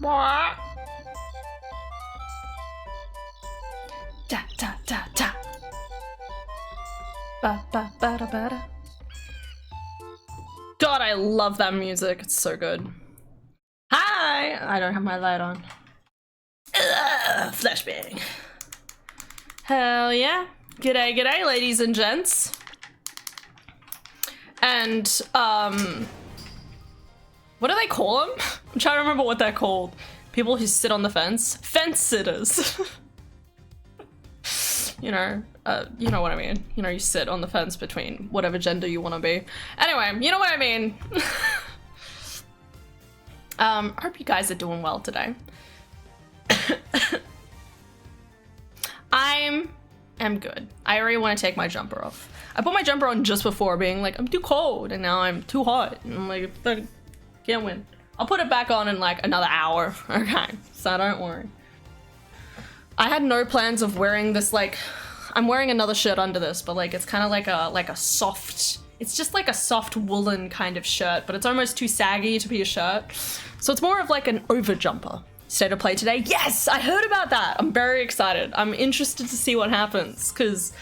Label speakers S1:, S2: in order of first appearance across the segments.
S1: Da da da da. Ba ba ba da ba da. God, I love that music. It's so good. Hi! I don't have my light on. Flashbang. Hell yeah. G'day, g'day, ladies and gents. And, what do they call them? I'm trying to remember what they're called. People who sit on the fence. Fence sitters. You know what I mean. You know, you sit on the fence between whatever gender you want to be. Anyway, you know what I mean. I hope you guys are doing well today. I am good. I already want to take my jumper off. I put my jumper on just before being like, I'm too cold, and now I'm too hot. And I'm like, can't win. I'll put it back on in like another hour, okay? So don't worry. I had no plans of wearing this, like, I'm wearing another shirt under this, but like it's kind of like a soft, it's just like a soft woolen kind of shirt, but it's almost too saggy to be a shirt. So it's more of like an over jumper. State of play today. Yes, I heard about that. I'm very excited. I'm interested to see what happens because,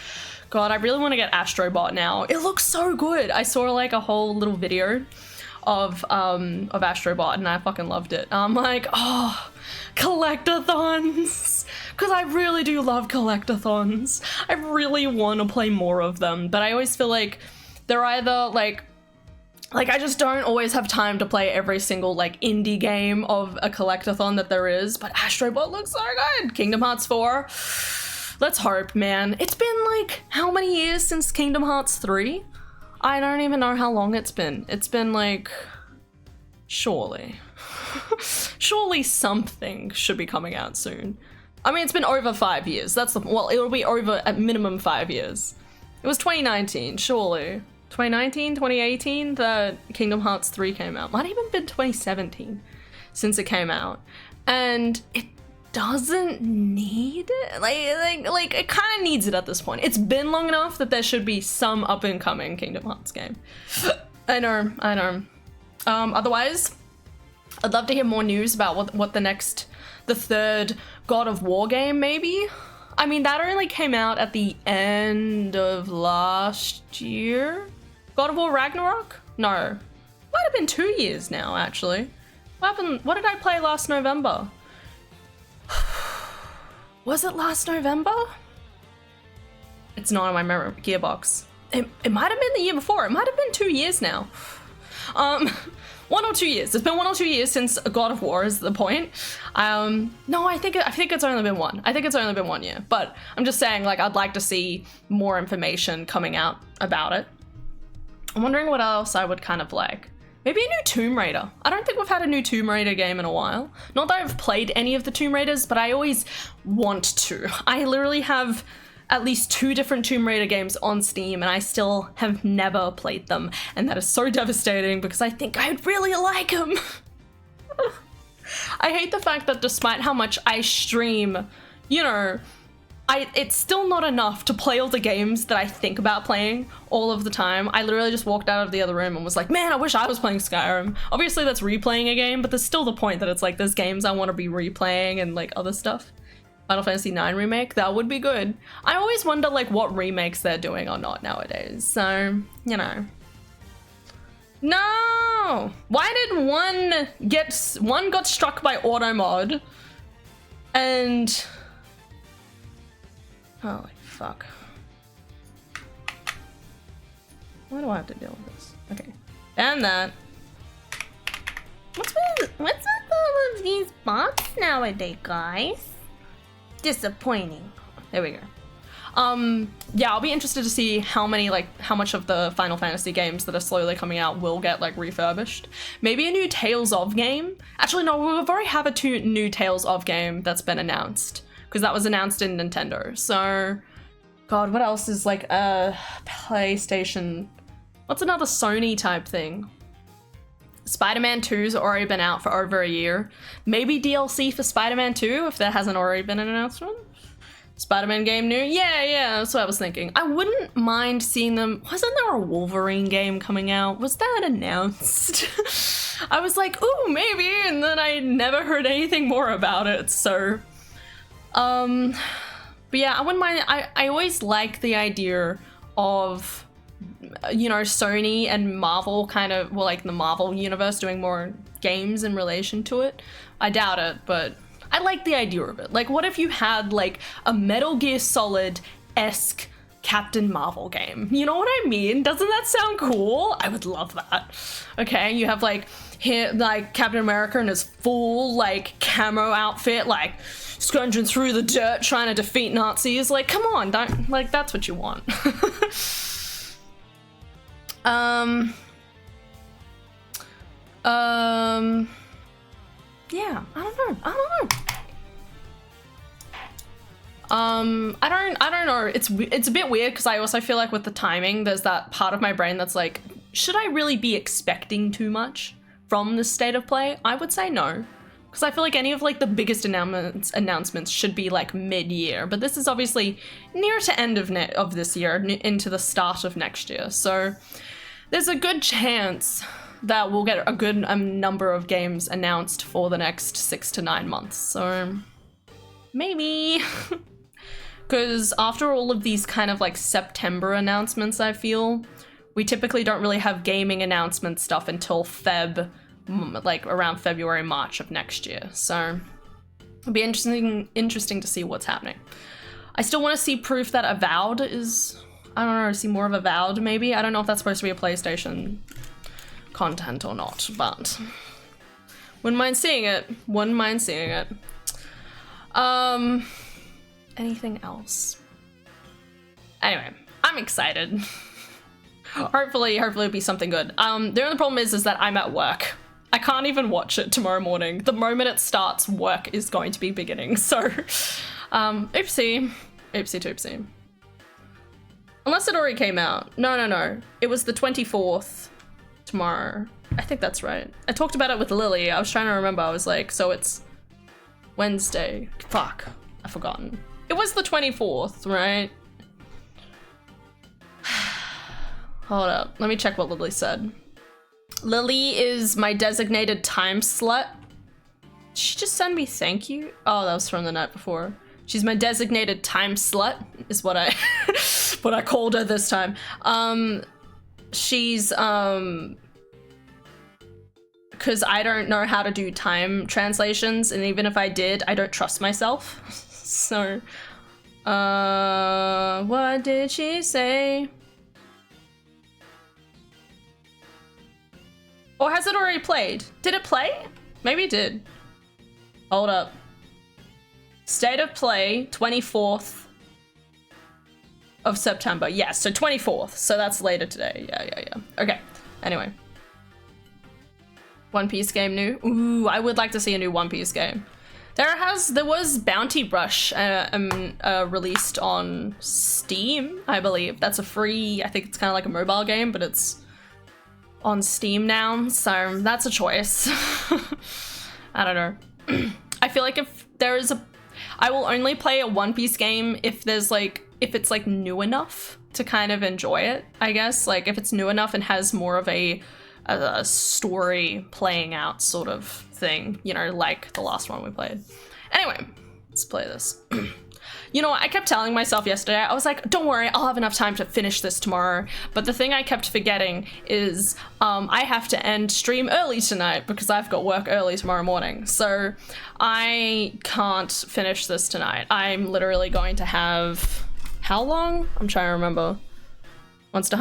S1: God, I really want to get Astrobot now. It looks so good. I saw like a whole little video of Astrobot and I fucking loved it. I'm like, oh, collectathons. Because I really do love collectathons. I really want to play more of them, but I always feel like they're either like I just don't always have time to play every single like indie game of a collectathon that there is, but Astrobot looks so good. Kingdom Hearts 4. Let's hope, man. It's been like, how many years since Kingdom Hearts 3? I don't even know how long it's been. It's been like, surely. Surely something should be coming out soon. I mean, it's been over 5 years. That's the, well, it'll be over at minimum 5 years. It was 2019, surely. 2019, 2018, the Kingdom Hearts 3 came out. Might even been 2017 since it came out. And it doesn't need it. Like it kind of needs it at this point. It's been long enough that there should be some up and coming Kingdom Hearts game. I know. Otherwise, I'd love to hear more news about what the third God of War game maybe. I mean, that only came out at the end of last year. God of War Ragnarok? No. Might have been 2 years now, actually. What did I play last November? Was it last November? It's not on my memory Gearbox. It might have been the year before. It might have been 2 years now. 1 or 2 years. It's been 1 or 2 years since God of War is the point. No, I think it's only been one. I think it's only been 1 year. But I'm just saying, like, I'd like to see more information coming out about it. I'm wondering what else I would kind of like. Maybe a new Tomb Raider. I don't think we've had a new Tomb Raider game in a while. Not that I've played any of the Tomb Raiders, but I always want to. I literally have at least 2 different Tomb Raider games on Steam and I still have never played them. And that is so devastating because I think I'd really like them. I hate the fact that despite how much I stream, you know, it's still not enough to play all the games that I think about playing all of the time. I literally just walked out of the other room and was like, man, I wish I was playing Skyrim. Obviously that's replaying a game, but there's still the point that it's like there's games I want to be replaying and like other stuff. Final Fantasy IX remake, that would be good. I always wonder like what remakes they're doing or not nowadays, so, you know. No! Why did one got struck by auto mod and holy fuck. Why do I have to deal with this? Okay. And that. What's with all of these bots nowadays, guys? Disappointing. There we go. Yeah, I'll be interested to see how much of the Final Fantasy games that are slowly coming out will get like refurbished. Maybe a new Tales of game. Actually, no, we've already have a new Tales of game that's been announced. Because that was announced in Nintendo. So, God, what else is like a PlayStation? What's another Sony type thing? Spider-Man 2's already been out for over a year. Maybe DLC for Spider-Man 2 if there hasn't already been an announcement. Spider-Man game new? Yeah, that's what I was thinking. I wouldn't mind seeing them. Wasn't there a Wolverine game coming out? Was that announced? I was like, ooh, maybe, and then I never heard anything more about it, so. But yeah, I wouldn't mind. I always like the idea of, you know, Sony and Marvel kind of, well, like the Marvel universe doing more games in relation to it. I doubt it, but I like the idea of it. Like, what if you had like a Metal Gear Solid-esque Captain Marvel game? You know what I mean? Doesn't that sound cool? I would love that. Okay, you have like here, like Captain America in his full like camo outfit, like scrounging through the dirt trying to defeat Nazis. Like, come on, don't, like, that's what you want. Yeah, I don't know. I don't know. It's a bit weird because I also feel like with the timing, there's that part of my brain that's like, should I really be expecting too much from this state of play? I would say no, because I feel like any of like the biggest announcements should be like mid-year, but this is obviously near to end of this year into the start of next year, so there's a good chance that we'll get a good number of games announced for the next 6 to 9 months. So maybe, because after all of these kind of like September announcements, I feel we typically don't really have gaming announcement stuff until like around February, March of next year. So it'll be interesting to see what's happening. I still want to see proof that Avowed is, I don't know, see more of Avowed maybe. I don't know if that's supposed to be a PlayStation content or not, but wouldn't mind seeing it. Anything else? Anyway, I'm excited. Hopefully it'll be something good. The only problem is that I'm at work. I can't even watch it tomorrow morning. The moment it starts, work is going to be beginning, so oopsie toopsie. Unless it already came out. No. It was the 24th tomorrow. I think that's right. I talked about it with Lily. I was trying to remember. I was like, so it's Wednesday. Fuck, I've forgotten. It was the 24th, right? Hold up. Let me check what Lily said. Lily is my designated time slut. Did she just send me thank you? Oh, that was from the night before. She's my designated time slut, is what I what I called her this time. She's because I don't know how to do time translations, and even if I did, I don't trust myself. So what did she say? Or has it already played? Did it play? Maybe it did. Hold up. State of play, 24th of September. Yes, so 24th. So that's later today. Yeah. Okay. Anyway. One Piece game new. Ooh, I would like to see a new One Piece game. There was Bounty Brush released on Steam, I believe. That's a free, I think it's kind of like a mobile game, but it's on Steam now, so that's a choice. I don't know. I feel like if there is I will only play a One Piece game if it's like new enough to kind of enjoy it, I guess. Like if it's new enough and has more of a story playing out sort of thing, you know, like the last one we played. Anyway, let's play this. You know, I kept telling myself yesterday, I was like, don't worry, I'll have enough time to finish this tomorrow. But the thing I kept forgetting is I have to end stream early tonight because I've got work early tomorrow morning. So I can't finish this tonight. I'm literally going to have, how long? I'm trying to remember. Monster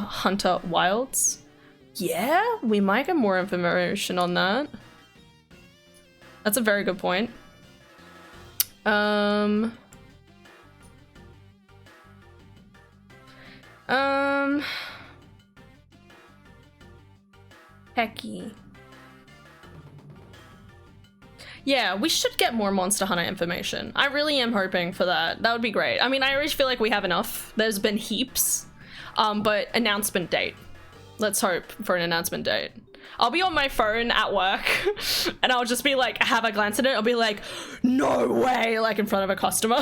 S1: Hunter Wilds? Yeah, we might get more information on that. That's a very good point. Hecky. Yeah, we should get more Monster Hunter information. I really am hoping for that. That would be great. I mean, I already feel like we have enough. There's been heaps. But announcement date. Let's hope for an announcement date. I'll be on my phone at work and I'll just be like, have a glance at it. I'll be like, no way, like in front of a customer.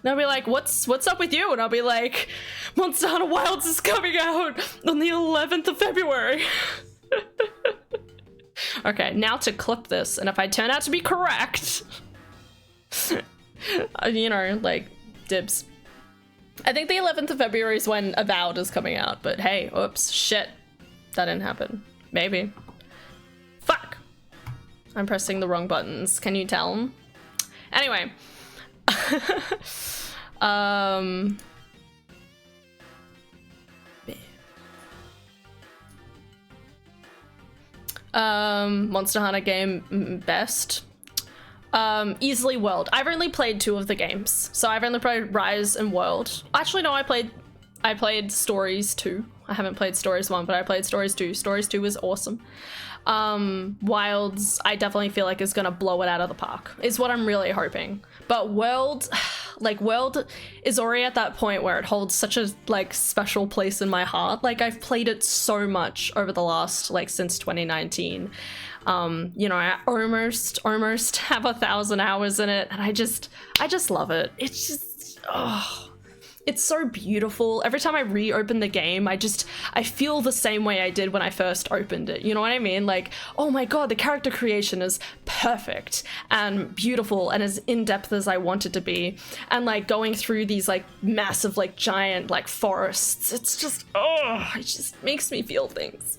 S1: They'll be like, what's up with you? And I'll be like, Monster Hunter Wilds is coming out on the 11th of February. Okay, now to clip this, and if I turn out to be correct, you know, like, dibs. I think the 11th of February is when Avowed is coming out, but hey, oops, shit. That didn't happen. Maybe. Fuck! I'm pressing the wrong buttons. Can you tell? Anyway. Monster Hunter game best. Easily World. I've only played 2 of the games. So I've only played Rise and World. Actually, no, I played Stories 2. I haven't played Stories 1, but I played Stories 2. Stories 2 was awesome. Wilds, I definitely feel like is gonna blow it out of the park, is what I'm really hoping. But World, like, World is already at that point where it holds such a, like, special place in my heart. Like, I've played it so much over the last, like, since 2019. You know, I almost have 1,000 hours in it, and I just love it. It's just, oh, it's so beautiful. Every time I reopen the game, I feel the same way I did when I first opened it. You know what I mean? Like, oh my god, the character creation is perfect and beautiful and as in-depth as I want it to be. And like going through these like massive, like giant, like forests, it's just, oh, it just makes me feel things.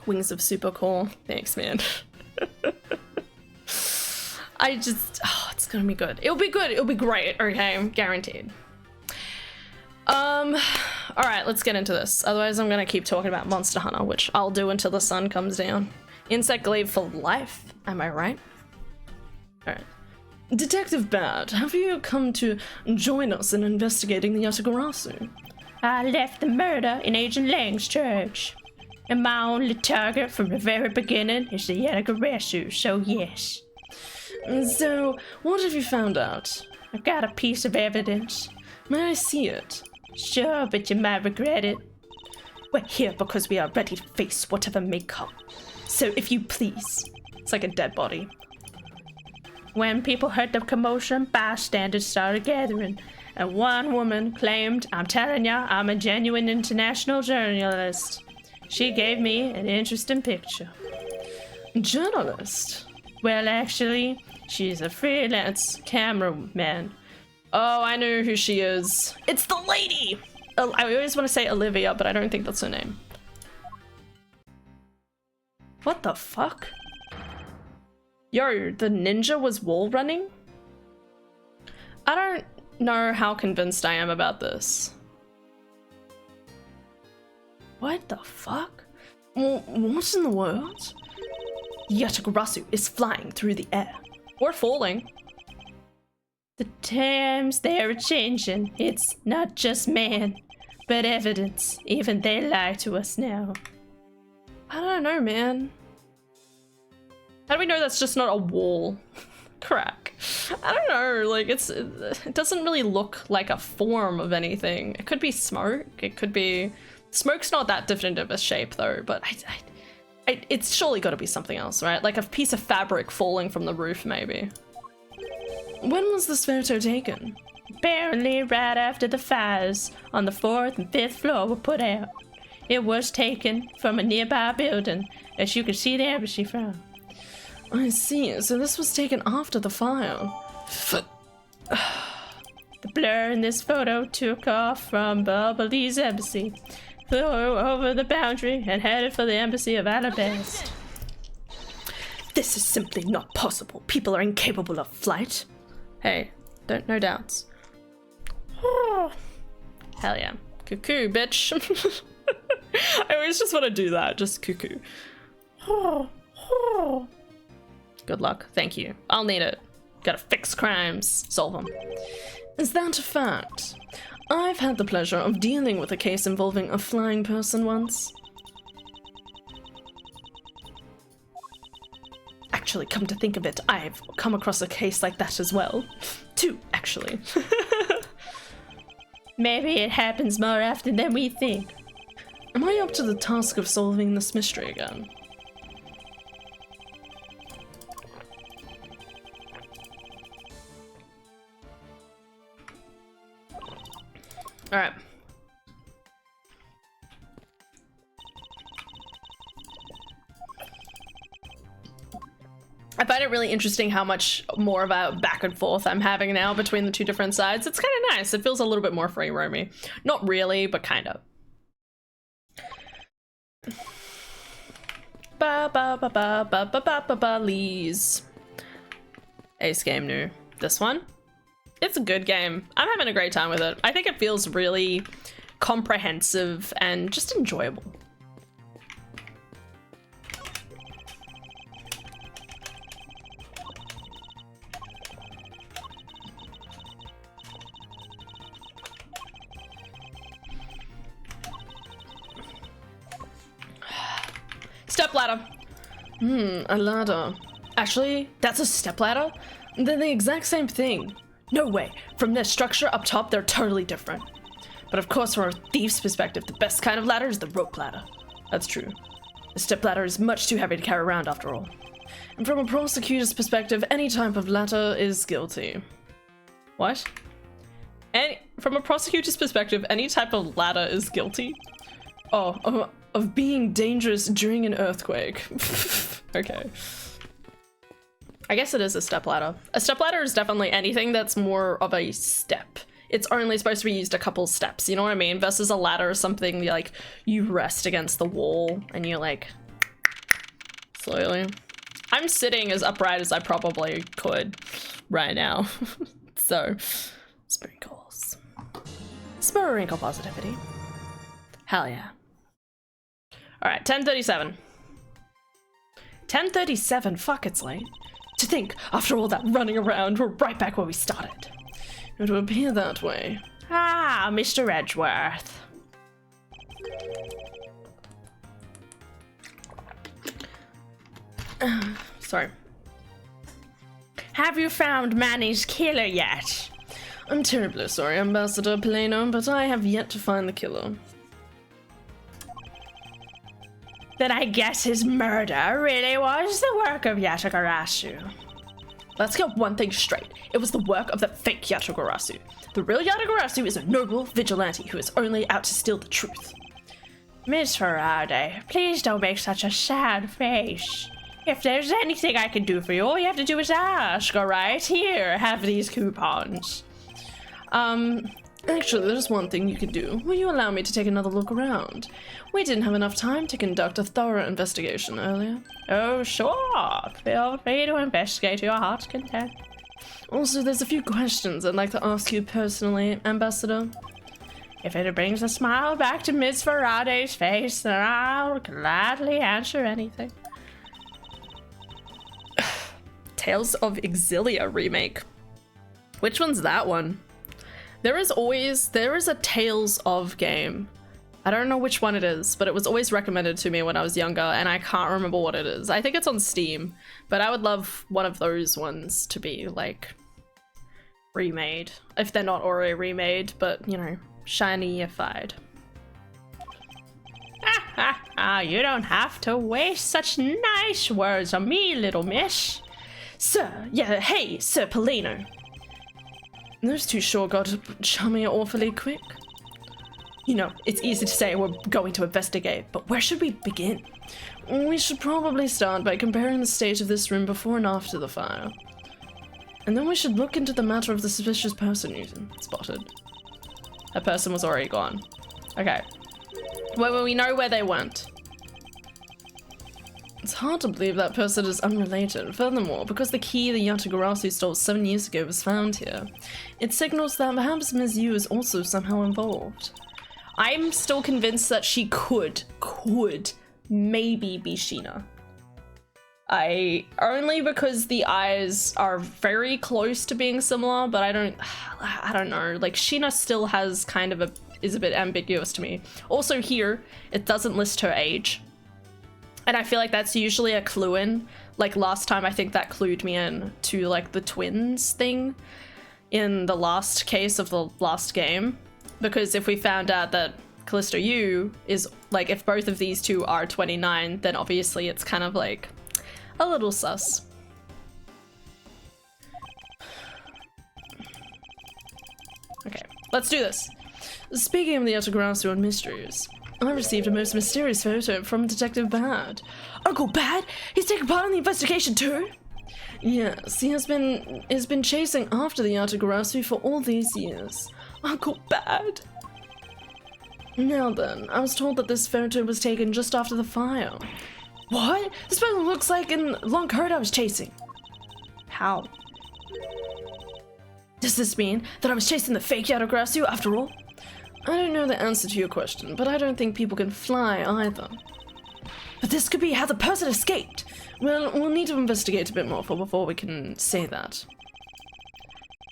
S1: Wings of Super Cool. Thanks, man. It's gonna be good. It'll be good. It'll be great. Okay, guaranteed. All right, let's get into this. Otherwise, I'm gonna keep talking about Monster Hunter, which I'll do until the sun comes down. Insect Glaive for life. Am I right? All right. Detective Bad, have you come to join us in investigating the Yatagarasu?
S2: I left the murder in Agent Lang's church. And my only target from the very beginning is the Yatagarasu, so yes.
S1: So, what have you found out?
S2: I've got a piece of evidence.
S1: May I see it?
S2: Sure, but you might regret it.
S1: We're here because we are ready to face whatever may come. So, if you please. It's like a dead body.
S2: When people heard the commotion, bystanders started gathering. And one woman claimed, I'm telling ya, I'm a genuine international journalist. She gave me an interesting picture.
S1: Journalist?
S2: Well, actually, she's a freelance cameraman.
S1: Oh, I know who she is. It's the lady! I always want to say Olivia, but I don't think that's her name. What the fuck? Yo, the ninja was wall running? I don't know how convinced I am about this. What the fuck? What in the world? Yatagarasu is flying through the air. Or falling.
S2: The times they're changing. It's not just man, but evidence. Even they lie to us now.
S1: I don't know, man. How do we know that's just not a wall? Crack. I don't know, like, it doesn't really look like a form of anything. It could be smoke, it could be... Smoke's not that definitive a shape though, but it's surely got to be something else, right? Like a piece of fabric falling from the roof, maybe. When was this photo taken?
S2: Apparently right after the fires on the 4th and 5th floor were put out. It was taken from a nearby building, as you can see the embassy from.
S1: I see, so this was taken after the fire.
S2: The blur in this photo took off from Bubbly's embassy, flew over the boundary, and headed for the embassy of AEST.
S1: This is simply not possible. People are incapable of flight. Hey, no doubts. Hell yeah. Cuckoo, bitch. I always just want to do that, just cuckoo. Good luck. Thank you. I'll need it. Gotta fix crimes. Solve them. Is that a fact? I've had the pleasure of dealing with a case involving a flying person once. Actually, come to think of it, I've come across a case like that as well. 2, actually.
S2: Maybe it happens more often than we think.
S1: Am I up to the task of solving this mystery again? All right. I find it really interesting how much more of a back and forth I'm having now between the two different sides. It's kind of nice. It feels a little bit more free roamy. Not really, but kind of. Ba ba ba ba ba ba ba ba ba lees. Ace game new. This one? It's a good game. I'm having a great time with it. I think it feels really comprehensive and just enjoyable. Step ladder. A ladder. Actually, that's a step ladder? They're the exact same thing. No way. From their structure up top, they're totally different. But of course, from a thief's perspective, the best kind of ladder is the rope ladder. That's true. The step ladder is much too heavy to carry around after all. And from a prosecutor's perspective, any type of ladder is guilty. What? From a prosecutor's perspective, any type of ladder is guilty? Oh, of being dangerous during an earthquake. Okay. I guess it is a stepladder. A stepladder is definitely anything that's more of a step. It's only supposed to be used a couple steps, you know what I mean? Versus a ladder is something like you rest against the wall and you like slowly. I'm sitting as upright as I probably could right now. So, sprinkles. Sprinkle positivity. Hell yeah. All right, 10:37. 10:37, fuck, it's late. To think, after all that running around, we're right back where we started. It would appear that way.
S2: Ah, Mr. Edgeworth.
S1: Sorry.
S2: Have you found Manny's killer yet?
S1: I'm terribly sorry, Ambassador Plano, but I have yet to find the killer.
S2: Then I guess his murder really was the work of Yatagarasu.
S1: Let's get one thing straight. It was the work of the fake Yatagarasu. The real Yatagarasu is a noble vigilante who is only out to steal the truth.
S2: Miss Faraday, please don't make such a sad face. If there's anything I can do for you, all you have to do is ask, alright? Here, have these coupons.
S1: Actually, there's one thing you could do. Will you allow me to take another look around? We didn't have enough time to conduct a thorough investigation earlier.
S2: Oh, sure. Feel free to investigate to your heart's content.
S1: Also, there's a few questions I'd like to ask you personally, Ambassador.
S2: If it brings a smile back to Miss Faraday's face, then I'll gladly answer anything.
S1: Tales of Exilia remake. Which one's that one? There is a Tales of game. I don't know which one it is, but it was always recommended to me when I was younger, and I can't remember what it is. I think it's on Steam, but I would love one of those ones to be, like, remade. If they're not already remade, but, you know, shiny-ified.
S2: You don't have to waste such nice words on me, little miss.
S1: Hey, Sir Polino. Those two sure got chummy awfully quick. You know, it's easy to say we're going to investigate, but where should we begin? We should probably start by comparing the state of this room before and after the fire. And then we should look into the matter of the suspicious person you spotted. That person was already gone. Okay. Well, we know where they went. It's hard to believe that person is unrelated. Furthermore, because the key the Yatagarasu stole 7 years ago was found here, it signals that perhaps Ms. Yu is also somehow involved. I'm still convinced that she could maybe be Sheena. Only because the eyes are very close to being similar, but I don't know. Like, Sheena still has kind of is a bit ambiguous to me. Also here, it doesn't list her age. And I feel like that's usually a clue in. Like last time, I think that clued me in to like the twins thing in the last case of the last game. Because if we found out that Callisto Yu is like, if both of these two are 29, then obviously it's kind of like a little sus. Okay, let's do this. Speaking of the Autograsso and mysteries, I received a most mysterious photo from Detective Bad. Uncle Bad? He's taking part in the investigation too? Yes, he has been chasing after the Autograsso for all these years. Uncle Bad. Now then, I was told that this photo was taken just after the fire. What? This photo looks like in long coat I was chasing. How? Does this mean that I was chasing the fake Autograsso after all? I don't know the answer to your question, but I don't think people can fly either. But this could be how the person escaped. Well, we'll need to investigate a bit more before we can say that.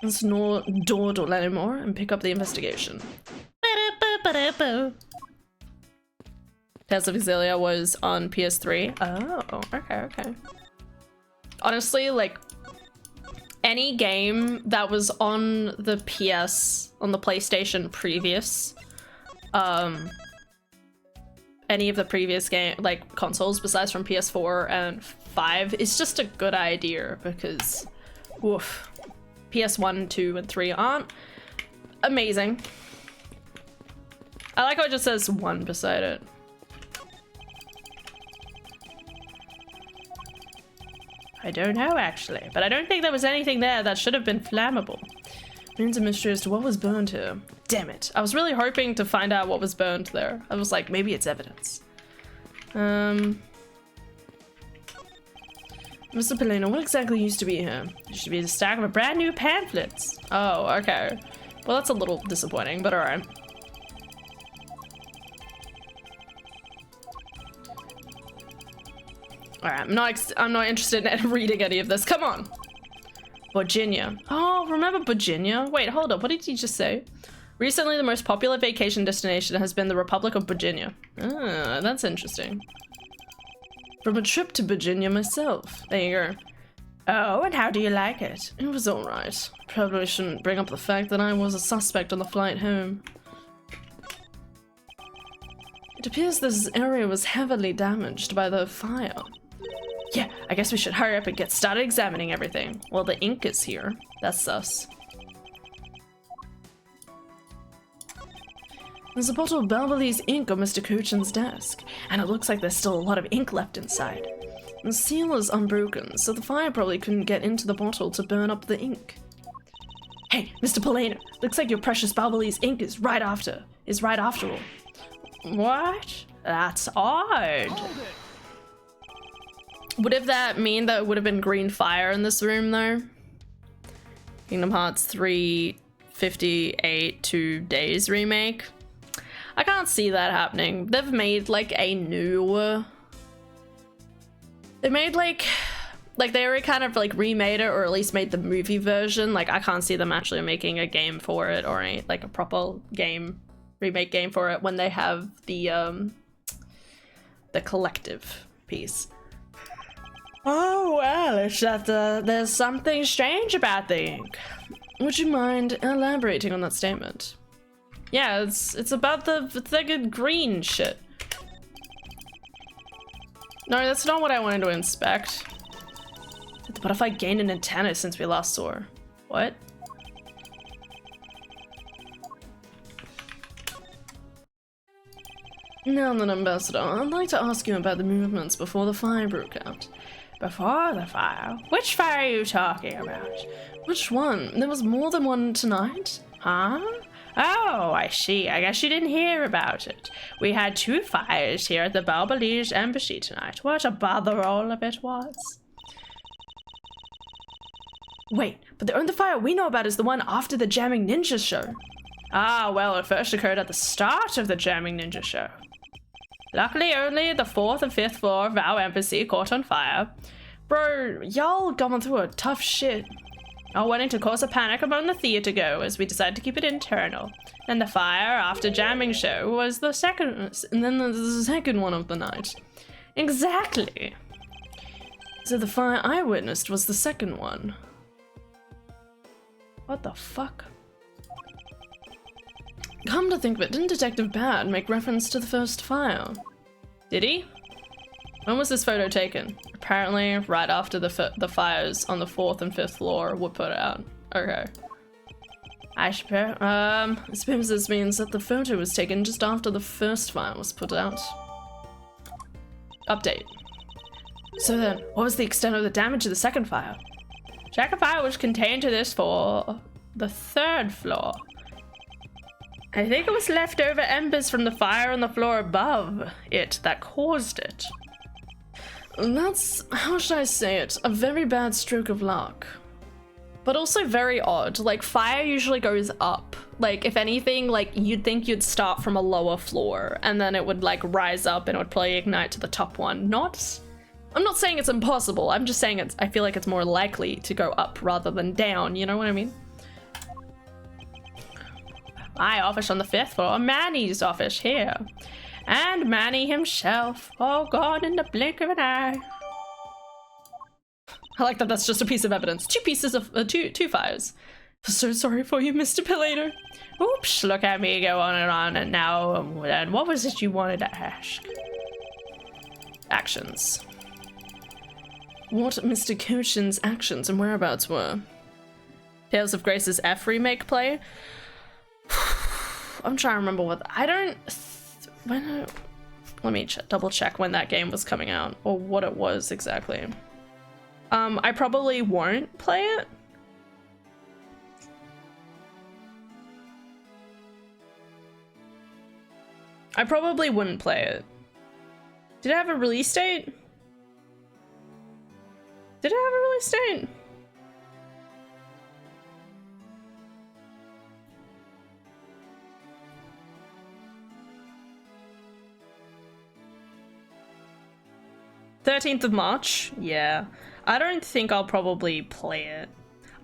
S1: Let's ignore Dord anymore and pick up the investigation. Tales of Xillia was on PS3. Oh, okay. Honestly, like, any game that was on the PlayStation previous, any of the previous consoles besides from PS4 and 5 is just a good idea because, woof, PS1, 2, and 3 aren't amazing. I like how it just says 1 beside it. I don't know, actually, but I don't think there was anything there that should have been flammable. Remains a mystery as to what was burned here. Damn it. I was really hoping to find out what was burned there. I was like, maybe it's evidence. Mr. Polino, what exactly used to be here? It should be the stack of a brand new pamphlets. Oh, okay. Well, that's a little disappointing, but alright. Alright, I'm not interested in reading any of this. Come on! Virginia. Oh, remember Virginia? Wait, hold up. What did you just say? Recently, the most popular vacation destination has been the Republic of Virginia. Ah, that's interesting. From a trip to Virginia myself. There you go. Oh, and how do you like it? It was alright. Probably shouldn't bring up the fact that I was a suspect on the flight home. It appears this area was heavily damaged by the fire. Yeah, I guess we should hurry up and get started examining everything. Well, the ink is here. That's sus. There's a bottle of Balbali's ink on Mr. Kuchin's desk, and it looks like there's still a lot of ink left inside. The seal is unbroken, so the fire probably couldn't get into the bottle to burn up the ink. Hey, Mr. Polino, looks like your precious Balbali's ink is right after all. What? That's odd. Would that mean that it would have been green fire in this room though? Kingdom Hearts 358 2 Days remake? I can't see that happening. They've made like a new... They made like they already kind of like remade it, or at least made the movie version. Like I can't see them actually making a game for it, or a proper game, remake game for it when they have the collective piece. Oh well, it's that there's something strange about the ink. Would you mind elaborating on that statement? Yeah, it's about the thick green shit. No, that's not what I wanted to inspect. What if I gained an antenna since we last saw her? What? Now then, Ambassador, I'd like to ask you about the movements before the fire broke out.
S2: Before the fire? Which fire are you talking about?
S1: Which one? There was more than one tonight?
S2: Huh? Oh, I see. I guess you didn't hear about it. We had 2 fires here at the Balbalese Embassy tonight. What a bother all of it was.
S1: Wait, but the only fire we know about is the one after the Jamming Ninja show.
S2: Ah, well, it first occurred at the start of the Jamming Ninja show. Luckily, only the 4th and 5th floor of our embassy caught on fire.
S1: Bro, y'all going through a tough shit.
S2: I wanted to cause a panic among the theater goers. We decided to keep it internal. Then the fire after Jamming show was the second,
S1: and then the second one of the night.
S2: Exactly.
S1: So the fire I witnessed was the second one.
S2: What the fuck?
S1: Come to think of it, didn't Detective Bad make reference to the first fire?
S2: Did he?
S1: When was this photo taken? Apparently right after the fires on the 4th and 5th floor were put out. Okay.
S2: I
S1: suppose this means that the photo was taken just after the first fire was put out. Update. So then, what was the extent of the damage to the second fire?
S2: Second fire was contained to this for the 3rd floor. I think it was leftover embers from the fire on the floor above it that caused it.
S1: That's, how should I say it, a very bad stroke of luck. But also very odd. Like, fire usually goes up. Like, if anything, like, you'd think you'd start from a lower floor, and then it would, like, rise up and it would probably ignite to the top one. I'm not saying it's impossible, I'm just saying I feel like it's more likely to go up rather than down, you know what I mean?
S2: My office on the 5th floor, Manny's office here. And Manny himself, all gone in the blink of an eye.
S1: I like that that's just a piece of evidence. Two pieces of, two fires. So sorry for you, Mr. Pilator.
S2: Oops, look at me go on, and now, and what was it you wanted to ask?
S1: Actions. What Mr. Cochin's actions and whereabouts were? Tales of Grace's F remake play? I'm trying to remember what, let me double check when that game was coming out, or what it was exactly. I probably won't play it. I probably wouldn't play it. Did it have a release date? Did it have a release date? '13th of March? Yeah. I don't think I'll probably play it.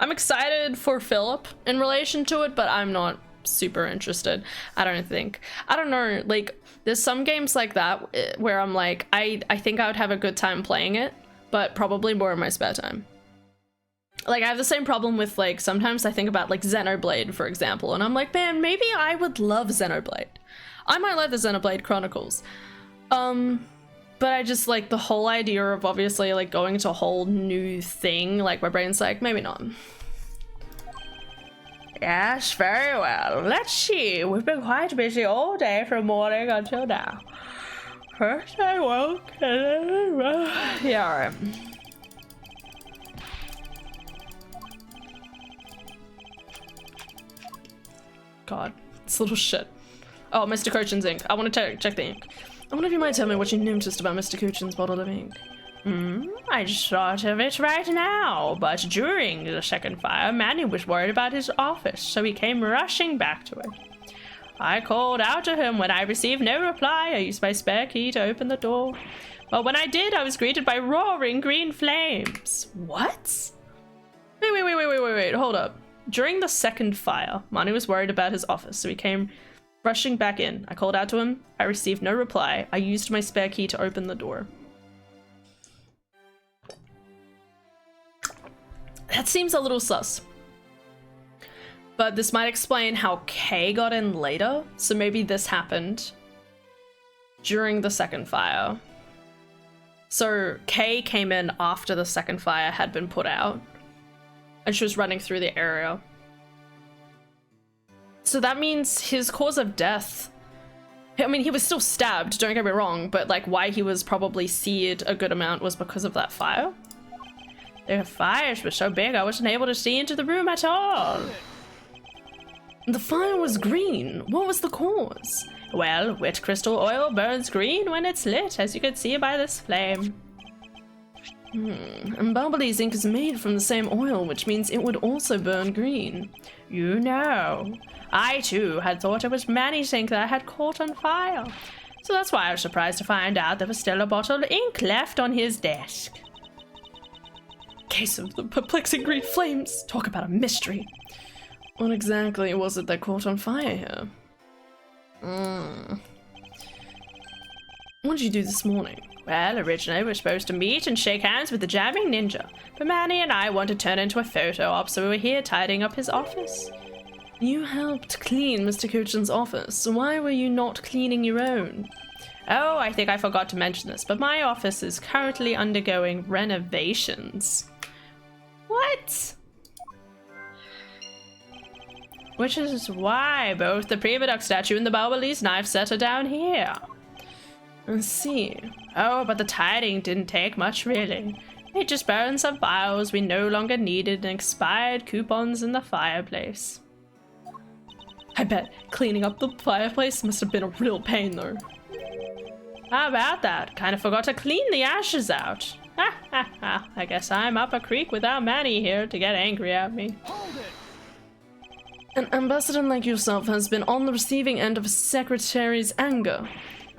S1: I'm excited for Philip in relation to it, but I'm not super interested. I don't know, like, there's some games like that where I'm like, I think I would have a good time playing it, but probably more in my spare time. Like, I have the same problem with, like, sometimes I think about, like, Xenoblade, for example, and I'm like, man, maybe I would love Xenoblade. I might like the Xenoblade Chronicles. But I just, like, the whole idea of obviously, like, going to a whole new thing, like, my brain's like, maybe not.
S2: Yes, very well. Let's see. We've been quite busy all day from morning until now. First I woke and then...
S1: Yeah, alright. God, this little shit. Oh, Mr. Cochin's ink. I want to check the ink. I wonder if you might tell me what you noticed about Mr. Cochin's bottle of ink.
S2: I just thought of it right now, but during the second fire, Manny was worried about his office, so he came rushing back to it. I called out to him when I received no reply. I used my spare key to open the door. But when I did, I was greeted by roaring green flames.
S1: What? Wait, hold up. During the second fire, Manny was worried about his office, so he came rushing back in. I called out to him. I received no reply. I used my spare key to open the door. That seems a little sus. But this might explain how Kay got in later. So maybe this happened during the second fire. So Kay came in after the second fire had been put out. And she was running through the area. So that means his cause of death, I mean, he was still stabbed, don't get me wrong, but like why he was probably seared a good amount was because of that fire.
S2: The fires were so big I wasn't able to see into the room at all.
S1: The fire was green. What was the cause?
S2: Well, wet crystal oil burns green when it's lit, as you can see by this flame.
S1: And Bubbly's ink is made from the same oil, which means it would also burn green.
S2: You know. I, too, had thought it was Manny's ink that had caught on fire. So that's why I was surprised to find out there was still a bottle of ink left on his desk.
S1: Case of the perplexing green flames. Talk about a mystery. What exactly was it that caught on fire here? What did you do this morning?
S2: Well, originally we were supposed to meet and shake hands with the jamming ninja, but Manny and I wanted to turn into a photo op, so we were here tidying up his office.
S1: You helped clean Mr. Cochin's office, so why were you not cleaning your own?
S2: Oh, I think I forgot to mention this, but my office is currently undergoing renovations.
S1: What?
S2: Which is why both the prima duck statue and the Balbalese knife set are down here.
S1: I see.
S2: Oh, but the tidying didn't take much, really. It just burned some files we no longer needed and expired coupons in the fireplace.
S1: I bet cleaning up the fireplace must have been a real pain, though.
S2: How about that? Kind of forgot to clean the ashes out. Ha ha ha. I guess I'm up a creek without Manny here to get angry at me.
S3: Hold it!
S1: An ambassador like yourself has been on the receiving end of a secretary's anger.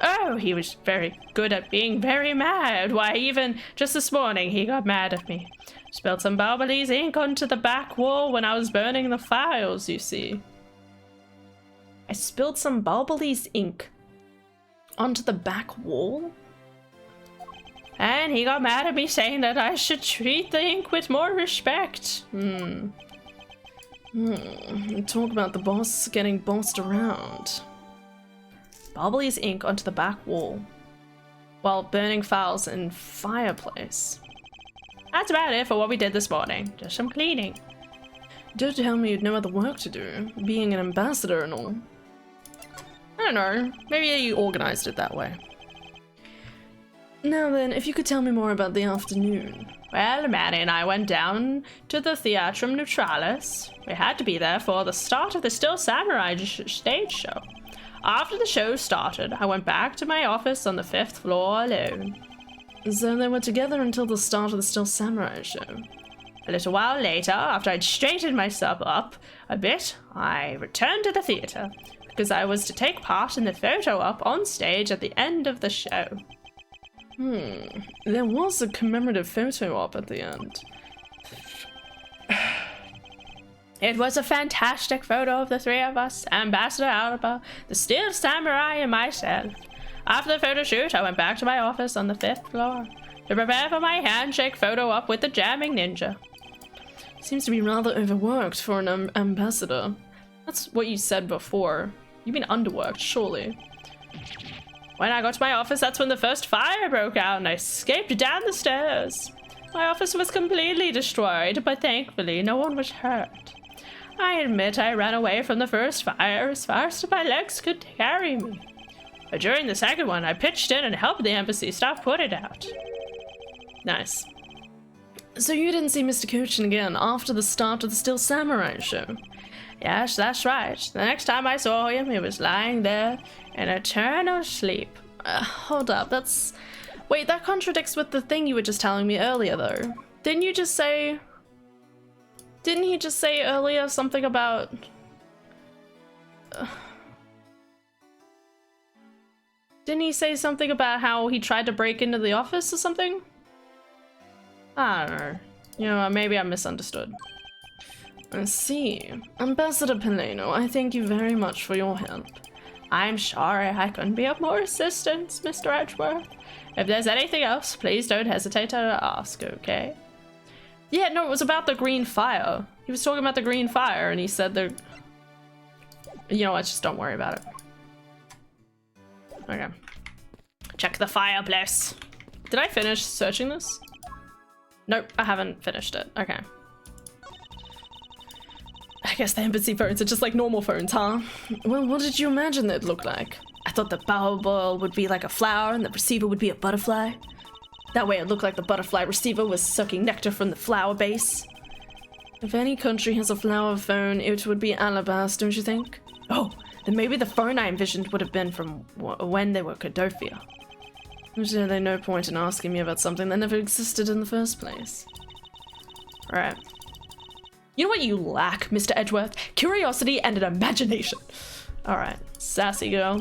S2: Oh, he was very good at being very mad. Why, even just this morning he got mad at me. Spilled some Balbalese ink onto the back wall when I was burning the files, you see.
S1: I spilled some Balbalese ink onto the back wall?
S2: And he got mad at me, saying that I should treat the ink with more respect.
S1: Talk about the boss getting bossed around. Balbalese ink onto the back wall while burning files in fireplace.
S2: That's about it for what we did this morning. Just some cleaning.
S1: Don't tell me you'd no other work to do, being an ambassador and all. I don't know, maybe you organized it that way. Now then, if you could tell me more about the afternoon.
S2: Well, Manny and I went down to the Theatrum Neutralis. We had to be there for the start of the Still Samurai stage show. After the show started, I went back to my office on the 5th floor alone.
S1: So they were together until the start of the Still Samurai show.
S2: A little while later, after I'd straightened myself up a bit, I returned to the theatre, because I was to take part in the photo op on stage at the end of the show.
S1: There was a commemorative photo op at the end.
S2: It was a fantastic photo of the three of us, Ambassador Alba, the Still Samurai, and myself. After the photo shoot, I went back to my office on the 5th floor to prepare for my handshake photo op with the jamming ninja.
S1: Seems to be rather overworked for an ambassador. That's what you said before. You've been underworked, surely.
S2: When I got to my office, that's when the first fire broke out and I escaped down the stairs. My office was completely destroyed, but thankfully no one was hurt. I admit I ran away from the first fire as fast as my legs could carry me. But during the second one, I pitched in and helped the embassy stop put it out.
S1: Nice. So you didn't see Mr. Kochin again after the start of the Still Samurai show?
S2: Yes, that's right. The next time I saw him, he was lying there in eternal sleep.
S1: Hold up, that's... Wait, that contradicts with the thing you were just telling me earlier, though. Didn't he just say earlier something about... Didn't he say something about how he tried to break into the office or something? I don't know. You know, maybe I misunderstood. I see. Ambassador Peleno, I thank you very much for your help.
S2: I'm sorry I couldn't be of more assistance, Mr. Edgeworth. If there's anything else, please don't hesitate to ask, okay?
S1: Yeah, no, it was about the green fire. He was talking about the green fire, and he said the... You know what, just don't worry about it. Okay.
S2: Check the fireplace.
S1: Did I finish searching this? Nope, I haven't finished it. Okay. I guess the embassy phones are just like normal phones, huh? Well, what did you imagine they'd look like? I thought the bow ball would be like a flower and the receiver would be a butterfly. That way it looked like the butterfly receiver was sucking nectar from the flower base. If any country has a flower phone, it would be Alabas, don't you think? Oh, then maybe the phone I envisioned would have been from when they were Codofia. There's really no point in asking me about something that never existed in the first place. Alright. You know what you lack, Mr. Edgeworth? Curiosity and an imagination. Alright, sassy girl.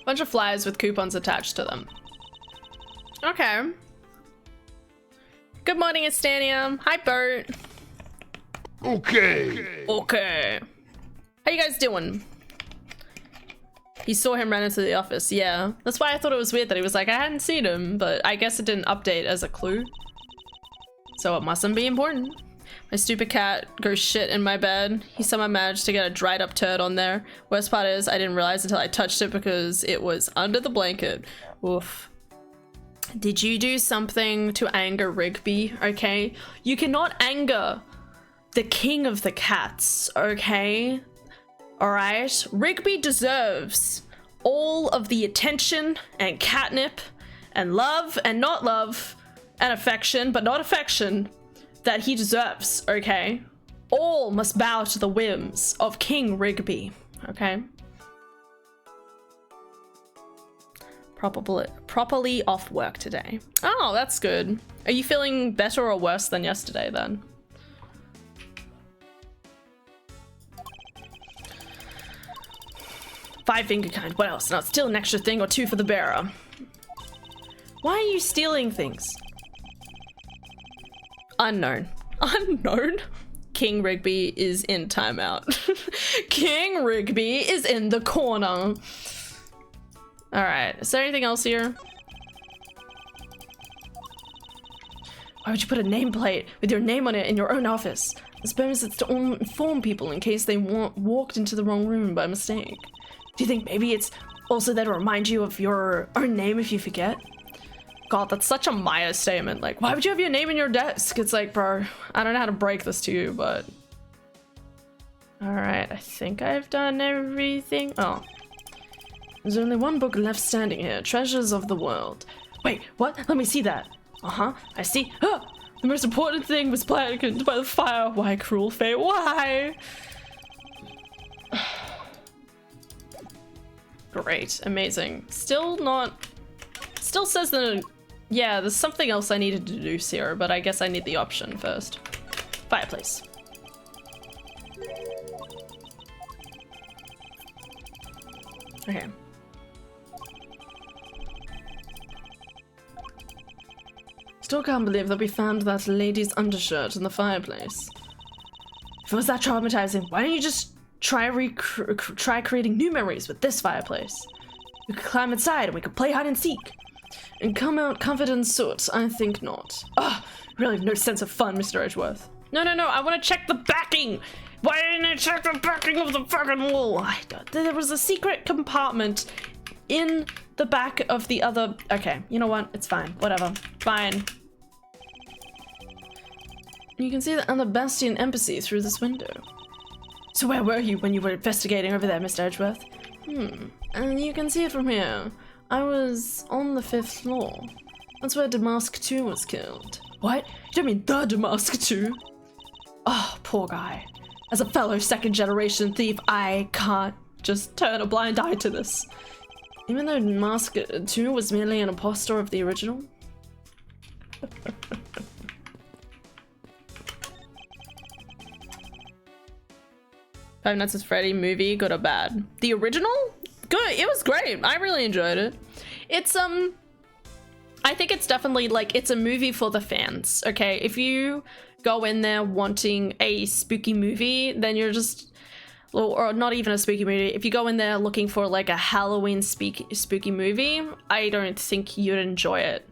S1: Bunch of flyers with coupons attached to them. Okay. Good morning, Estanium. Hi, Bert.
S3: Okay.
S1: Okay. How you guys doing? He saw him run into the office, yeah. That's why I thought it was weird that he was like, I hadn't seen him, but I guess it didn't update as a clue. so it mustn't be important. My stupid cat goes shit in my bed. He somehow managed to get a dried up turd on there. Worst part is I didn't realize until I touched it because it was under the blanket. Oof. Did you do something to anger Rigby? Okay. You cannot anger the king of the cats, okay? Alright? Rigby deserves all of the attention and catnip and love and not love and affection, but not affection, that he deserves, okay? All must bow to the whims of King Rigby, okay? Properly off work today. Oh, that's good. Are you feeling better or worse than yesterday then? Five-finger kind, what else? Not still an extra thing or two for the bearer. Why are you stealing things? Unknown. Unknown? King Rigby is in timeout. King Rigby is in the corner. Alright, is there anything else here? Why would you put a nameplate with your name on it in your own office? I suppose it's to inform people in case they walked into the wrong room by mistake. Do you think maybe it's also there to remind you of your own name if you forget? God, that's such a Maya statement. Like, why would you have your name in your desk? It's like, bro, I don't know how to break this to you, but... Alright, I think I've done everything. Oh. There's only one book left standing here. Treasures of the World. Wait, what? Let me see that. Uh-huh, I see. Ah! The most important thing was blackened by the fire. Why, cruel fate? Why? Great, amazing. Still says that, yeah, there's something else I needed to do here, but I guess I need the option first. Fireplace. Okay. Still can't believe that we found that lady's undershirt in the fireplace. If it was that traumatizing, why don't you just try creating new memories with this fireplace? We could climb inside and we could play hide and seek. And come out covered in soot, I think not. Ugh, really have no sense of fun, Mr. Edgeworth. No, I want to check the backing! Why didn't I check the backing of the fucking wall? There was a secret compartment in the back of the other... Okay, you know what? It's fine. Whatever. Fine. You can see the other Bastion embassy through this window. So where were you when you were investigating over there, Mr. Edgeworth? And you can see it from here. I was on the 5th floor. That's where Damask II was killed. What? You don't mean the Damask II? Oh, poor guy. As a fellow second-generation thief, I can't just turn a blind eye to this. Even though Damask II was merely an impostor of the original? Five Nights at Freddy movie, good or bad? The original? Good, it was great. I really enjoyed it. It's, I think it's definitely, like, it's a movie for the fans, okay? If you go in there wanting a spooky movie, then you're just, or not even a spooky movie. If you go in there looking for, like, a Halloween spooky movie, I don't think you'd enjoy it.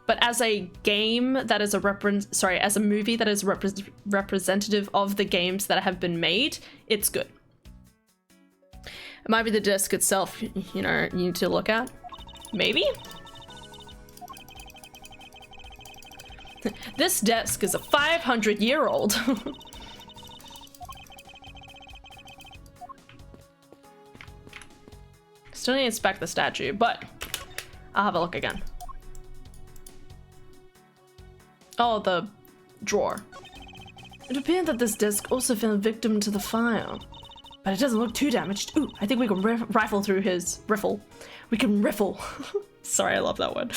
S1: But as a game that is as a movie that is representative of the games that have been made, it's good. It might be the disc itself, you know, you need to look at. Maybe? This desk is a 500-year-old. Still need to inspect the statue, but I'll have a look again. Oh, the drawer. It appeared that this desk also fell victim to the fire. But it doesn't look too damaged. Ooh, I think we can rifle through his... Riffle. We can riffle. Sorry, I love that word.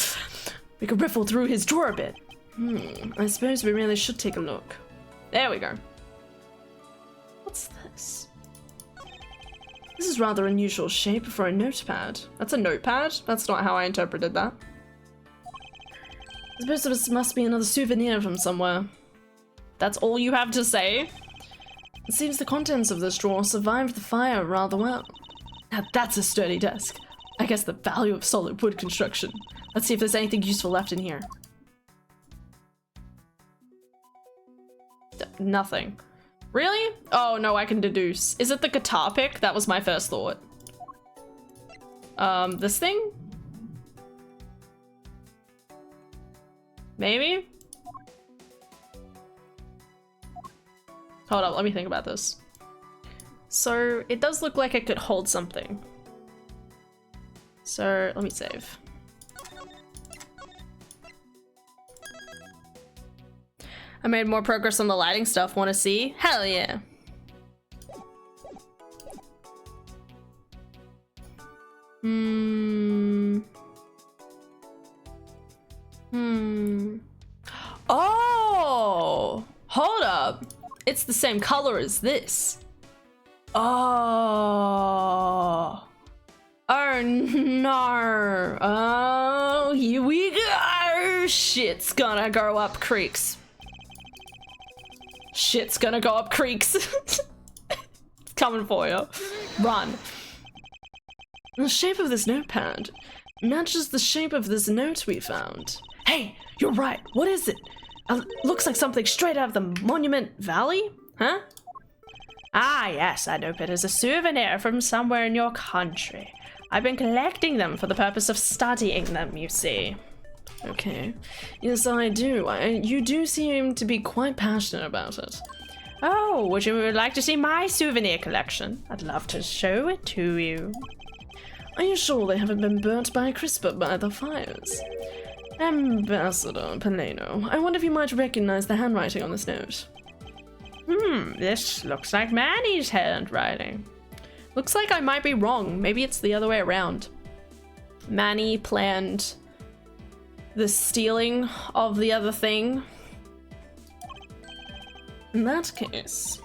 S1: We can riffle through his drawer a bit. I suppose we really should take a look. There we go. What's this? This is rather unusual shape for a notepad. That's a notepad? That's not how I interpreted that. I suppose this must be another souvenir from somewhere. That's all you have to say? It seems the contents of this drawer survived the fire rather well. Now that's a sturdy desk. I guess the value of solid wood construction. Let's see if there's anything useful left in here. nothing. Really? Oh no, I can deduce. Is it the guitar pick? That was my first thought. This thing? Maybe? Hold up, let me think about this. So it does look like it could hold something. So let me save. I made more progress on the lighting stuff. Want to see? Hell yeah. Oh! Hold up. It's the same color as this. Oh. Oh no. Oh, here we go. Shit's gonna go up creeks. Shit's gonna go up creeks. It's coming for you. Run. The shape of this notepad matches the shape of this note we found. Hey, you're right. What is it? Looks like something straight out of the Monument Valley? Huh?
S2: Ah, yes, that notepad is a souvenir from somewhere in your country. I've been collecting them for the purpose of studying them, you see.
S1: Okay. Yes, I do. You do seem to be quite passionate about it.
S2: Oh, would you like to see my souvenir collection? I'd love to show it to you.
S1: Are you sure they haven't been burnt by CRISPR by the fires? Ambassador Peleno, I wonder if you might recognize the handwriting on this note.
S2: This looks like Manny's handwriting.
S1: Looks like I might be wrong. Maybe it's the other way around. Manny planned the stealing of the other thing. In that case...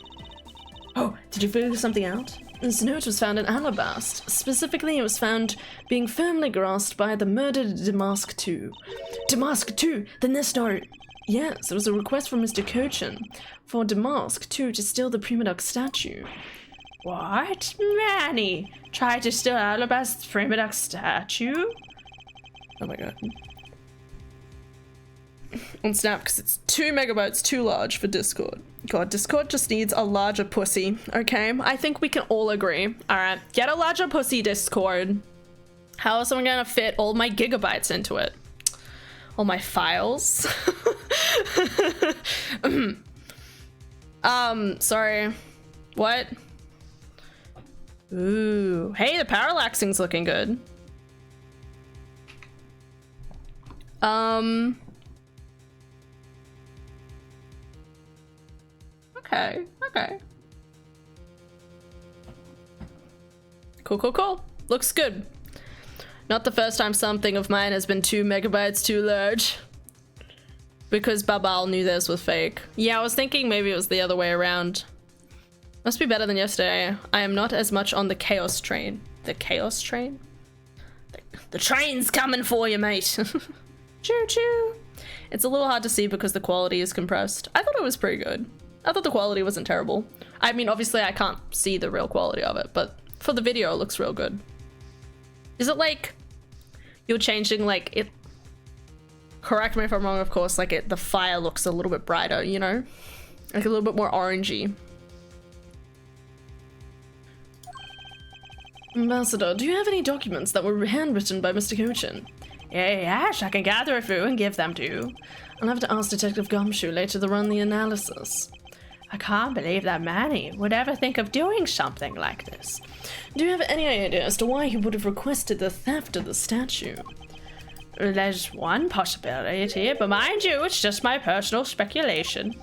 S1: Oh, did you figure something out? This note was found in Alabast. Specifically, it was found being firmly grasped by the murdered Damask II. Damask II? Then this note... Yes, it was a request from Mr. Cochin for Damask II to steal the Primadox statue.
S2: What? Manny tried to steal Alabast's Primadox statue?
S1: Oh my god. On Snap, because it's 2 megabytes too large for Discord. God, Discord just needs a larger pussy, okay? I think we can all agree. Alright, get a larger pussy, Discord. How is someone gonna fit all my gigabytes into it? All my files? Sorry. What? Ooh. Hey, the parallaxing's looking good. Okay. Cool. Looks good. Not the first time something of mine has been 2 megabytes too large. Because Babal knew theirs was fake. Yeah, I was thinking maybe it was the other way around. Must be better than yesterday. I am not as much on the chaos train. The chaos train? The train's coming for you, mate. Choo choo. It's a little hard to see because the quality is compressed. I thought it was pretty good. I thought the quality wasn't terrible. I mean, obviously I can't see the real quality of it, but for the video it looks real good. Is it like you're changing like it? Correct me if I'm wrong, of course, like the fire looks a little bit brighter, you know? Like a little bit more orangey. Ambassador, do you have any documents that were handwritten by Mr. Cochin?
S2: Yes, I can gather a few and give them to you.
S1: I'll have to ask Detective Gumshoe later to run the analysis.
S2: I can't believe that Manny would ever think of doing something like this.
S1: Do you have any idea as to why he would have requested the theft of the statue?
S2: There's one possibility, but mind you, it's just my personal speculation.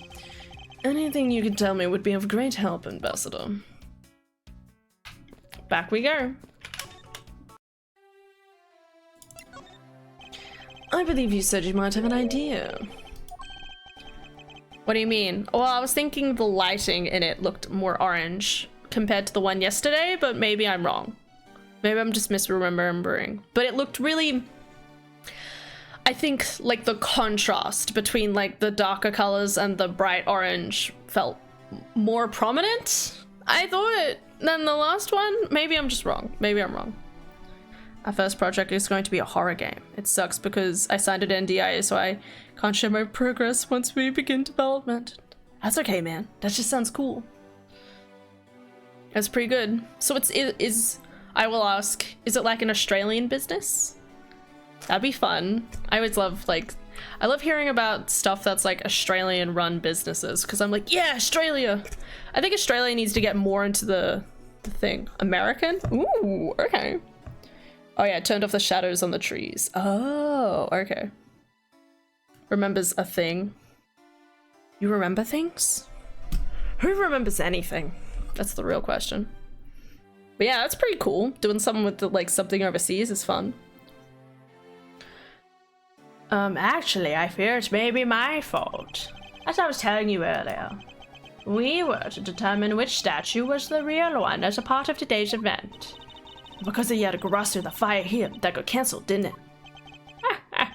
S1: Anything you can tell me would be of great help, Ambassador. Back we go. I believe you said you might have an idea. What do you mean? Well, I was thinking the lighting in it looked more orange compared to the one yesterday, but maybe I'm wrong. Maybe I'm just misremembering. But it looked really... I think like the contrast between like the darker colors and the bright orange felt more prominent, I thought, than the last one. Maybe I'm just wrong. Maybe I'm wrong. Our first project is going to be a horror game. It sucks because I signed an NDA, so I can't share my progress once we begin development. That's okay, man. That just sounds cool. That's pretty good. So I will ask, is it like an Australian business? That'd be fun. I always love, like, I love hearing about stuff that's like Australian run businesses, because I'm like, yeah, Australia. I think Australia needs to get more into the thing. American? Ooh, okay. Oh yeah, turned off the shadows on the trees. Oh, okay. Remembers a thing. You remember things? Who remembers anything? That's the real question. But yeah, that's pretty cool. Doing something with like something overseas is fun.
S2: Actually, I fear it may be my fault. As I was telling you earlier, we were to determine which statue was the real one as a part of today's event.
S1: Because he had to cross through the fire here, that got cancelled, didn't it?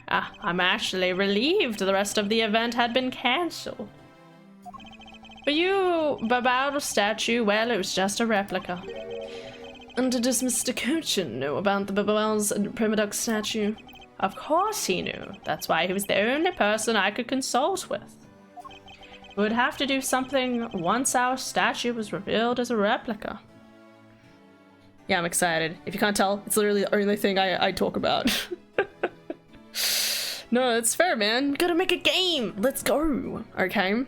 S2: I'm actually relieved the rest of the event had been cancelled. But about the statue, well, it was just a replica.
S1: And does Mr. Cochin know about the Babel's and Primaduck statue?
S2: Of course he knew. That's why he was the only person I could consult with. We would have to do something once our statue was revealed as a replica.
S1: Yeah, I'm excited. If you can't tell, it's literally the only thing I talk about. No, it's fair, man. Gotta make a game. Let's go. Okay.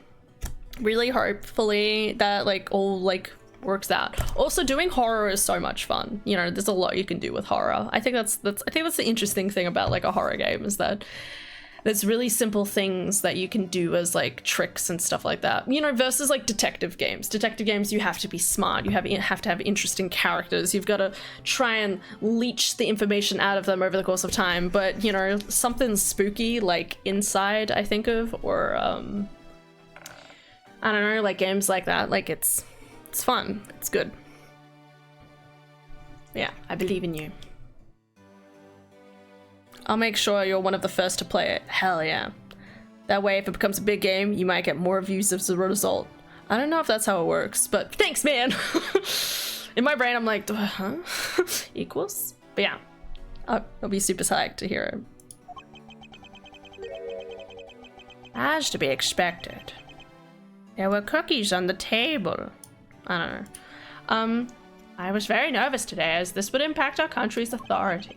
S1: Really hopefully that like all like works out. Also, doing horror is so much fun. You know, there's a lot you can do with horror. I think that's the interesting thing about like a horror game is that there's really simple things that you can do as like tricks and stuff like that. You know, versus like detective games. Detective games, you have to be smart. You have to have interesting characters. You've got to try and leech the information out of them over the course of time. But, you know, something spooky like Inside, I think of, or I don't know, like games like that. Like it's fun. It's good. Yeah, I believe in you. I'll make sure you're one of the first to play it. Hell yeah. That way, if it becomes a big game, you might get more views as a result. I don't know if that's how it works, but thanks, man! In my brain, I'm like, huh? Equals? But yeah, I'll be super psyched to hear it.
S2: As to be expected. There were cookies on the table. I don't know. I was very nervous today, as this would impact our country's authority.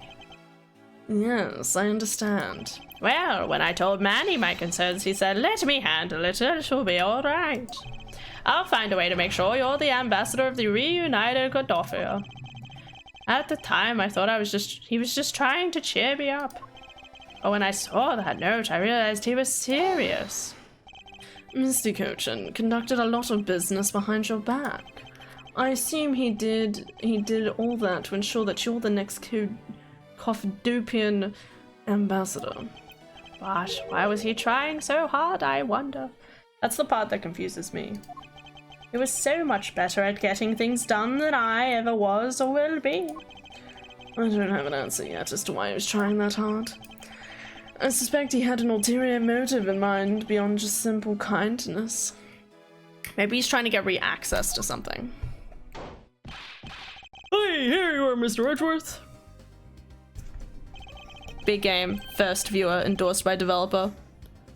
S1: Yes, I understand.
S2: Well, when I told Manny my concerns, he said, let me handle it, it will be alright. I'll find a way to make sure you're the ambassador of the reunited Godofia. At the time, I thought he was just trying to cheer me up. But when I saw that note, I realized he was serious.
S1: Mr. Cochin conducted a lot of business behind your back. I assume he did all that to ensure that you're the next Cofdupian ambassador.
S2: But why was he trying so hard, I wonder?
S1: That's the part that confuses me.
S2: He was so much better at getting things done than I ever was or will be.
S1: I don't have an answer yet as to why he was trying that hard. I suspect he had an ulterior motive in mind beyond just simple kindness. Maybe he's trying to get re-access to something. Hey, here you are, Mr. Edgeworth. Big game, first viewer, endorsed by developer.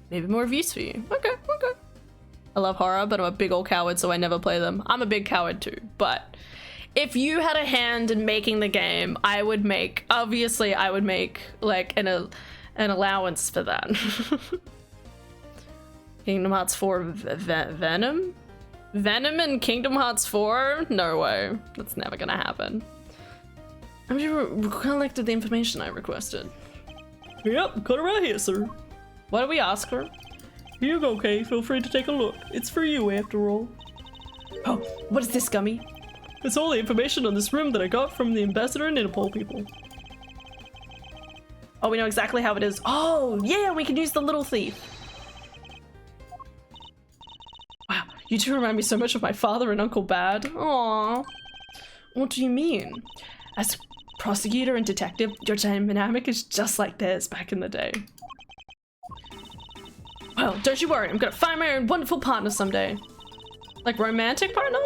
S1: Maybe more reviews for you. Okay. I love horror, but I'm a big old coward, so I never play them. I'm a big coward too, but if you had a hand in making the game, I would make like an allowance for that. Kingdom Hearts 4 Venom? Venom in Kingdom Hearts 4? No way. That's never gonna happen. Have you collected the information I requested? Yep, got it right here, sir. What did we ask her? Here you go, Kay. Feel free to take a look. It's for you, after all. Oh, what is this, Gummy? It's all the information on this room that I got from the ambassador and Interpol people. Oh, we know exactly how it is. Oh, yeah, we can use the little thief. Wow, you two remind me so much of my father and Uncle Bad. Aww. What do you mean? As prosecutor and detective, your dynamic is just like theirs back in the day. Well, don't you worry, I'm gonna find my own wonderful partner someday. Like romantic partner?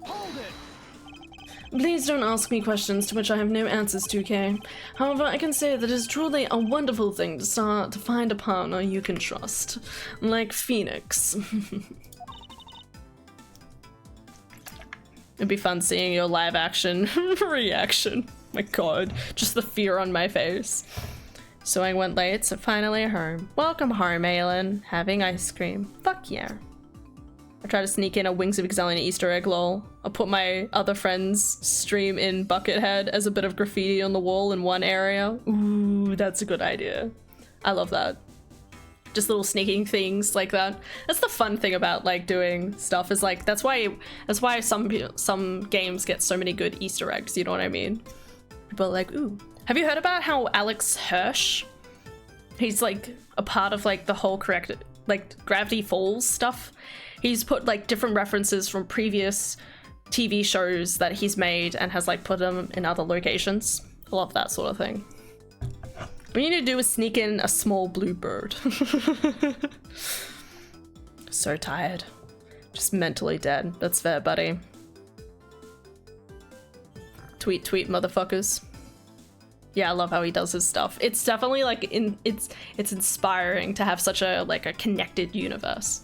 S1: Hold it. Please don't ask me questions to which I have no answers to, Kay. However, I can say that it is truly a wonderful thing to find a partner you can trust. Like Phoenix. It'd be fun seeing your live action reaction. My god, just the fear on my face. So I went late, so finally home. Welcome home, Aelin. Having ice cream. Fuck yeah. I try to sneak in a Wings of Exilion Easter egg lol. I'll put my other friend's stream in Buckethead as a bit of graffiti on the wall in one area. Ooh, that's a good idea. I love that. Just little sneaking things like that. That's the fun thing about like doing stuff is like, that's why some games get so many good Easter eggs, you know what I mean? People are like, ooh. Have you heard about how Alex Hirsch, he's like a part of like the whole Gravity Falls stuff? He's put like different references from previous TV shows that he's made and has like put them in other locations. I love that sort of thing. What you need to do is sneak in a small blue bird. So tired. Just mentally dead. That's fair, buddy. Tweet, tweet, motherfuckers. Yeah, I love how he does his stuff. It's definitely like it's inspiring to have such a like a connected universe.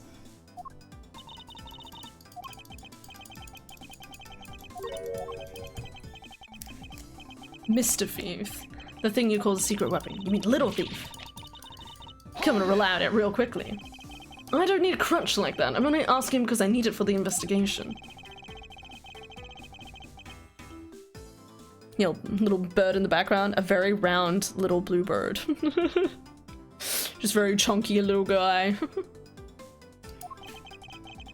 S1: Mr. Thief. The thing you call a secret weapon. You mean little thief. Coming to rely on it real quickly. I don't need a crutch like that. I'm only asking because I need it for the investigation. You know, little bird in the background. A very round little blue bird. Just very chunky little guy.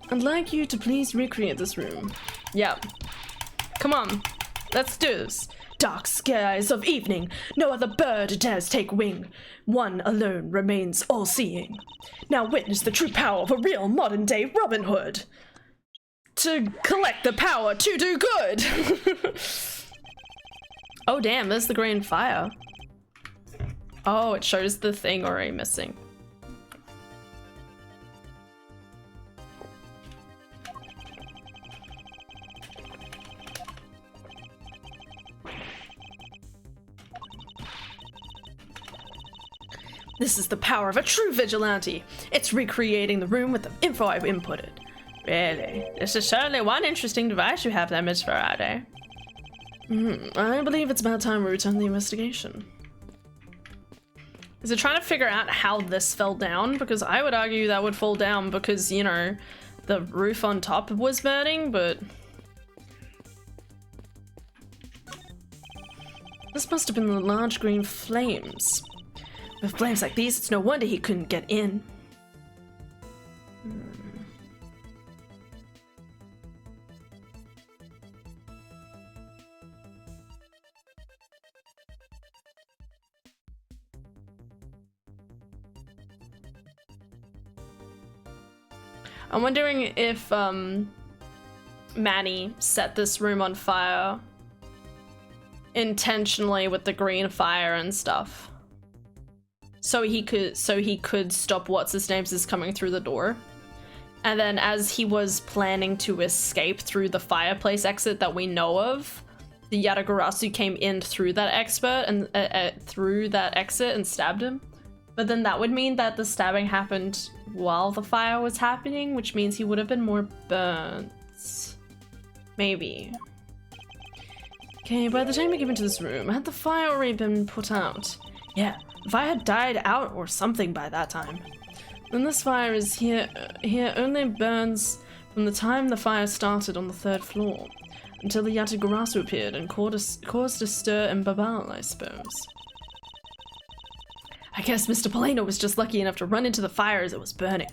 S1: I'd like you to please recreate this room. Yeah. Come on. Let's do this. Dark skies of evening, no other bird dares take wing. One alone remains all-seeing. Now witness the true power of a real modern-day Robin Hood. To collect the power to do good. Oh damn, there's the green fire. Oh, it shows the thing already missing. This is the power of a true vigilante. It's recreating the room with the info I've inputted. Really? This is certainly one interesting device you have there, Miss Faraday. I believe it's about time we return the investigation. Is it trying to figure out how this fell down? Because I would argue that would fall down because, you know, the roof on top was burning, but... This must have been the large green flames. With flames like these, it's no wonder he couldn't get in. I'm wondering if Manny set this room on fire intentionally with the green fire and stuff. So he could stop what's-his-name's coming through the door. And then as he was planning to escape through the fireplace exit that we know of, the Yatagarasu came in through that exit and stabbed him. But then that would mean that the stabbing happened while the fire was happening, which means he would have been more burnt. Maybe. Okay, by the time we came into this room, had the fire already been put out? Yeah. If I had died out or something by that time. Then this fire is here only burns from the time the fire started on the 3rd floor, until the Yatagarasu appeared and caused a stir in Babal, I suppose. I guess Mr. Polino was just lucky enough to run into the fire as it was burning.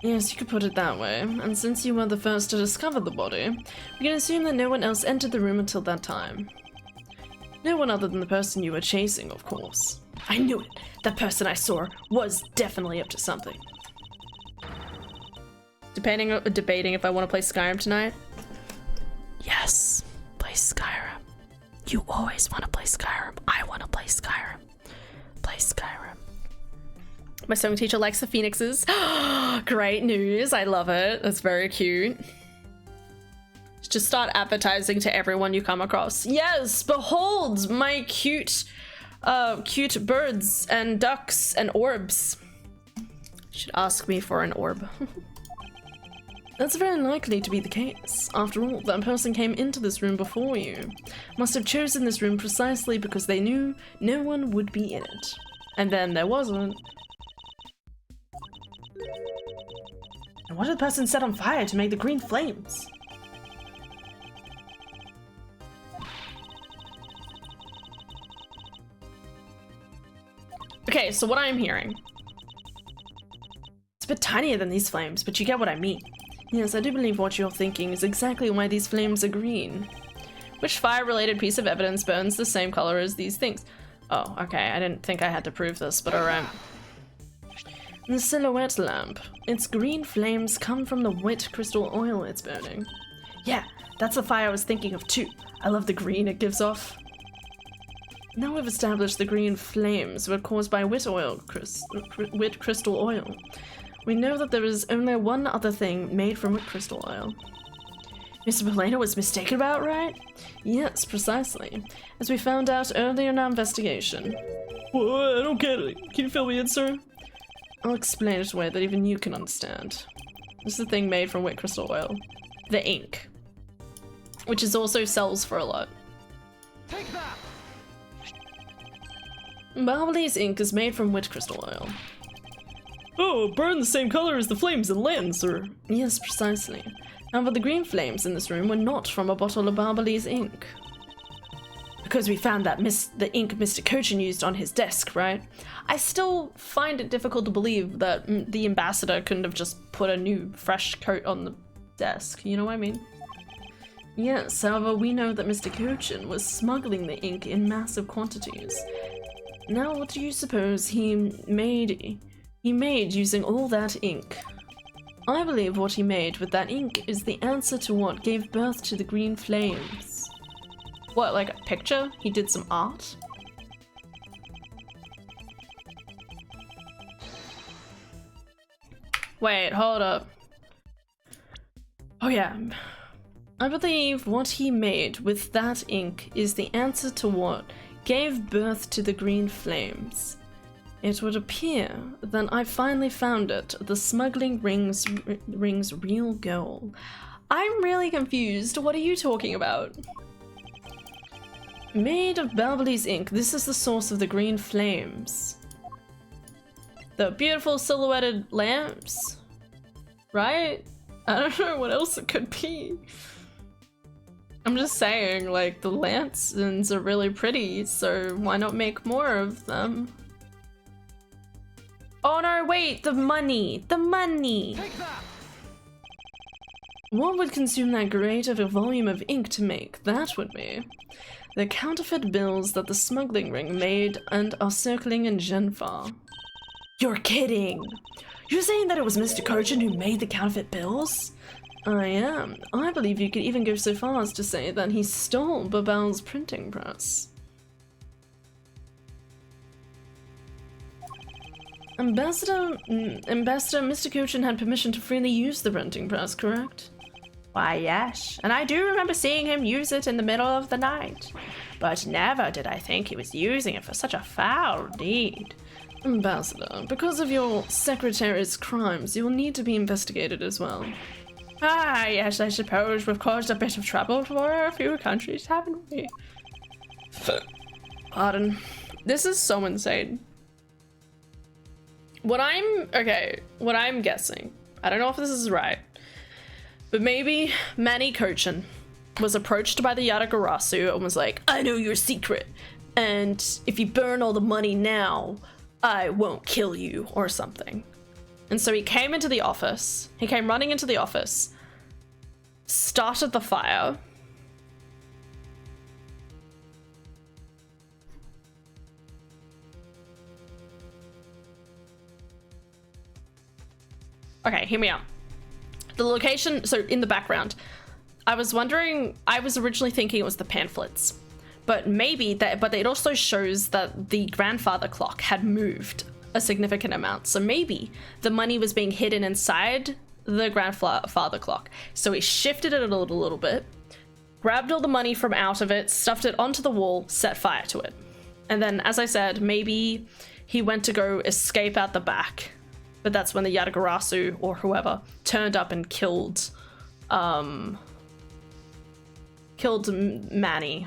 S1: Yes, you could put it that way, and since you were the first to discover the body, we can assume that no one else entered the room until that time. No one other than the person you were chasing, of course. I knew it! That person I saw was definitely up to something. Debating if I want to play Skyrim tonight? Yes, play Skyrim. You always want to play Skyrim. I want to play Skyrim. Play Skyrim. My sewing teacher likes the phoenixes. Great news, I love it. That's very cute. Just start advertising to everyone you come across. Yes, behold my cute birds and ducks and orbs. Should ask me for an orb. That's very likely to be the case. After all, that person came into this room before you. Must have chosen this room precisely because they knew no one would be in it. And then there wasn't.
S2: And what did the person set on fire to make the green flames?
S1: Okay, so what I'm hearing.
S2: It's a bit tinier than these flames, but you get what I mean.
S1: Yes, I do believe what you're thinking is exactly why these flames are green. Which fire-related piece of evidence burns the same color as these things? Oh, okay, I didn't think I had to prove this, but alright. The silhouette lamp. Its green flames come from the wet crystal oil it's burning.
S2: Yeah, that's the fire I was thinking of too. I love the green it gives off.
S1: Now we've established the green flames were caused by wet crystal oil. We know that there is only one other thing made from wet crystal oil.
S2: Mr. Polena was mistaken about, right?
S1: Yes, precisely. As we found out earlier in our investigation. What? I don't get it. Can you fill me in, sir? I'll explain it in a way that even you can understand. This is the thing made from wet crystal oil. The ink. Which is also sells for a lot.
S3: Take that!
S1: Barbalese ink is made from wet crystal oil. Oh, burn the same color as the flames in land, sir. Yes, precisely. However, the green flames in this room were not from a bottle of Barbalese ink.
S2: Because we found that the ink Mr. Cochin used on his desk, right?
S1: I still find it difficult to believe that the ambassador couldn't have just put a new, fresh coat on the desk. You know what I mean? Yes, however, we know that Mr. Cochin was smuggling the ink in massive quantities. Now, what do you suppose he made using all that ink? I believe what he made with that ink is the answer to what gave birth to the green flames. What, like a picture? He did some art? Wait, hold up. Oh yeah. I believe what he made with that ink is the answer to what gave birth to the green flames. It would appear that I finally found it, the smuggling ring's real goal. I'm really confused. What are you talking about? Made of Barbalese ink, this is the source of the green flames. The beautiful silhouetted lamps, right? I don't know what else it could be. I'm just saying, like, the lanterns are really pretty, so why not make more of them? Oh no, wait, the money! The money!
S3: Take that!
S1: What would consume that great of a volume of ink to make? That would be the counterfeit bills that the smuggling ring made and are circling in Genfar.
S2: You're kidding! You're saying that it was Mr. Cochin who made the counterfeit bills?
S1: I am. I believe you could even go so far as to say that he stole Babal's printing press. Ambassador, Mr. Cochin had permission to freely use the printing press, correct?
S2: Why, yes, and I do remember seeing him use it in the middle of the night. But never did I think he was using it for such a foul deed.
S1: Ambassador, because of your secretary's crimes, you will need to be investigated as well.
S2: Ah, yes, I suppose we've caused a bit of trouble for a few countries, haven't we?
S1: Pardon. This is so insane. What I'm guessing, I don't know if this is right, but maybe Manny Cochin was approached by the Yatagarasu and was like, I know your secret, and if you burn all the money now, I won't kill you, or something. And so he came into the office, he came running into the office, started the fire, okay, hear me out. The location, so in the background, I was originally thinking it was the pamphlets, but maybe that, but it also shows that the grandfather clock had moved a significant amount. So maybe the money was being hidden inside the grandfather clock. So he shifted it a little bit, grabbed all the money from out of it, stuffed it onto the wall, set fire to it. And then, as I said, maybe he went to go escape out the back But that's when the Yatagarasu, or whoever, turned up and killed Manny.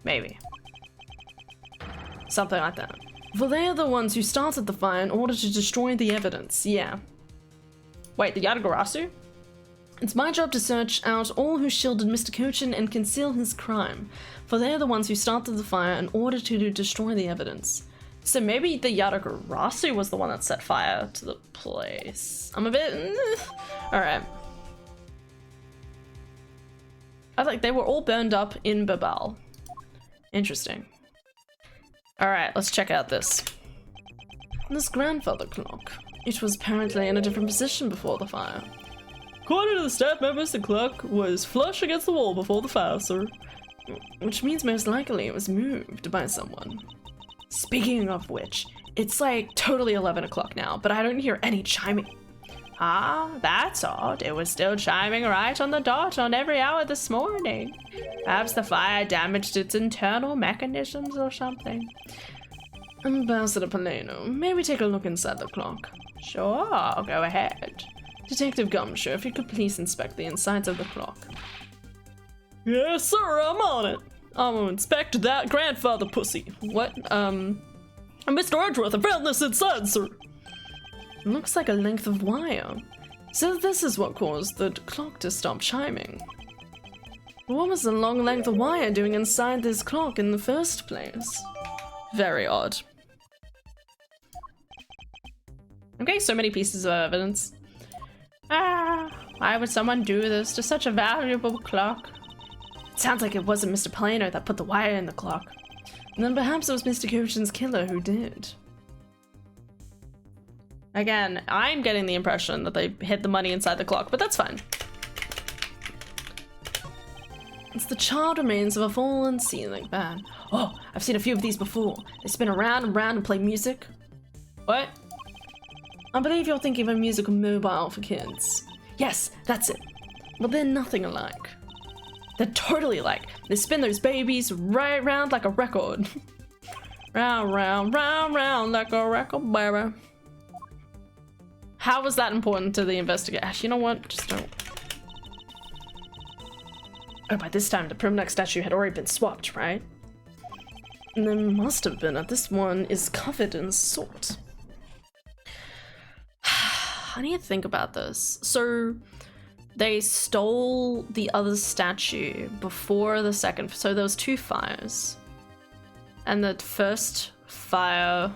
S1: Maybe. Something like that. For they are the ones who started the fire in order to destroy the evidence, yeah. Wait, the Yatagarasu? It's my job to search out all who shielded Mr. Kochin and conceal his crime, for they are the ones who started the fire in order to destroy the evidence. So maybe the Yatagarasu was the one that set fire to the place. I'm a bit... Alright. I was like, they were all burned up in Babal. Interesting. Alright, let's check out this. This grandfather clock. It was apparently in a different position before the fire. According to the staff members, the clock was flush against the wall before the fire, sir. Which means most likely it was moved by someone. Speaking of which, it's like totally 11 o'clock now, but I don't hear any chiming. Ah, that's odd. It was still chiming right on the dot on every hour this morning. Perhaps the fire damaged its internal mechanisms or something. Ambassador Paleno, may we take a look inside the clock? Sure, go ahead. Detective Gumshoe, if you could please inspect the insides of the clock. Yes, sir, I'm on it. I'm gonna inspect that grandfather pussy. What? Mr. Edgeworth, I found this inside, sir. It looks like a length of wire. So this is what caused the clock to stop chiming. What was the long length of wire doing inside this clock in the first place? Very odd. Okay, so many pieces of evidence. Ah, why would someone do this to such a valuable clock? It sounds like it wasn't Mr. Plano that put the wire in the clock. And then perhaps it was Mr. Kochin's killer who did. Again, I'm getting the impression that they hid the money inside the clock, but that's fine. It's the charred remains of a fallen ceiling fan. Oh, I've seen a few of these before. They spin around and round and play music. What? I believe you're thinking of a musical mobile for kids. Yes, that's it. But they're nothing alike. They're totally alike. They spin those babies right round like a record. Round, round, round, round like a record, baby. How was that important to the investigator? You know what? Just don't. Oh, by this time the Primneck statue had already been swapped, right? And there must have been, at this one is covered in salt. I need to think about this. So they stole the other statue before the second, so there was 2 fires. And the first fire,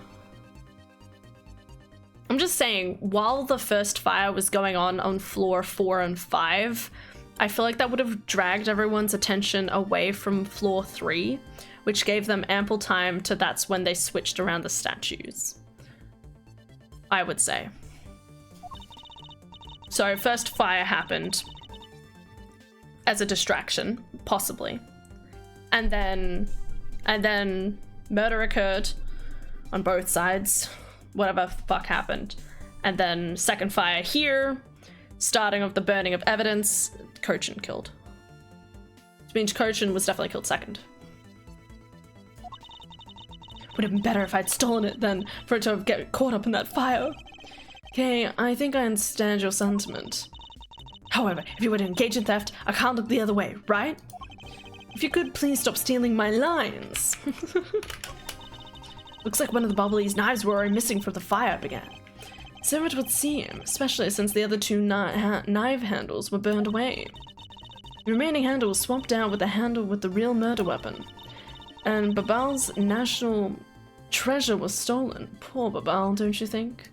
S1: I'm just saying, while the first fire was going on floor 4 and 5, I feel like that would have dragged everyone's attention away from floor 3, which gave them ample time to, that's when they switched around the statues. I would say. So first fire happened as a distraction, possibly. And then murder occurred on both sides. Whatever the fuck happened. And then second fire here, starting of the burning of evidence, Kochin killed. Which means Kochin was definitely killed second. Would have been better if I'd stolen it than for it to get caught up in that fire. Okay, I think I understand your sentiment. However, if you were to engage in theft, I can't look the other way, right? If you could please stop stealing my lines. Looks like one of the Bubbly's knives were already missing from the fire began. So it would seem, especially since the other 2 knife handles were burned away. The remaining handle was swapped out with the handle with the real murder weapon. And Babal's national treasure was stolen. Poor Babal, don't you think?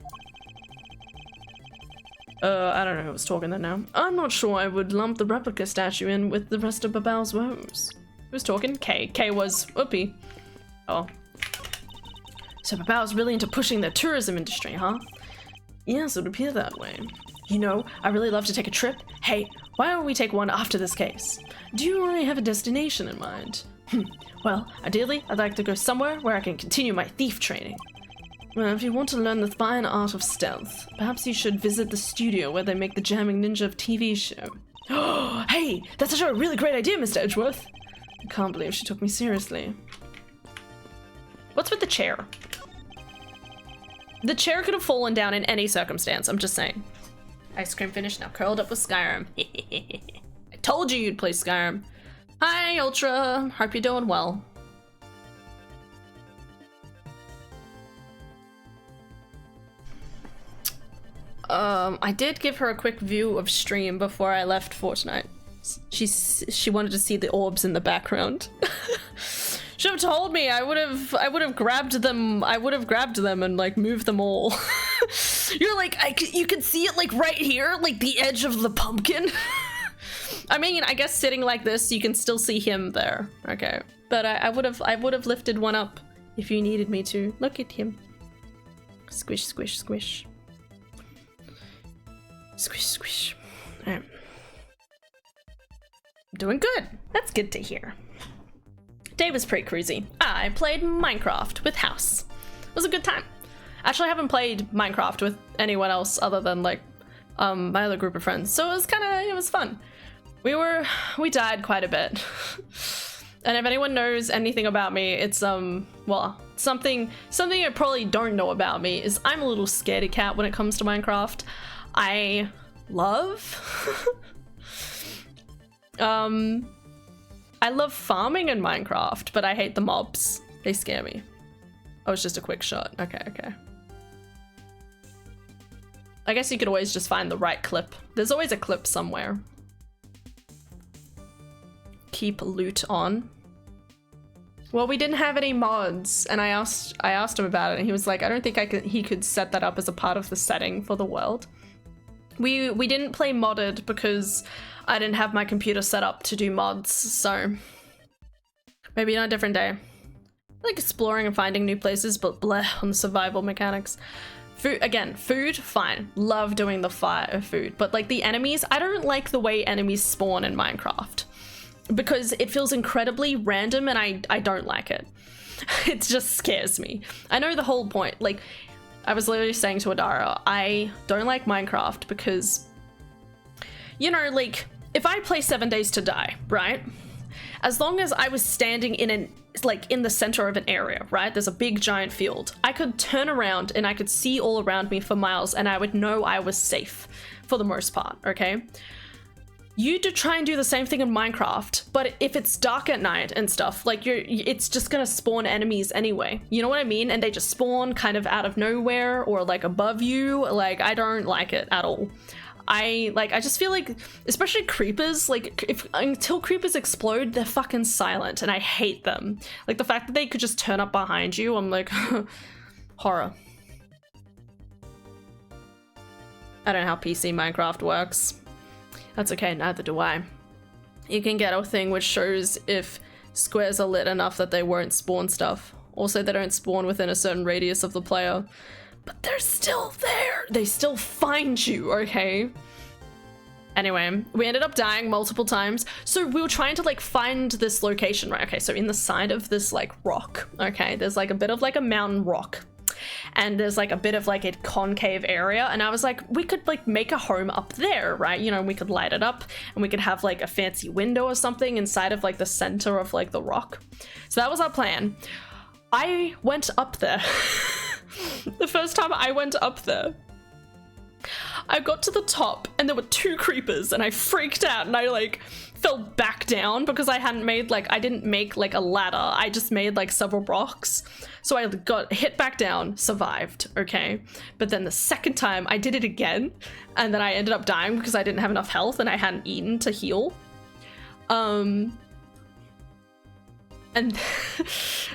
S1: I don't know who was talking there now. I'm not sure I would lump the replica statue in with the rest of Babal's woes. Who was talking? Kay. Kay was Whoopi. Oh. So Babal's really into pushing the tourism industry, huh? Yes, it would appear that way. You know, I really love to take a trip. Hey, why don't we take one after this case? Do you already have a destination in mind? Well, ideally, I'd like to go somewhere where I can continue my thief training. Well, if you want to learn the fine art of stealth, perhaps you should visit the studio where they make the Jamming Ninja TV show. Oh, hey, that's actually a really great idea, Mr. Edgeworth. I can't believe she took me seriously. What's with the chair? The chair could have fallen down in any circumstance, I'm just saying. Ice cream finished, now curled up with Skyrim. I told you you'd play Skyrim. Hi, Ultra. Hope you're doing well. I did give her a quick view of stream before I left Fortnite. She wanted to see the orbs in the background. Should have told me. I would have grabbed them. I would have grabbed them and like moved them all. You're like, you can see it like right here, like the edge of the pumpkin. I mean, I guess sitting like this, you can still see him there. Okay, but I would have lifted one up if you needed me to. Look at him. Squish, squish, squish. Squish, squish. All right. Doing good. That's good to hear. Day was pretty cruisy. I played Minecraft with House. It was a good time. Actually, I haven't played Minecraft with anyone else other than like my other group of friends, so it was fun. We died quite a bit. And if anyone knows anything about me, it's well, something you probably don't know about me is I'm a little scaredy cat when it comes to Minecraft. I love I love farming in Minecraft, but I hate the mobs. They scare me. Oh, it's just a quick shot. Okay, okay. I guess you could always just find the right clip. There's always a clip somewhere. Keep loot on. Well, we didn't have any mods, and I asked him about it, and he was like, I don't think he could set that up as a part of the setting for the world. We didn't play modded because I didn't have my computer set up to do mods, so maybe on a different day. I like exploring and finding new places, but bleh on the survival mechanics. Food, fine. Love doing the fire food, but like the enemies, I don't like the way enemies spawn in Minecraft because it feels incredibly random and I don't like it. It just scares me. I know the whole point. Like, I was literally saying to Adara, I don't like Minecraft because, you know, like, if I play 7 Days to Die, right? As long as I was standing in the center of an area, right? There's a big giant field. I could turn around and I could see all around me for miles and I would know I was safe for the most part, okay? You do try and do the same thing in Minecraft, but if it's dark at night and stuff, like it's just gonna spawn enemies anyway. You know what I mean? And they just spawn kind of out of nowhere or like above you. Like, I don't like it at all. I just feel like, especially creepers, like until creepers explode, they're fucking silent and I hate them. Like the fact that they could just turn up behind you, I'm like, horror. I don't know how PC Minecraft works. That's okay, neither do I. You can get a thing which shows if squares are lit enough that they won't spawn stuff. Also, they don't spawn within a certain radius of the player. But they're still there! They still find you, okay? Anyway, we ended up dying multiple times. So we were trying to like find this location, right? Okay, so in the side of this like rock, okay? There's like a bit of like a mountain rock. And there's like a bit of like a concave area, and I was like, we could like make a home up there, right? You know, we could light it up and we could have like a fancy window or something inside of like the center of like the rock. So that was our plan. I went up there. The first time I went up there, I got to the top and there were 2 creepers and I freaked out and I like fell back down because I didn't make like a ladder. I just made like several blocks. So I got hit back down, survived, okay? But then the second time I did it again and then I ended up dying because I didn't have enough health and I hadn't eaten to heal. And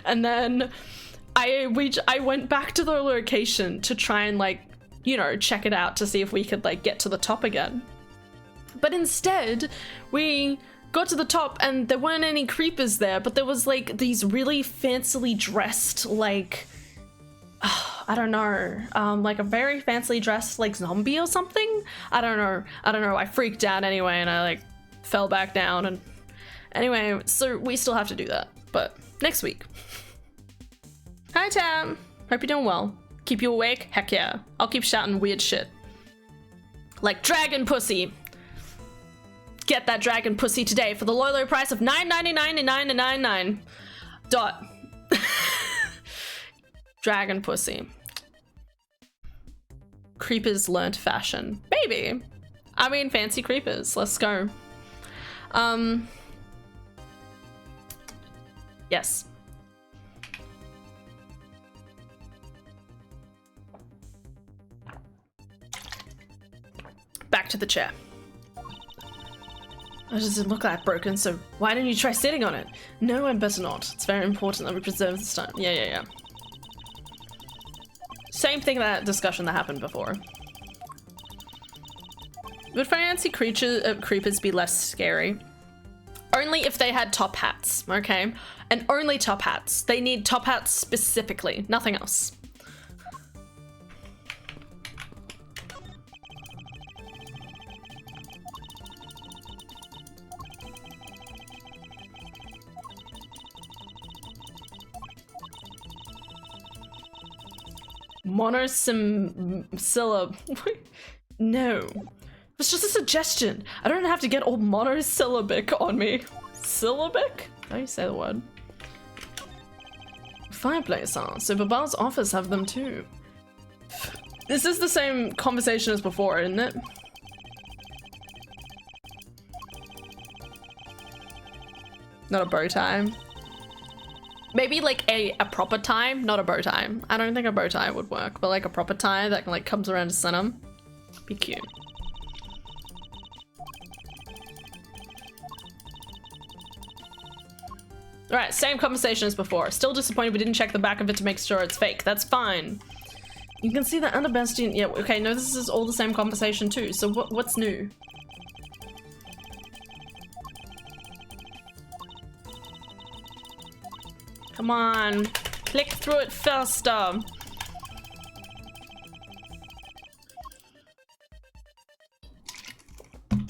S1: then I went back to the location to try and like, you know, check it out to see if we could like get to the top again. But instead, we got to the top and there weren't any creepers there, but there was like these really fancily dressed, like, I don't know, like a very fancily dressed like zombie or something. I don't know. I freaked out anyway and I like fell back down and anyway, so we still have to do that, but next week. Hi Tam, hope you're doing well. Keep you awake? Heck yeah. I'll keep shouting weird shit. Like dragon pussy. Get that dragon pussy today for the low price of $9.99 and $9.99. Dragon pussy. Creepers learnt fashion. Maybe. I mean, fancy creepers. Let's go. Yes. Back to the chair. It doesn't look that broken, so why don't you try sitting on it? No, I'd better not. It's very important that we preserve the stone. Yeah. Same thing, that discussion that happened before. Would fancy creepers be less scary? Only if they had top hats, okay? And only top hats. They need top hats specifically, nothing else. Monosyllable. No. It's just a suggestion. I don't have to get all monosyllabic on me. Syllabic? How do you say the word? Fireplace, huh? So Baba's office have them too. This is the same conversation as before, isn't it? Not a bow tie. Maybe like a proper tie, not a bow tie. I don't think a bow tie would work, but like a proper tie that like comes around the center. Be cute. Alright, same conversation as before. Still disappointed we didn't check the back of it to make sure it's fake. That's fine. You can see the under bastion. Yeah, okay, no, this is all the same conversation too. So what's new? Come on, click through it faster.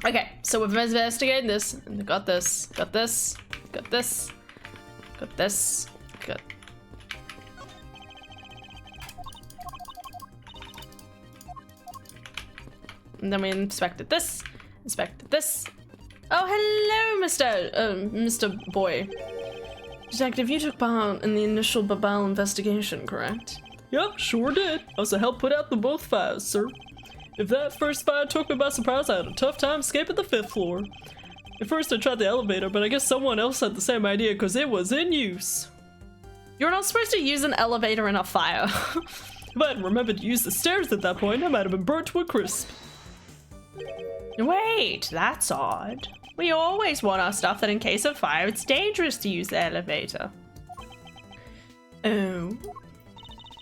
S1: Okay, so we've investigated this, and got this, got this, got this, got this, got. And then we inspected this, Oh, hello, Mr. Boy. Detective, you took part in the initial Babal investigation, correct?
S4: Yep, sure did. I was to help put out the both fires, sir. If that first fire took me by surprise, I had a tough time escaping the 5th floor. At first I tried the elevator, but I guess someone else had the same idea because it was in use.
S1: You're not supposed to use an elevator in a fire.
S4: If I hadn't remembered to use the stairs at that point, I might have been burnt to a crisp.
S2: Wait, that's odd. We always warn our staff that in case of fire, it's dangerous to use the elevator.
S1: Oh.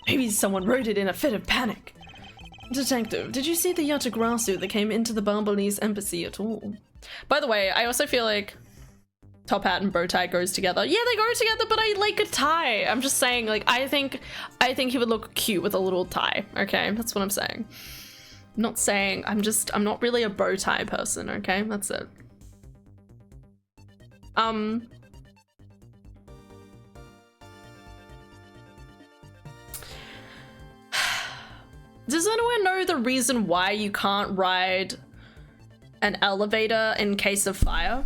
S1: Maybe someone wrote it in a fit of panic. Detective, did you see the Yatagrasu that came into the Bambalese embassy at all? By the way, I also feel like top hat and bow tie goes together. Yeah, they go together, but I like a tie. I'm just saying, like, I think he would look cute with a little tie. Okay, that's what I'm saying. I'm not saying, I'm not really a bow tie person, okay? That's it. Does anyone know the reason why you can't ride an elevator in case of fire?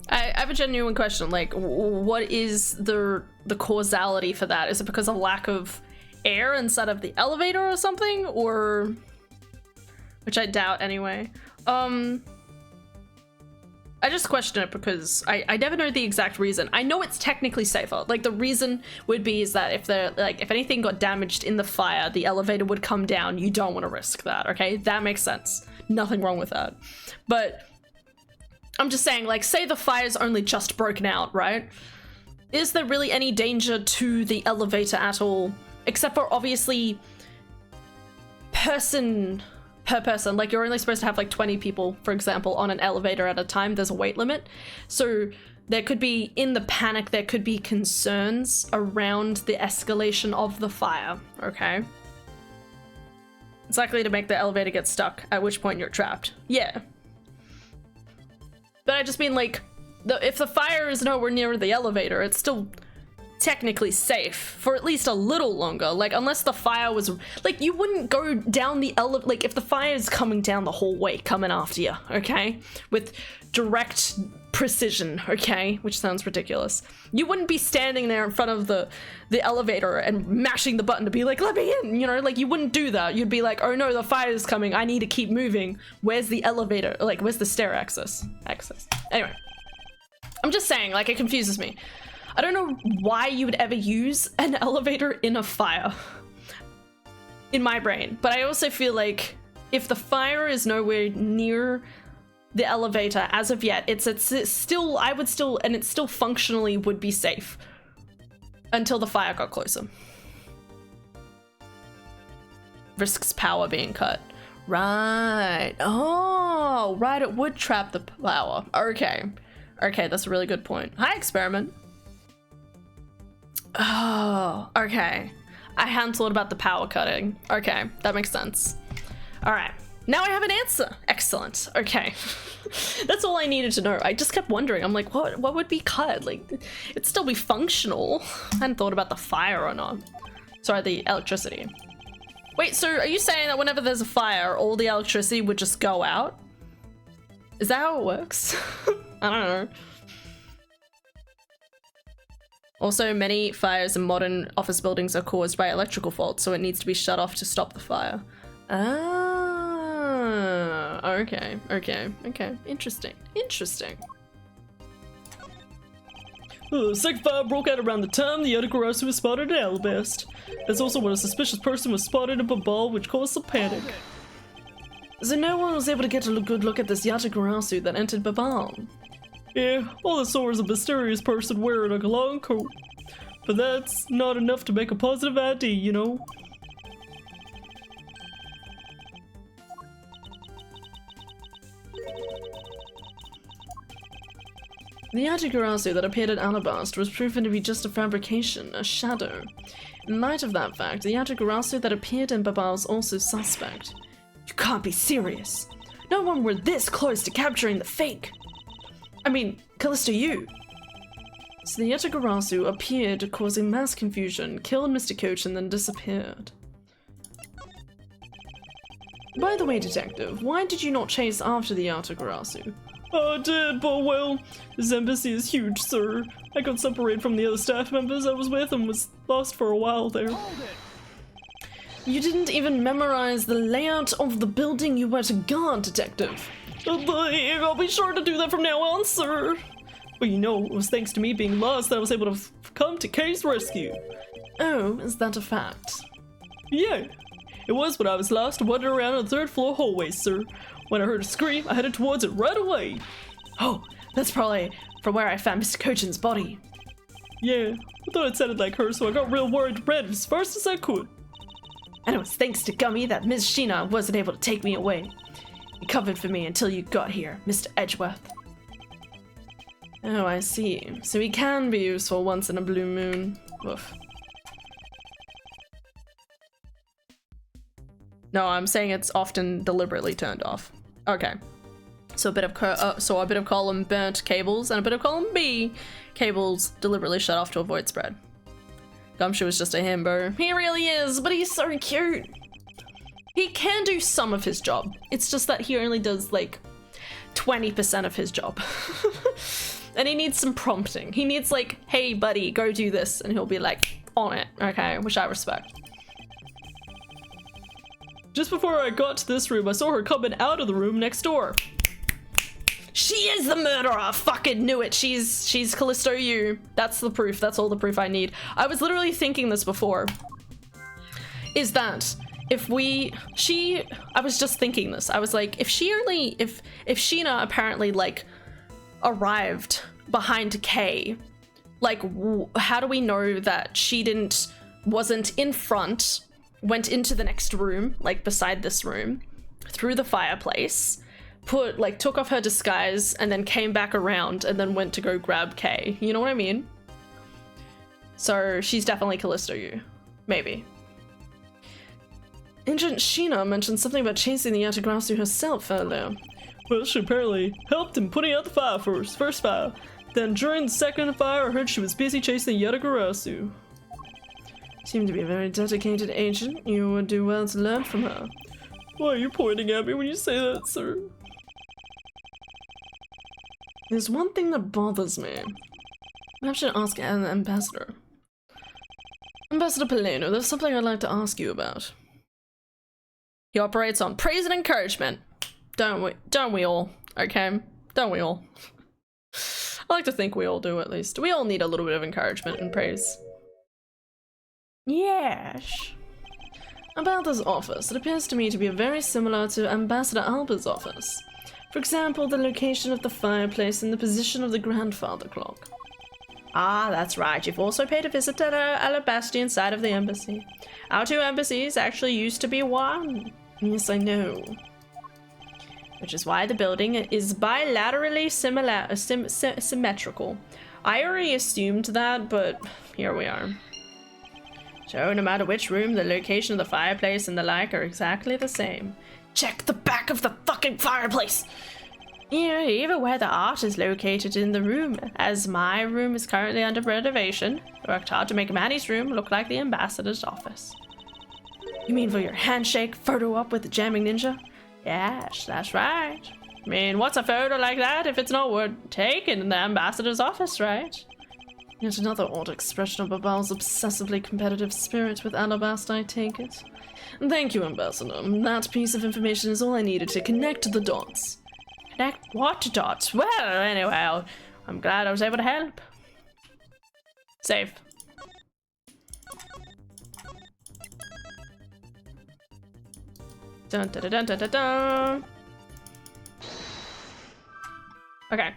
S1: I have a genuine question, like, what is the causality for that? Is it because of lack of air inside of the elevator or something? Or, which I doubt anyway. I just question it because I never know the exact reason. I know it's technically safer. Like, the reason would be is that if anything got damaged in the fire, the elevator would come down. You don't want to risk that, okay? That makes sense. Nothing wrong with that. But I'm just saying, like, say the fire's only just broken out, right? Is there really any danger to the elevator at all? Except for, obviously, person per person. Like, you're only supposed to have like 20 people, for example, on an elevator at a time. There's a weight limit. So there could be, in the panic, there could be concerns around the escalation of the fire, okay? It's likely to make the elevator get stuck, at which point you're trapped. Yeah. But I just mean, like, if the fire is nowhere near the elevator, it's still technically safe for at least a little longer. Like, unless the fire was, like, you wouldn't go down the elevator, like, if the fire is coming down the hallway coming after you, okay, with direct precision, okay? Which sounds ridiculous. You wouldn't be standing there in front of the elevator and mashing the button to be like, let me in, you know? Like, you wouldn't do that. You'd be like, oh no, the fire's coming. I need to keep moving. Where's the elevator? Like, where's the stair access? Anyway. I'm just saying, like, it confuses me. I don't know why you would ever use an elevator in a fire. In my brain. But I also feel like if the fire is nowhere near the elevator as of yet, it's still, I would still, and it still functionally would be safe until the fire got closer. Risks power being cut. Right. Oh, right, it would trap the power. Okay. Okay, that's a really good point. Hi, experiment. Oh, okay. I hadn't thought about the power cutting. Okay, that makes sense. All right, now I have an answer. Excellent. Okay, that's all I needed to know. I just kept wondering. I'm like, what would be cut? Like, it'd still be functional. I hadn't thought about the fire or not. Sorry, the electricity. Wait, so are you saying that whenever there's a fire, all the electricity would just go out? Is that how it works? I don't know. Also, many fires in modern office buildings are caused by electrical faults, so it needs to be shut off to stop the fire. Ah, okay. Interesting.
S4: The second fire broke out around the time the Yatagarasu was spotted at AEST. That's also when a suspicious person was spotted in Babal, which caused some panic.
S1: So no one was able to get a good look at this Yatagarasu that entered Babal.
S4: Yeah, all I saw was a mysterious person wearing a long coat. But that's not enough to make a positive ID, you know?
S1: The Yatagarasu that appeared at Alabast was proven to be just a fabrication, a shadow. In light of that fact, the Yatagarasu that appeared in Babal is also suspect. You can't be serious. No one were this close to capturing the fake. I mean, Callisto, you. So the Yatagarasu appeared, causing mass confusion, killed Mr. Coach, and then disappeared. By the way, Detective, why did you not chase after the Yatagarasu?
S4: I did, but well, this embassy is huge, sir. I got separated from the other staff members I was with and was lost for a while there.
S3: Hold it!
S1: You didn't even memorize the layout of the building you were to guard, Detective.
S4: I'll be sure to do that from now on, sir. But you know, it was thanks to me being lost that I was able to come to Kay's rescue.
S1: Oh, is that a fact?
S4: Yeah, it was when I was lost and wandering around on the third floor hallway, sir. When I heard a scream, I headed towards it right away.
S1: Oh, that's probably from where I found Mr. Cochin's body.
S4: Yeah, I thought it sounded like her, so I got real worried and ran as fast as I could.
S1: And it was thanks to Gummy that Ms. Sheena wasn't able to take me away. You covered for me until you got here, Mr. Edgeworth. Oh, I see. So he can be useful once in a blue moon. Woof. No, I'm saying it's often deliberately turned off. Okay. So a bit of column burnt cables and a bit of column B cables deliberately shut off to avoid spread. Gumshoe is just a himbo. He really is, but he's so cute. He can do some of his job. It's just that he only does like 20% of his job. And he needs some prompting. He needs like, hey buddy, go do this. And he'll be like, on it. Okay, which I respect.
S4: Just before I got to this room, I saw her coming out of the room next door.
S1: She is the murderer! I fucking knew it. She's Callisto Yu. That's the proof. That's all the proof I need. I was literally thinking this before. Is that if I was just thinking this. I was like, if Sheena apparently like arrived behind Kay, like how do we know that she wasn't in front, went into the next room, like beside this room, through the fireplace, took off her disguise and then came back around and then went to go grab Kay. You know what I mean? So she's definitely Callisto Yu. Maybe. Agent Sheena mentioned something about chasing the Yatagarasu herself earlier.
S4: Well, she apparently helped in putting out the fire first fire. Then during the second fire, I heard she was busy chasing the Yatagarasu.
S1: Seemed to be a very dedicated agent. You would do well to learn from her.
S4: Why are you pointing at me when you say that, sir?
S1: There's one thing that bothers me. I should ask an ambassador. Ambassador Polino, there's something I'd like to ask you about. He operates on praise and encouragement. Don't we all? Okay? Don't we all? I like to think we all do, at least. We all need a little bit of encouragement and praise.
S2: Yes.
S1: About this office, it appears to me to be very similar to Ambassador Alba's office. For example, the location of the fireplace and the position of the grandfather clock.
S2: Ah, that's right. You've also paid a visit to the Alabastian side of the embassy. Our two embassies actually used to be one.
S1: Yes, I know.
S2: Which is why the building is bilaterally symmetrical. I already assumed that, but here we are. So no matter which room, the location of the fireplace and the like are exactly the same.
S1: Check the back of the fucking fireplace!
S2: Yeah, even where the art is located in the room, as my room is currently under renovation. I worked hard to make Manny's room look like the ambassador's office.
S1: You mean for your handshake photo op with the jamming ninja?
S2: Yes, that's right. I mean, what's a photo like that if it's not worth taking in the ambassador's office, right?
S1: Yet another odd expression of Babal's obsessively competitive spirit with Alabast, I take it. Thank you, Ambassador. That piece of information is all I needed to connect the dots.
S2: Connect what dots? Well, anyway, I'm glad I was able to help. Save. Dun dun dun dun dun dun. Okay.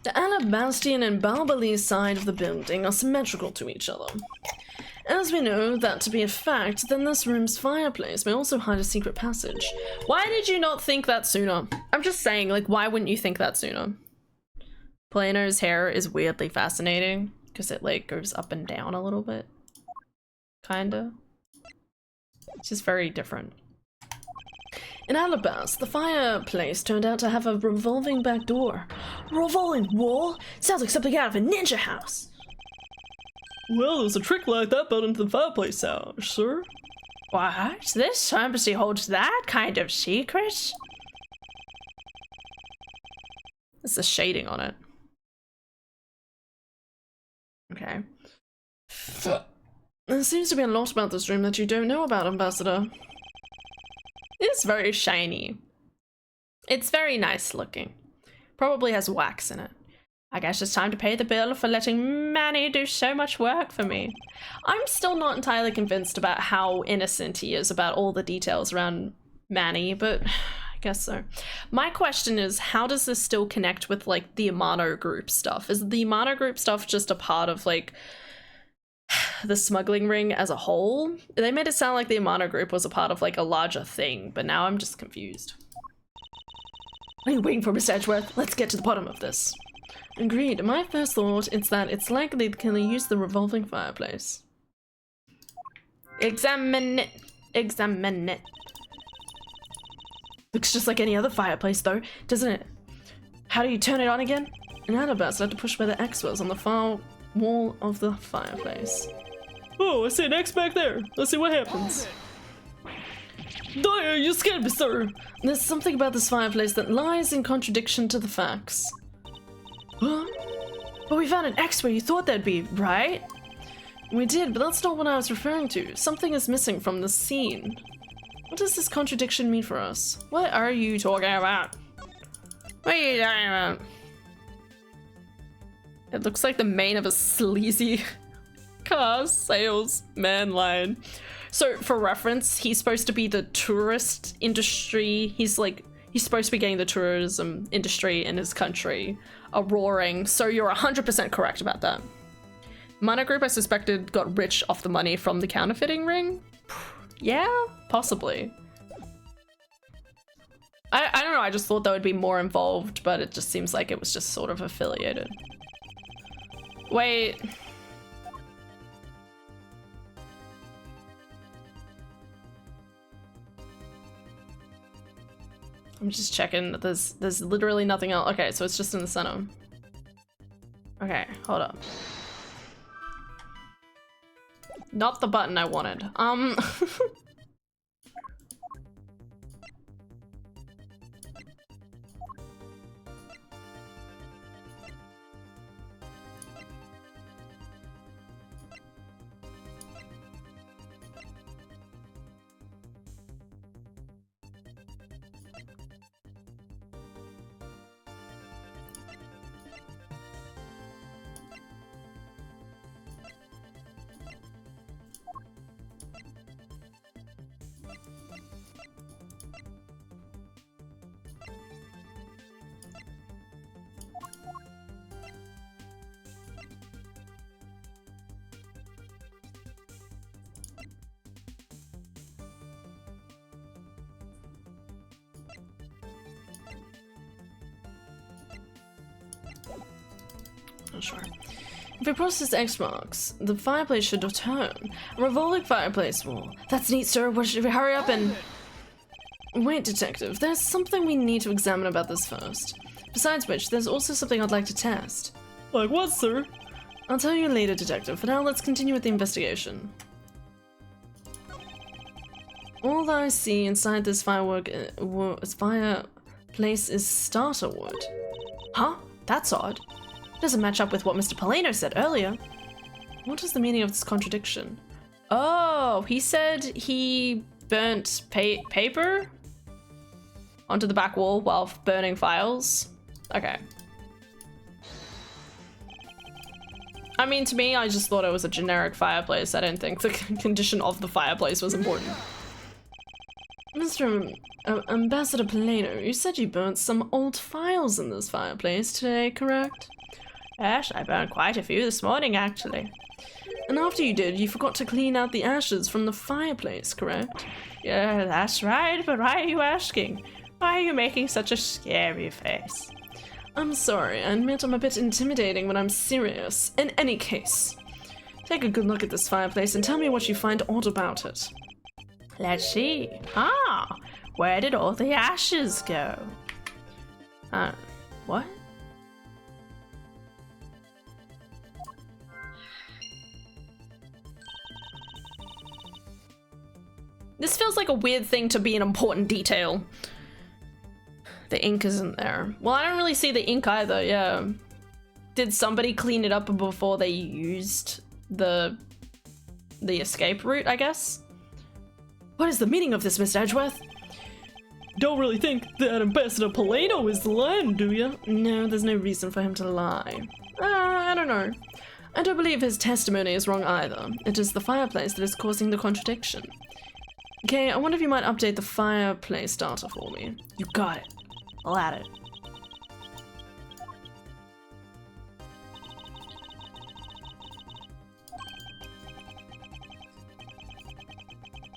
S1: The Alabastian and Balbali side of the building are symmetrical to each other. As we know that to be a fact, then this room's fireplace may also hide a secret passage.
S2: Why did you not think that sooner?
S1: I'm just saying, like, why wouldn't you think that sooner?
S2: Plano's hair is weirdly fascinating because it like goes up and down a little bit. Kinda. It's just very different.
S1: In Alabast, the fireplace turned out to have a revolving back door. Revolving wall? Sounds like something out of a ninja house.
S4: Well, there's a trick like that built into the fireplace house, sir.
S2: What? This embassy holds that kind of secret?
S1: It's the shading on it.
S2: Okay.
S1: There seems to be a lot about this room that you don't know about, Ambassador.
S2: It's very shiny. It's very nice looking. Probably has wax in it. I guess it's time to pay the bill for letting Manny do so much work for me.
S1: I'm still not entirely convinced about how innocent he is about all the details around Manny, but I guess so. My question is, how does this still connect with, like, the Amano group stuff? Is the Amano group stuff just a part of, like, the smuggling ring as a whole? They made it sound like the Amano group was a part of, like, a larger thing, but now I'm just confused. What are you waiting for, Mr. Edgeworth? Let's get to the bottom of this. Agreed. My first thought is that it's likely they can use the revolving fireplace.
S2: Examine it. Examine it.
S1: Looks just like any other fireplace, though, doesn't it? How do you turn it on again? In Alabast, I had to push where the X was on the far wall of the fireplace.
S4: Oh, I see an X back there. Let's see what happens. Dyer, you scared me, sir.
S1: There's something about this fireplace that lies in contradiction to the facts. Huh?
S2: But we found an X where you thought there'd be, right?
S1: We did, but that's not what I was referring to. Something is missing from this scene. What does this contradiction mean for us?
S2: What are you talking about? What are you talking about?
S1: It looks like the mane of a sleazy car salesman line. So, for reference, he's supposed to be the tourist industry. He's supposed to be getting the tourism industry in his country a-roaring. So you're 100% correct about that. Mana Group, I suspected, got rich off the money from the counterfeiting ring. Yeah, possibly. I don't know, I just thought that would be more involved, but it just seems like it was just sort of affiliated. Wait. I'm just checking. There's literally nothing else. Okay, so it's just in the center. Okay, hold up. Not the button I wanted. Not sure. If we process X marks, the fireplace should return. A revolving fireplace wall. That's neat, sir. What should we hurry up and... Wait, detective. There's something we need to examine about this first. Besides which, there's also something I'd like to test.
S4: Like what, sir?
S1: I'll tell you later, detective. For now, let's continue with the investigation. All that I see inside this fireplace is starter wood. Huh? That's odd. Doesn't match up with what Mr. Polino said earlier. What is the meaning of this contradiction? Oh, he said he burnt paper onto the back wall while burning files. Okay. I mean, to me, I just thought it was a generic fireplace. I didn't think the condition of the fireplace was important. Mr. Ambassador Polino, you said you burnt some old files in this fireplace today, correct?
S2: Yes, I burned quite a few this morning, actually.
S1: And after you did, you forgot to clean out the ashes from the fireplace, correct?
S2: Yeah, that's right, but why are you asking? Why are you making such a scary face?
S1: I'm sorry, I admit I'm a bit intimidating when I'm serious. In any case, take a good look at this fireplace and tell me what you find odd about it.
S2: Let's see. Ah, where did all the ashes go?
S1: What? This feels like a weird thing to be an important detail. The ink isn't there. Well, I don't really see the ink either, yeah. Did somebody clean it up before they used the escape route, I guess? What is the meaning of this, Mr. Edgeworth?
S4: Don't really think that Ambassador Polino is lying, do you?
S1: No, there's no reason for him to lie. I don't know. I don't believe his testimony is wrong either. It is the fireplace that is causing the contradiction. Okay, I wonder if you might update the fireplace starter for me.
S2: You got it. I'll add it.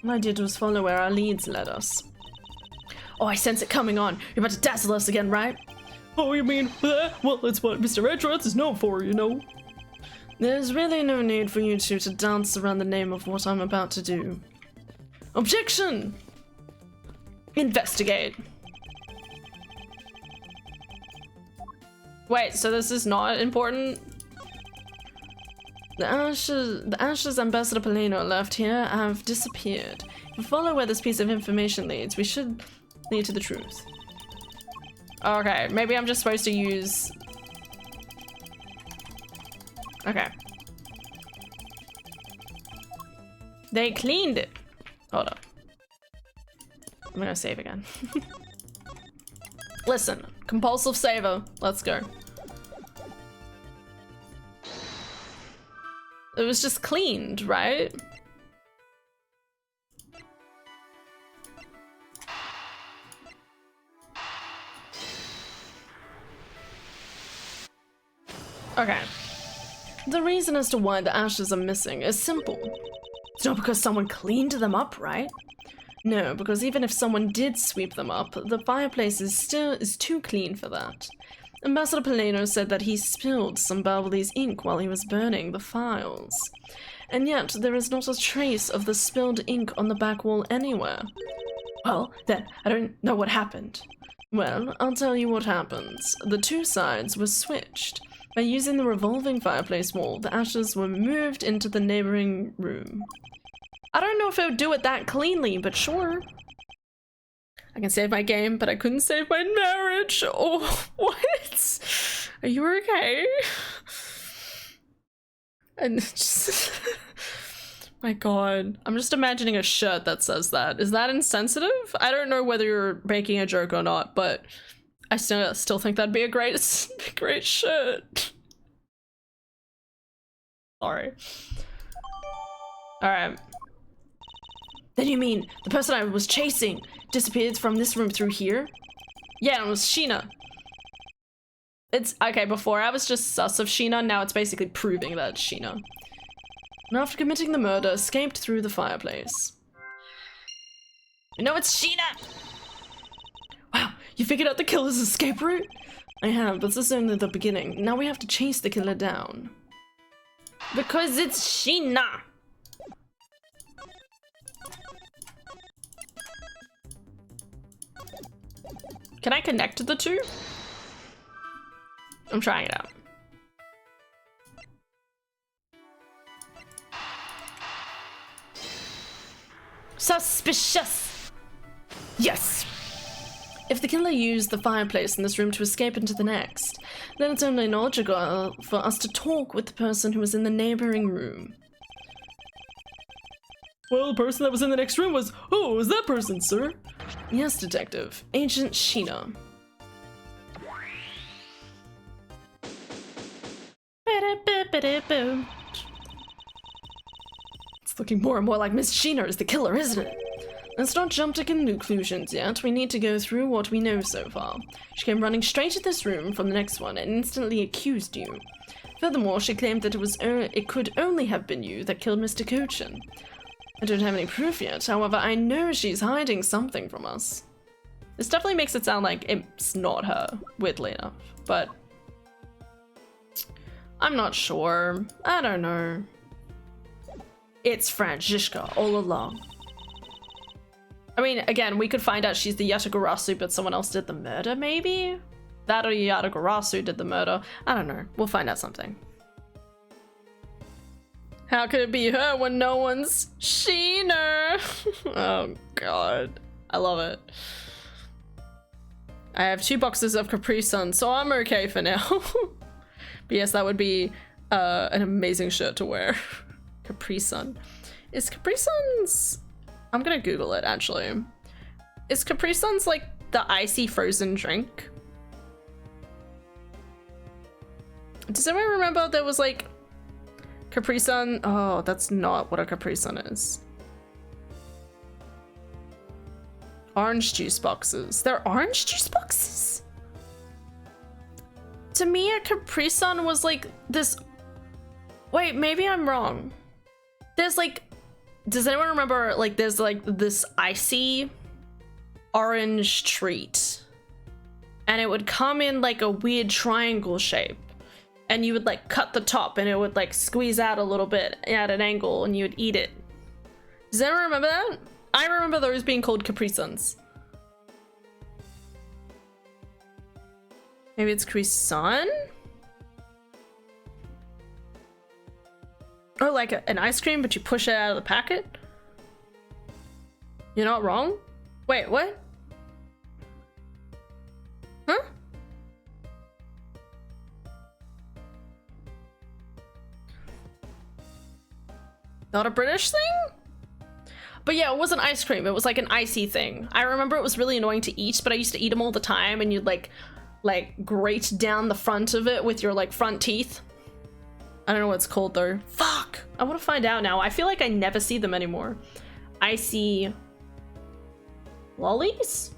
S1: All I did was follow where our leads led us. Oh, I sense it coming on. You're about to dazzle us again, right?
S4: Oh, you mean that? Well, that's what Mr. Edgeworth is known for, you know.
S1: There's really no need for you two to dance around the name of what I'm about to do. Objection! Investigate. Wait, so this is not important? The ashes Ambassador Polino left here have disappeared. If we follow where this piece of information leads, we should lead to the truth. Okay, maybe I'm just supposed to use... Okay. They cleaned it. Hold up. I'm gonna save again. Listen, compulsive saver. Let's go. It was just cleaned, right? Okay. The reason as to why the ashes are missing is simple. It's not because someone cleaned them up, right? No, because even if someone did sweep them up, the fireplace is too clean for that. Ambassador Polino said that he spilled some Balvalee's ink while he was burning the files. And yet, there is not a trace of the spilled ink on the back wall anywhere. Well, then, I don't know what happened. Well, I'll tell you what happens. The two sides were switched. By using the revolving fireplace wall, the ashes were moved into the neighboring room. I don't know if it would do it that cleanly, but sure. I can save my game, but I couldn't save my marriage. Oh, what? Are you okay? And just... My god. I'm just imagining a shirt that says that. Is that insensitive? I don't know whether you're making a joke or not, but I still think that'd be a great shirt. Sorry. Alright. Then you mean the person I was chasing disappeared from this room through here? Yeah, it was Sheena. It's okay, before I was just sus of Sheena, now it's basically proving that it's Sheena. And after committing the murder, escaped through the fireplace. You know it's Sheena! Wow, you figured out the killer's escape route? I have, but this is only the beginning. Now we have to chase the killer down. Because it's Sheena! Can I connect the two? I'm trying it out. Suspicious! Yes! If the killer used the fireplace in this room to escape into the next, then it's only logical for us to talk with the person who was in the neighboring room.
S4: Well, the person that was in the next room was... Oh, it was that person, sir?
S1: Yes, Detective. Agent Sheena. It's looking more and more like Miss Sheena is the killer, isn't it? Let's not jump to conclusions yet. We need to go through what we know so far. She came running straight to this room from the next one and instantly accused you. Furthermore, she claimed that it could only have been you that killed Mr. Cochin. I don't have any proof yet, however, I know she's hiding something from us. This definitely makes it sound like it's not her, weirdly enough, but I'm not sure. I don't know. It's Franziska all along. I mean, again, we could find out she's the Yatagarasu, but someone else did the murder, maybe? That or Yatagarasu did the murder. I don't know. We'll find out something. How could it be her when no one's Sheena? Oh god. I love it. I have 2 boxes of Capri Sun, so I'm okay for now. But yes, that would be an amazing shirt to wear. Capri Sun. Is Capri Sun's... I'm gonna Google it, actually. Is Capri Sun's like the icy frozen drink? Does anyone remember there was like Capri Sun? Oh, that's not what a Capri Sun is. Orange juice boxes. They're orange juice boxes? To me, a Capri Sun was like this... Wait, maybe I'm wrong. There's like... Does anyone remember, like, there's like this icy orange treat? And it would come in like a weird triangle shape. And you would like cut the top and it would like squeeze out a little bit at an angle and you would eat it. Does anyone remember that? I remember those being called Capri Suns. Maybe it's Capri Sun? Or like an ice cream, but you push it out of the packet? You're not wrong? Wait, what? Huh? Not a British thing? But yeah, it wasn't ice cream. It was like an icy thing. I remember it was really annoying to eat, but I used to eat them all the time and you'd like grate down the front of it with your like front teeth. I don't know what it's called though. Fuck! I want to find out now. I feel like I never see them anymore. Icy lollies?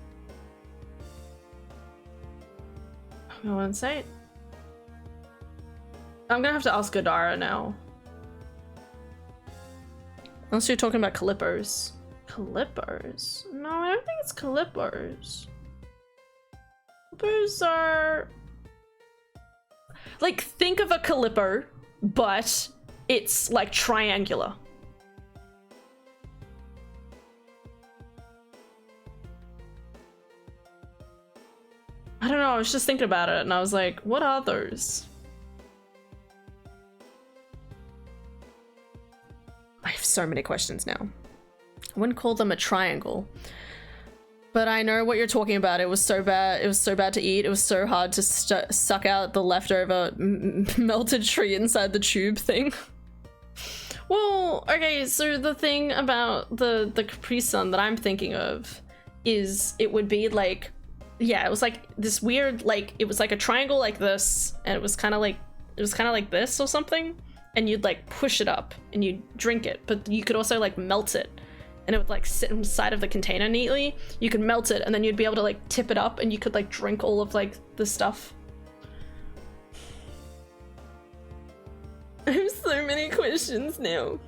S1: I want to say it. I'm gonna have to ask Godara now. Unless you're talking about Calippos. Calippos? No, I don't think it's Calippos. Calippos are... Like, think of a Calippo, but it's like triangular. don't know, I was just thinking about it and I was like, what are those? I have so many questions now. I wouldn't call them a triangle. But I know what you're talking about. It was so bad. It was so bad to eat. It was so hard to suck out the leftover melted tree inside the tube thing. Well, okay, so the thing about the Capri Sun that I'm thinking of is it would be like, yeah, it was like this weird, like, it was like a triangle like this, and it was kind of like this or something, and you'd like push it up and you'd drink it, but you could also like melt it. And it would like sit inside of the container neatly. You could melt it and then you'd be able to like tip it up and you could like drink all of like the stuff. I have so many questions now.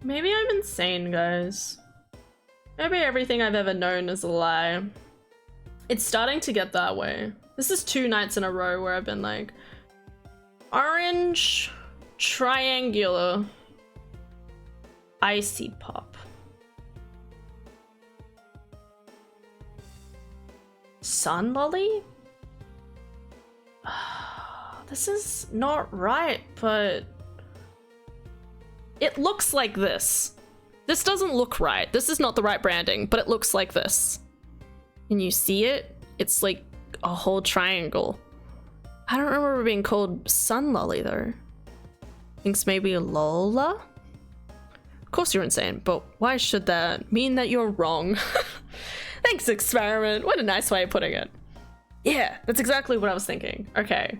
S1: Maybe I'm insane, guys. Maybe everything I've ever known is a lie. It's starting to get that way. This is 2 nights in a row where I've been like, orange, triangular, icy pop. Sun lolly? This is not right, but it looks like this. This doesn't look right. This is not the right branding, but it looks like this. Can you see it? It's like a whole triangle. I don't remember it being called Sun Lolly though. Thinks maybe Lola? Of course you're insane, but why should that mean that you're wrong? Thanks, experiment. What a nice way of putting it. Yeah, that's exactly what I was thinking. Okay.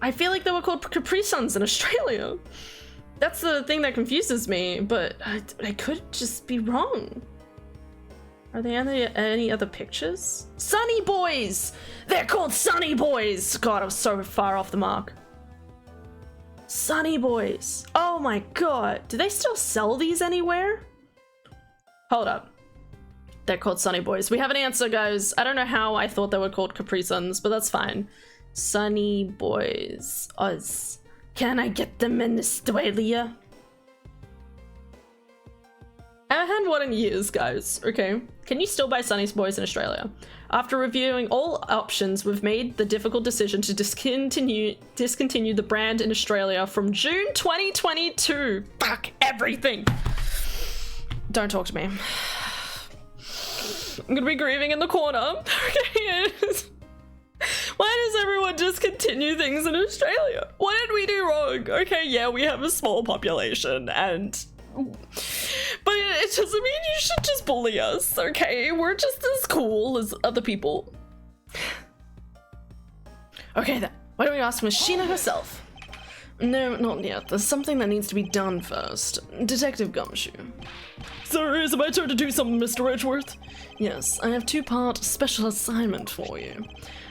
S1: I feel like they were called Capri Suns in Australia. That's the thing that confuses me, but I could just be wrong. Are there any other pictures? Sunny Boys! They're called Sunny Boys! God, I was so far off the mark. Sunny Boys. Oh my god. Do they still sell these anywhere? Hold up. They're called Sunny Boys. We have an answer, guys. I don't know how I thought they were called Capri Suns, but that's fine. Sunny Boys. Oz. Can I get them in Australia? I haven't had one in years, guys, okay? Can you still buy Sunny Boys in Australia? After reviewing all options, we've made the difficult decision to discontinue the brand in Australia from June 2022. Fuck everything. Don't talk to me. I'm gonna be grieving in the corner. Okay. Why does everyone discontinue things in Australia? What did we do wrong? Okay, yeah, we have a small population and... But it doesn't mean you should just bully us, okay? We're just as cool as other people. Okay then, why don't we ask Machina herself? No, not yet. There's something that needs to be done first. Detective Gumshoe.
S4: Sorry, is it my turn to do something, Mr. Edgeworth?
S1: Yes, I have 2-part special assignment for you.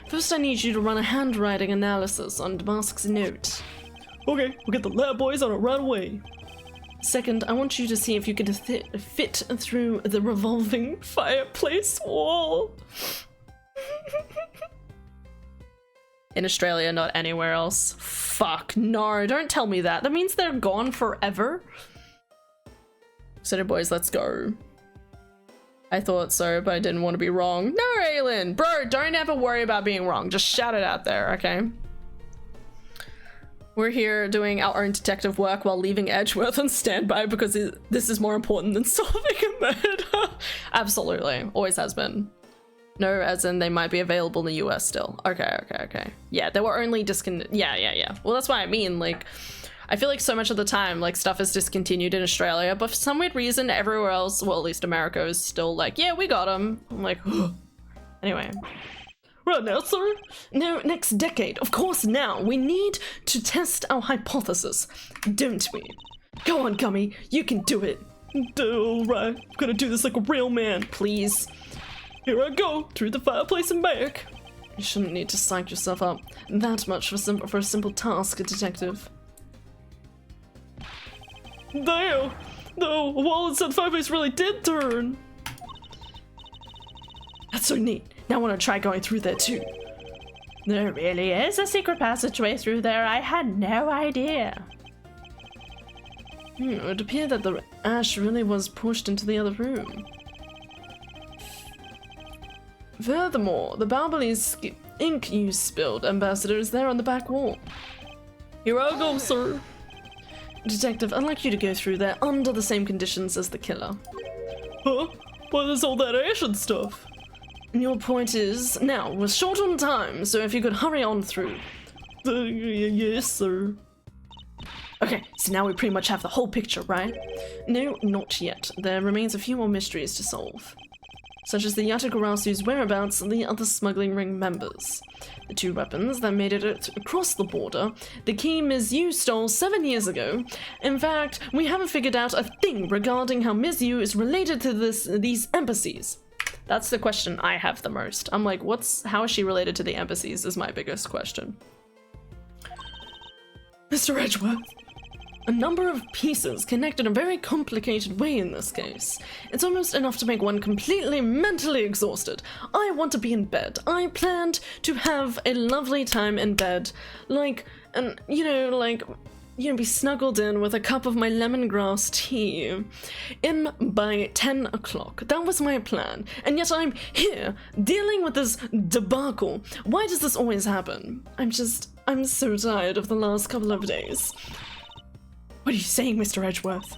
S1: First, I need you to run a handwriting analysis on Damask's note.
S4: Okay, we'll get the lab boys on it right away.
S1: Second, I want you to see if you can fit through the revolving fireplace wall. In Australia, not anywhere else. Fuck, no, don't tell me that. That means they're gone forever. City boys, let's go. I thought so, but I didn't want to be wrong. No, Aylin! Bro, don't ever worry about being wrong. Just shout it out there, okay? We're here doing our own detective work while leaving Edgeworth on standby because this is more important than solving a murder. Absolutely. Always has been. No, as in they might be available in the US still. Okay. Yeah, they were only Yeah. Well, that's what I mean. Like, I feel like so much of the time, like, stuff is discontinued in Australia, but for some weird reason, everywhere else, well, at least America, is still like, yeah, we got them. I'm like, anyway.
S4: Right now, sir?
S1: No, next decade. Of course now. We need to test our hypothesis, don't we? Go on, Gummy. You can do it.
S4: Alright, I'm gonna do this like a real man.
S1: Please.
S4: Here I go, through the fireplace and back.
S1: You shouldn't need to psych yourself up that much for a simple task, detective.
S4: Damn! The wall inside the fireplace really did turn.
S1: That's so neat. Now I want to try going through there too.
S2: There really is a secret passageway through there. I had no idea.
S1: It appeared that the ash really was pushed into the other room. Furthermore, the Balbali's ink you spilled, Ambassador, is there on the back wall.
S4: Here I go, sir.
S1: Detective, I'd like you to go through there under the same conditions as the killer.
S4: Huh? Why there's all that ash and stuff?
S1: And your point is, now, we're short on time, so if you could hurry on through.
S4: Yes, sir.
S1: Okay, so now we pretty much have the whole picture, right? No, not yet. There remains a few more mysteries to solve, such as the Yatagarasu's whereabouts and the other smuggling ring members, the 2 weapons that made it across the border, the key Ms. Yu stole 7 years ago. In fact, we haven't figured out a thing regarding how Ms. Yu is related to these embassies. That's the question I have the most. I'm like, how is she related to the embassies is my biggest question. Mr. Edgeworth, a number of pieces connect in a very complicated way in this case. It's almost enough to make one completely mentally exhausted. I want to be in bed. I planned to have a lovely time in bed. Be snuggled in with a cup of my lemongrass tea by 10 o'clock. That was my plan. And yet I'm here, dealing with this debacle. Why does this always happen? I'm so tired of the last couple of days. What are you saying, Mr. Edgeworth?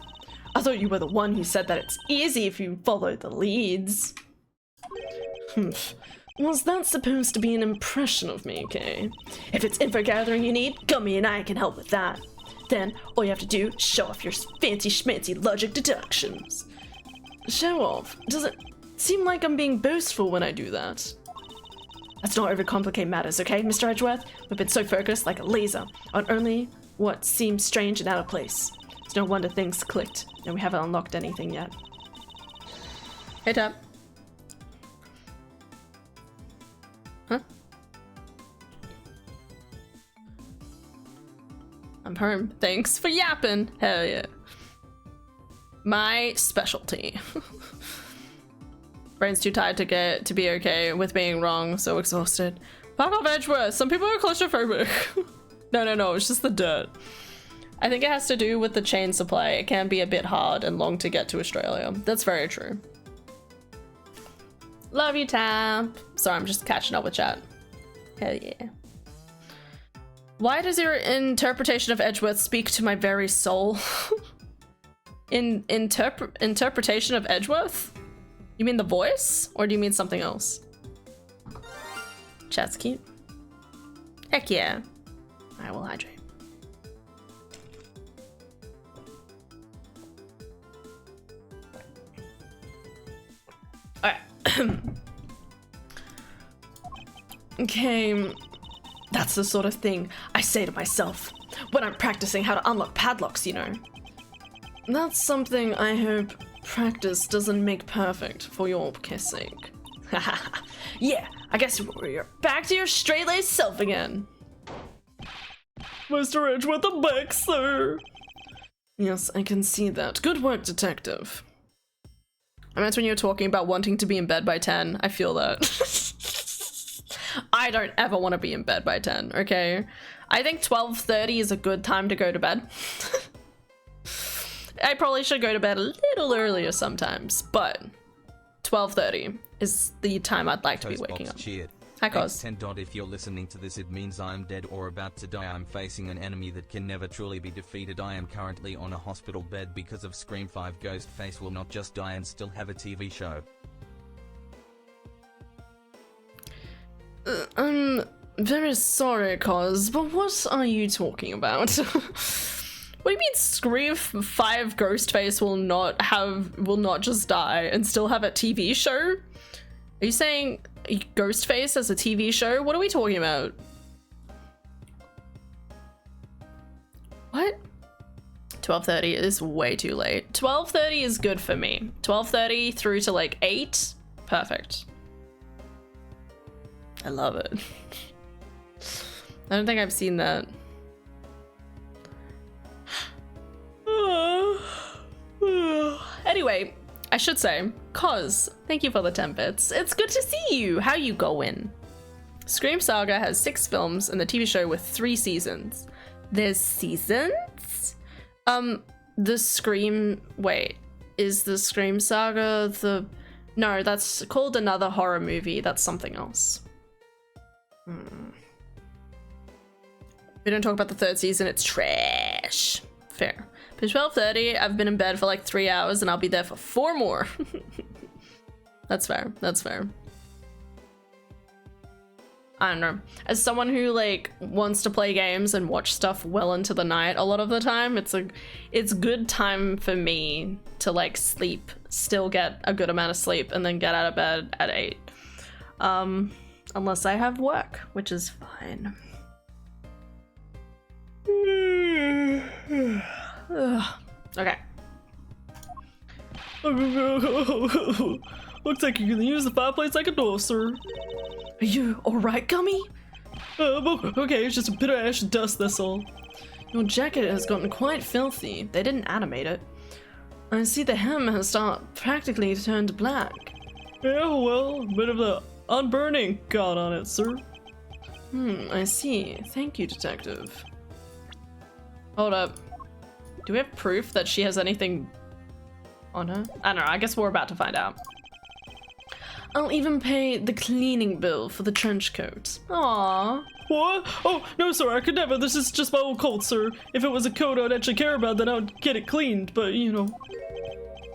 S1: I thought you were the one who said that it's easy if you follow the leads. Was that supposed to be an impression of me, Kay? If it's info gathering you need, Gummy and I can help with that. Then, all you have to do is show off your fancy schmancy logic deductions. Show off? Does it seem like I'm being boastful when I do that? Let's not overcomplicate matters, okay, Mr. Edgeworth? We've been so focused like a laser on only what seems strange and out of place. It's no wonder things clicked, and we haven't unlocked anything yet. Hey, Tap. Huh? I'm home. Thanks for yapping. Hell yeah. My specialty. Brain's too tired to be okay with being wrong, so exhausted. Fuck off, Edgeworth. Some people are claustrophobic. No, it's just the dirt. I think it has to do with the chain supply. It can be a bit hard and long to get to Australia. That's very true. Love you, Tap. Sorry, I'm just catching up with chat. Hell yeah. Why does your interpretation of Edgeworth speak to my very soul? Interpretation of Edgeworth? You mean the voice? Or do you mean something else? Chat's cute. Heck yeah. I will hydrate. Alright. Okay. That's the sort of thing I say to myself when I'm practicing how to unlock padlocks, you know. That's something I hope practice doesn't make perfect for your sake. Yeah, I guess you're back to your straight-laced self again.
S4: Mr. Edgeworth, I'm back, sir.
S1: Yes, I can see that. Good work, detective. I meant when you were talking about wanting to be in bed by 10. I feel that. I don't ever want to be in bed by 10, okay? I think 12:30 is a good time to go to bed. I probably should go to bed a little earlier sometimes, but 12:30 is the time I'd like to be waking up.
S5: Cheered.
S1: Hi, Cos.
S5: If you're listening to this, it means I'm dead or about to die. I'm facing an enemy that can never truly be defeated. I am currently on a hospital bed because of Scream 5. Ghostface will not just die and still have a TV show.
S1: I'm very sorry, Cos, but what are you talking about? What do you mean Scream 5 Ghostface will not just die and still have a TV show? Are you saying Ghostface as a TV show? What are we talking about? What? 12:30 is way too late. 12:30 is good for me. 12:30 through to like 8, perfect. I love it. I don't think I've seen that. Anyway, I should say, Cos, thank you for the 10 bits. It's good to see you. How you going? Scream Saga has 6 films and the TV show with 3 seasons. There's seasons? The Scream... Wait. Is the Scream Saga the... No, that's called another horror movie. That's something else. We don't talk about the 3rd season. It's trash. Fair. By 12:30, I've been in bed for like 3 hours and I'll be there for 4 more. That's fair. That's fair. I don't know. As someone who like wants to play games and watch stuff well into the night a lot of the time, it's good time for me to like sleep, still get a good amount of sleep, and then get out of bed at 8. Unless I have work, which is fine. Okay.
S4: Looks like you're gonna use the fireplace like a door, sir.
S1: Are you alright, Gummy?
S4: Okay, it's just a bit of ash and dust, that's all.
S1: Your jacket has gotten quite filthy. They didn't animate it. I see the hem has practically turned black.
S4: Yeah, well, a bit of the unburning got on it, sir.
S1: I see. Thank you, detective. Hold up. Do we have proof that she has anything on her? I don't know, I guess we're about to find out. I'll even pay the cleaning bill for the trench coat. Aww.
S4: What? Oh, no, sir, I could never. This is just my old coat, sir. If it was a coat I'd actually care about, then I would get it cleaned, but, you know.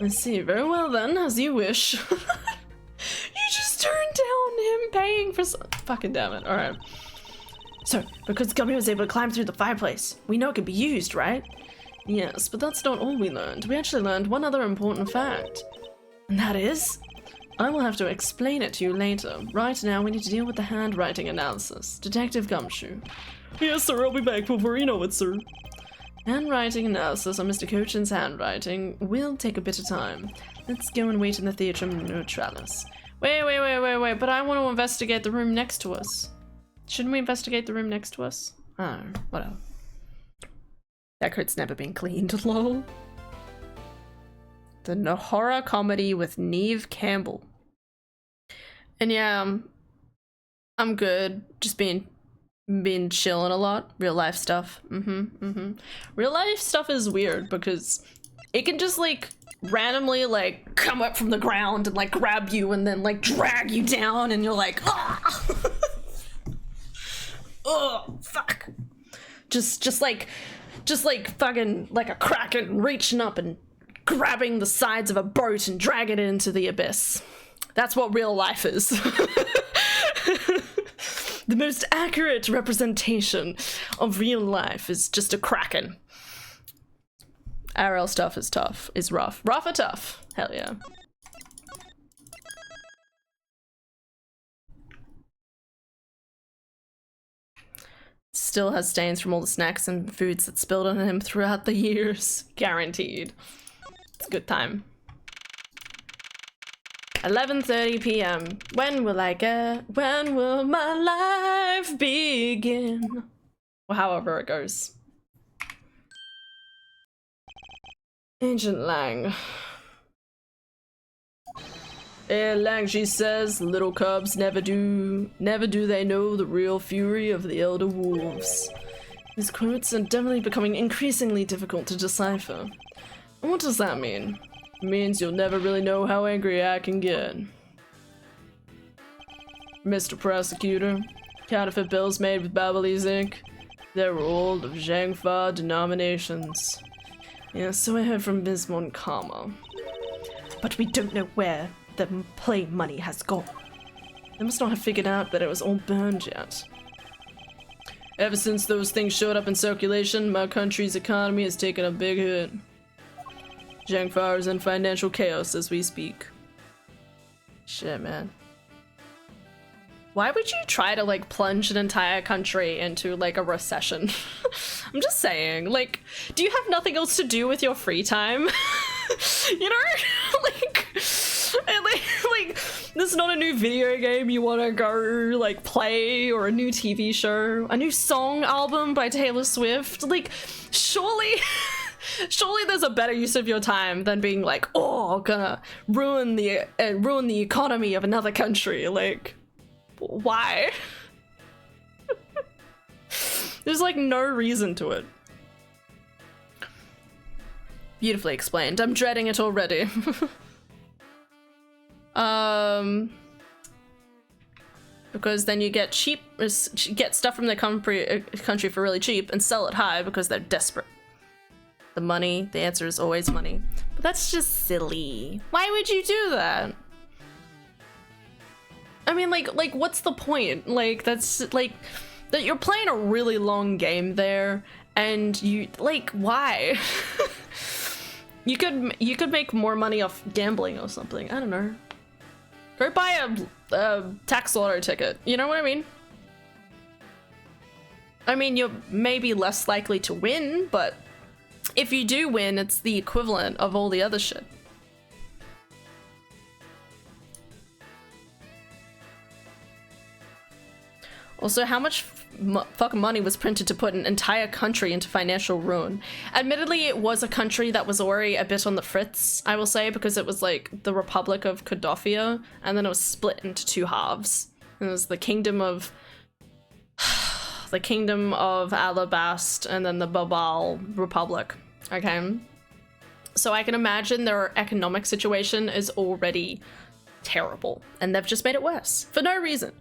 S1: I see. Very well, then, as you wish. You just turned down him paying for fucking damn it. Alright. So, because Gummy was able to climb through the fireplace, we know it can be used, right? Yes, but that's not all we learned. We actually learned one other important fact. And that is... I will have to explain it to you later. Right now, we need to deal with the handwriting analysis. Detective Gumshoe.
S4: Yes, sir, I'll be back before you know it, sir.
S1: Handwriting analysis on Mr. Cochin's handwriting will take a bit of time. Let's go and wait in the Theatrum Neutralis. Wait, but I want to investigate the room next to us. Shouldn't we investigate the room next to us? Oh, whatever. That coat's never been cleaned, lol. The horror comedy with Neve Campbell. And yeah, I'm good. Just been chilling a lot. Real life stuff. Real life stuff is weird because it can just like randomly like come up from the ground and like grab you and then like drag you down and you're like, ah! Oh, fuck. Just like fucking like a kraken reaching up and grabbing the sides of a boat and dragging it into the abyss. That's what real life is. The most accurate representation of real life is just a kraken. IRL stuff is tough, is rough. Rough or tough? Hell yeah. Still has stains from all the snacks and foods that spilled on him throughout the years. Guaranteed. It's a good time. 11:30 p.m. When will my life begin? Or however it goes. Agent Lang. Lang, she says, little cubs never do they know the real fury of the elder wolves. These quotes are definitely becoming increasingly difficult to decipher. What does that mean? It means you'll never really know how angry I can get. Mr. Prosecutor, counterfeit bills made with Babalese ink. They're old of Zhangfa denominations. Yeah, so I heard from Ms. Moncama. But we don't know where the play money has gone. They must not have figured out that it was all burned yet. Ever since those things showed up in circulation, my country's economy has taken a big hit. Zhangfa is in financial chaos as we speak. Shit, man. Why would you try to, like, plunge an entire country into, like, a recession? I'm just saying, like, do you have nothing else to do with your free time? You know? like, this is not a new video game you want to go, like, play, or a new TV show, a new song album by Taylor Swift. Like, surely there's a better use of your time than being like, oh, gonna ruin the economy of another country. Like, why? There's like no reason to it. Beautifully explained. I'm dreading it already. Because then you get get stuff from the country for really cheap and sell it high because they're desperate. The answer is always money. But that's just silly. Why would you do that? I mean, like what's the point? Like, that's like that you're playing a really long game there, and you like, why? You could make more money off gambling or something. I don't know. Go buy a tax lotto ticket. You know what I mean? I mean, you're maybe less likely to win, but if you do win, it's the equivalent of all the other shit. Also, how much fucking money was printed to put an entire country into financial ruin? Admittedly, it was a country that was already a bit on the fritz, I will say, because it was like the Republic of Kodofia, and then it was split into two halves. And it was the Kingdom of Alabast, and then the Babal Republic. Okay, so I can imagine their economic situation is already terrible, and they've just made it worse for no reason.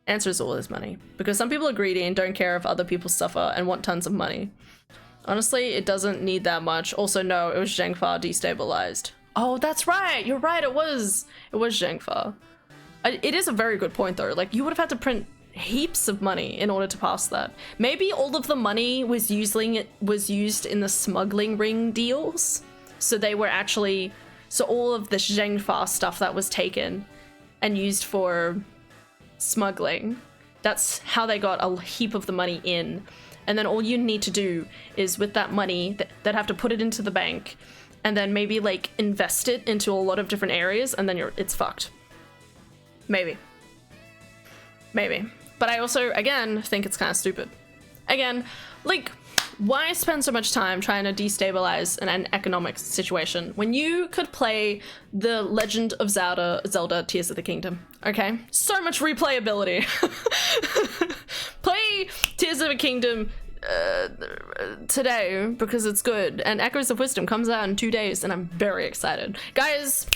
S1: Answer is always money, because some people are greedy and don't care if other people suffer and want tons of money. Honestly, it doesn't need that much. Also, no, it was Zhengfa destabilized. Oh, that's right. You're right. It was Zhengfa. It is a very good point though. Like, you would have had to print heaps of money in order to pass that. Maybe all of the money was used in the smuggling ring deals. So they were actually, so all of the Zhengfa stuff that was taken and used for smuggling, that's how they got a heap of the money in. And then all you need to do is, with that money, they'd have to put it into the bank and then maybe like invest it into a lot of different areas, and then it's fucked. Maybe. But I also, again, think it's kind of stupid. Again, like, why spend so much time trying to destabilize an economic situation when you could play The Legend of Zelda Tears of the Kingdom, okay? So much replayability. Play Tears of the Kingdom today because it's good, and Echoes of Wisdom comes out in 2 days, and I'm very excited. Guys,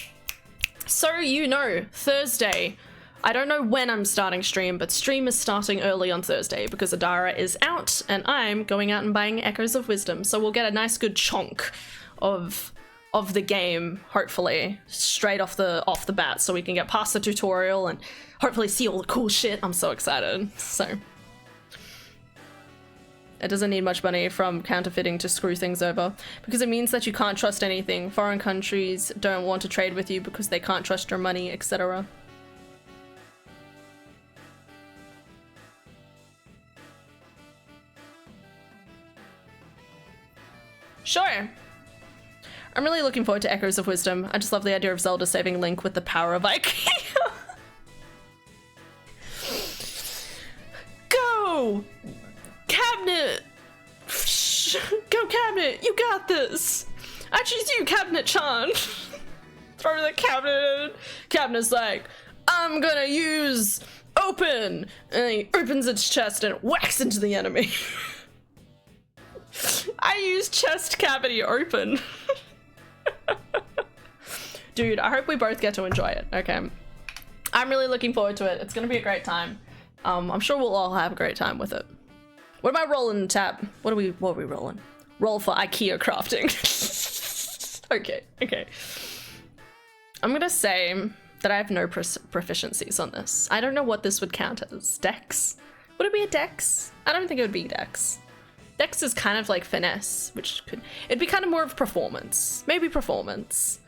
S1: so you know, Thursday, I don't know when I'm starting stream, but stream is starting early on Thursday because Adara is out and I'm going out and buying Echoes of Wisdom. So we'll get a nice good chunk of the game, hopefully, straight off the bat, so we can get past the tutorial and hopefully see all the cool shit. I'm so excited. So it doesn't need much money from counterfeiting to screw things over, because it means that you can't trust anything. Foreign countries don't want to trade with you because they can't trust your money, etc. Sure. I'm really looking forward to Echoes of Wisdom. I just love the idea of Zelda saving Link with the power of IKEA. Go! Cabinet! Go, Cabinet! You got this! I choose you, Cabinet-chan! Throw the cabinet in. Cabinet's like, I'm gonna use open! And he opens its chest and whacks into the enemy. I use chest cavity open. Dude, I hope we both get to enjoy it. Okay. I'm really looking forward to it. It's gonna be a great time. I'm sure we'll all have a great time with it. What am I rolling, Tap? What are we rolling? Roll for IKEA crafting. Okay. I'm gonna say that I have no proficiencies on this. I don't know what this would count as. Dex? Would it be a Dex? I don't think it would be Dex. Dex is kind of like finesse, it'd be kind of more of performance. Maybe performance.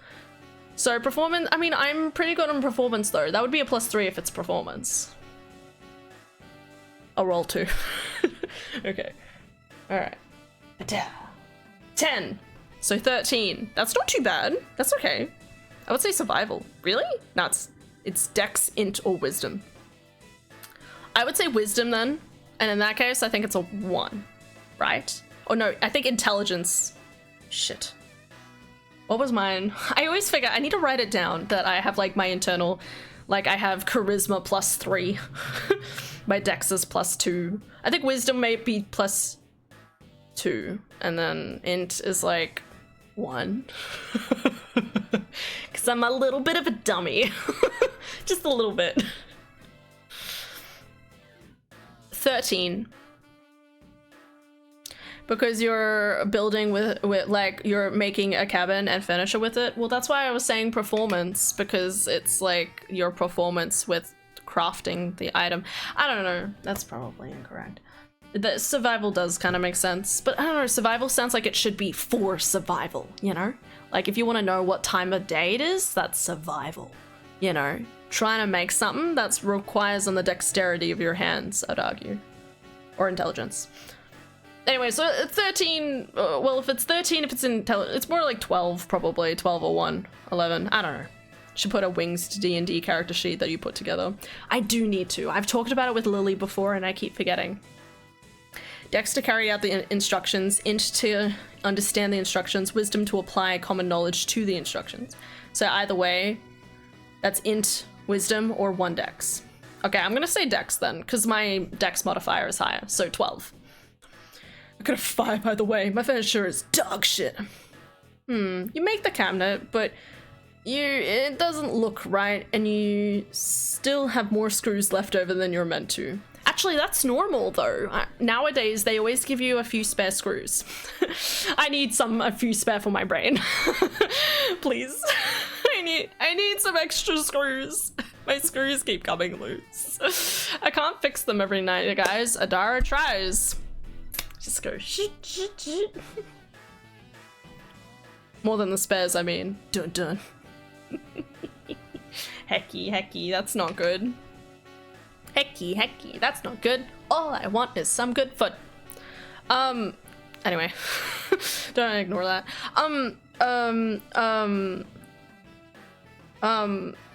S1: So performance, I mean, I'm pretty good on performance though. That would be a +3 if it's performance. I'll roll 2. Okay. Alright. 10. So 13. That's not too bad. That's okay. I would say survival. Really? No, it's Dex, Int, or Wisdom. I would say Wisdom then. And in that case, I think it's a 1. Right? Or no, I think intelligence. Shit. What was mine? I always figure I need to write it down that I have like my internal Like I have charisma +3. My dex is +2. I think wisdom may be +2. And then int is like 1. Because I'm a little bit of a dummy. Just a little bit. 13. Because you're building with like, you're making a cabin and furniture with it. Well, that's why I was saying performance, because it's like your performance with crafting the item. I don't know. That's probably incorrect. The survival does kind of make sense, but I don't know. Survival sounds like it should be for survival, you know? Like if you want to know what time of day it is, that's survival, you know? Trying to make something that requires on the dexterity of your hands, I'd argue. Or intelligence. Anyway, so 13, well, if it's 13, if it's it's more like 12, probably. 12 or 1, 11, I don't know. Should put a Wings to D&D character sheet that you put together. I do need to. I've talked about it with Lily before and I keep forgetting. Dex to carry out the instructions, int to understand the instructions, wisdom to apply common knowledge to the instructions. So either way, that's int, wisdom, or 1 dex. Okay, I'm gonna say dex then, because my dex modifier is higher, so 12. I got a 5 either way. My furniture is dog shit. You make the cabinet, but it doesn't look right, and you still have more screws left over than you're meant to. Actually, that's normal though. Nowadays, they always give you a few spare screws. I need a few spare for my brain. Please. I need some extra screws. My screws keep coming loose. I can't fix them every night, guys. Adara tries. Just go shit, shit, shit. More than the spares, I mean. Dun dun. Hecky, that's not good. Hecky, that's not good. All I want is some good foot. Anyway. Don't ignore that.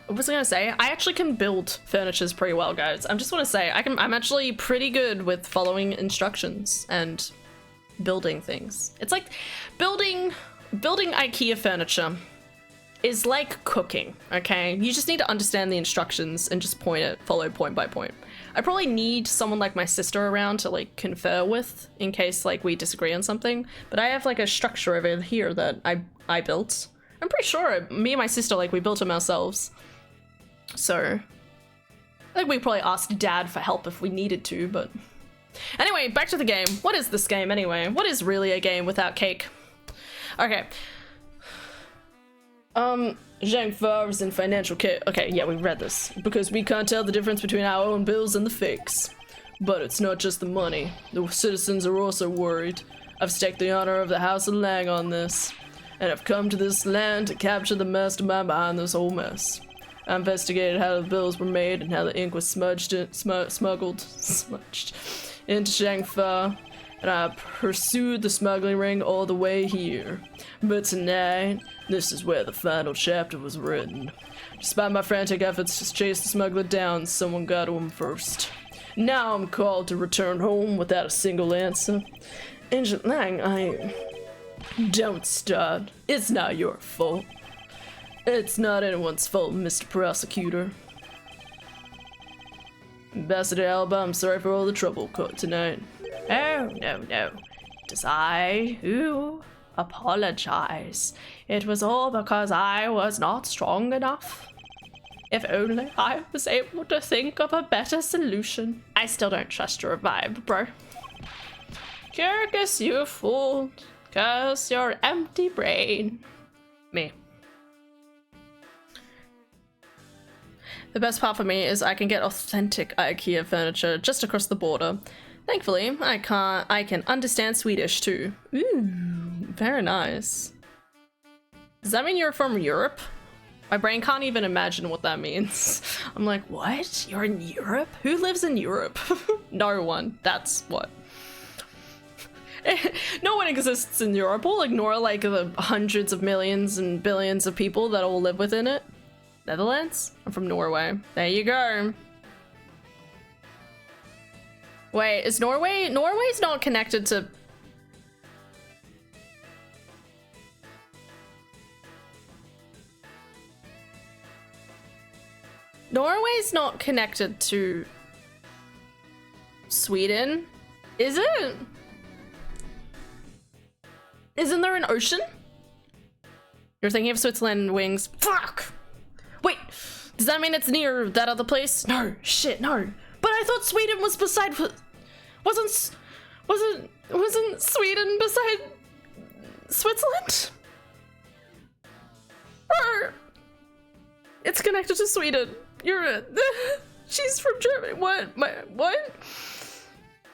S1: What was I gonna say? I actually can build furnitures pretty well, guys. I just want to say, I'm actually pretty good with following instructions and building things. It's like building IKEA furniture is like cooking, okay? You just need to understand the instructions and just follow point by point. I probably need someone like my sister around to like confer with in case like we disagree on something, but I have like a structure over here that I built. I'm pretty sure me and my sister, like, we built them ourselves. So, I think we probably asked Dad for help if we needed to, but... Anyway, back to the game. What is this game, anyway? What is really a game without cake? Okay. Zhang Fa is in financial care. Okay, yeah, we read this. Because we can't tell the difference between our own bills and the fakes. But it's not just the money. The citizens are also worried. I've staked the honor of the House of Lang on this. And I've come to this land to capture the mastermind behind this whole mess. I investigated how the bills were made and how the ink was smudged into Shangfa, and I pursued the smuggling ring all the way here. But tonight, this is where the final chapter was written. Despite my frantic efforts to chase the smuggler down, someone got to him first. Now I'm called to return home without a single answer. Agent Lang, Don't start. It's not your fault. It's not anyone's fault, Mr. Prosecutor. Ambassador Alba, I'm sorry for all the trouble caught tonight. Oh, no. It is I who apologize. It was all because I was not strong enough. If only I was able to think of a better solution. I still don't trust your vibe, bro. Kyrgyz, you fool. Cause your empty brain. Me. The best part for me is I can get authentic IKEA furniture just across the border. Thankfully, I can understand Swedish too. Ooh, very nice. Does that mean you're from Europe? My brain can't even imagine what that means. I'm like, what? You're in Europe? Who lives in Europe? No one. That's what. No one exists in Europe. We'll ignore like the hundreds of millions and billions of people that all live within it. Netherlands? I'm from Norway. There you go. Wait, is Norway? Norway's not connected to... Norway's not connected to Sweden, is it? Isn't there an ocean? You're thinking of Switzerland wings. Fuck! Wait, does that mean it's near that other place? No, shit, no. But I thought Sweden was beside... Wasn't Sweden beside Switzerland? Or it's connected to Sweden. She's from Germany. What?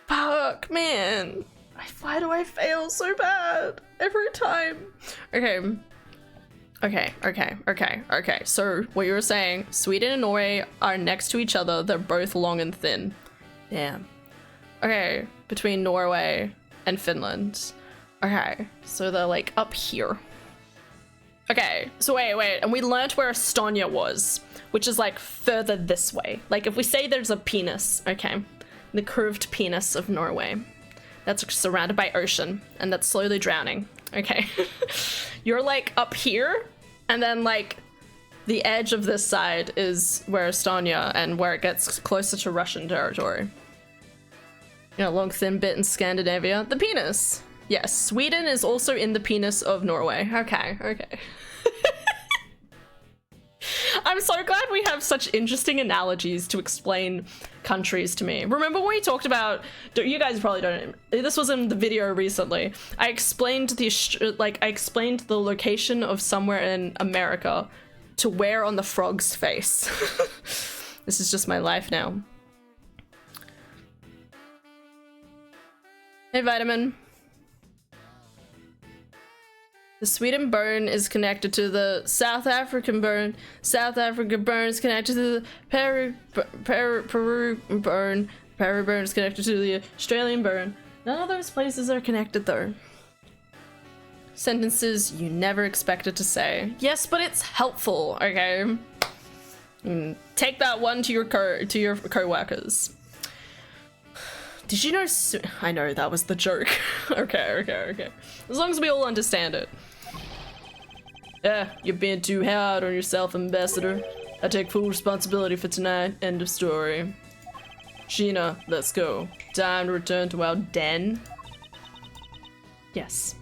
S1: Fuck, man. Why do I fail so bad every time? Okay. So what you were saying, Sweden and Norway are next to each other. They're both long and thin. Damn. Okay, between Norway and Finland. Okay, so they're like up here. Okay, so wait, and we learnt where Estonia was, which is like further this way. Like if we say there's a penis, okay, the curved penis of Norway, that's surrounded by ocean, and that's slowly drowning, okay? You're like up here, and then like the edge of this side is where Estonia and where it gets closer to Russian territory. You know, long thin bit in Scandinavia. The penis. Yes, Sweden is also in the penis of Norway. Okay. I'm so glad we have such interesting analogies to explain countries to me. Remember when we talked about, you guys probably don't, this was in the video recently. I explained the location of somewhere in America to where on the frog's face. This is just my life now. Hey, Vitamin. The Sweden burn is connected to the South African burn. South African burn is connected to the Peru burn. Peru burn is connected to the Australian burn. None of those places are connected though. Sentences you never expected to say. Yes, but it's helpful, okay? Take that one to your co-workers. Did you know I know that was the joke. Okay. As long as we all understand it. Yeah, you're being too hard on yourself, Ambassador. I take full responsibility for tonight. End of story. Sheena, let's go. Time to return to our den. Yes.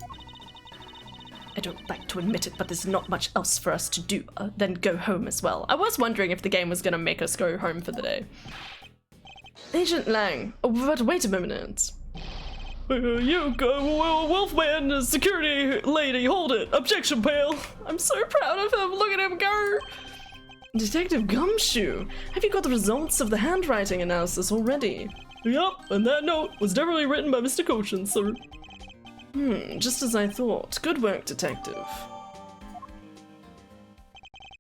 S1: I don't like to admit it, but there's not much else for us to do than go home as well. I was wondering if the game was gonna make us go home for the day. Agent Lang, but wait a minute. You go, Wolfman, security lady, hold it. Objection, pal. I'm so proud of him. Look at him go. Detective Gumshoe, have you got the results of the handwriting analysis already?
S4: Yep, and that note was definitely written by Mr. Cochin, sir.
S1: Just as I thought. Good work, detective.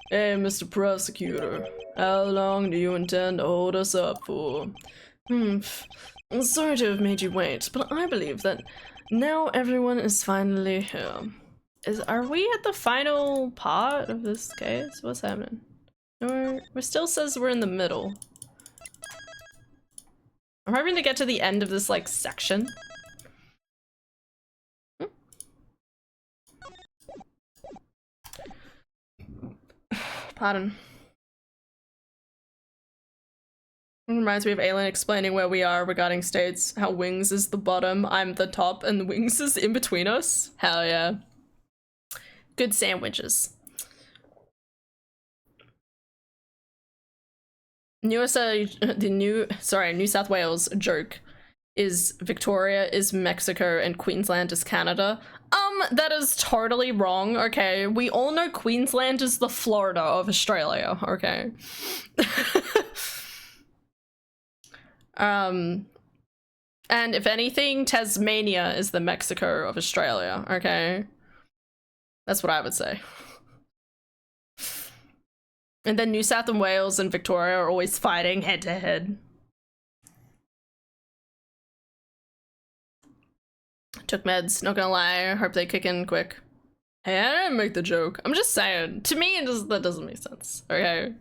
S4: Hey, Mr. Prosecutor, how long do you intend to hold us up for?
S1: Sorry to have made you wait, but I believe that now everyone is finally here. Are we at the final part of this case? What's happening? Or it still says we're in the middle. I'm hoping to get to the end of this like section. Pardon. It reminds me of Aelin explaining where we are regarding states, how Wings is the bottom, I'm the top, and Wings is in between us. Hell yeah. Good sandwiches. New South Wales joke is Victoria is Mexico and Queensland is Canada. That is totally wrong, okay? We all know Queensland is the Florida of Australia, okay? And if anything, Tasmania is the Mexico of Australia, okay? That's what I would say. And then New South Wales and Victoria are always fighting head to head. Took meds, not gonna lie, hope they kick in quick. Hey, I didn't make the joke. I'm just saying, to me, that doesn't make sense, okay?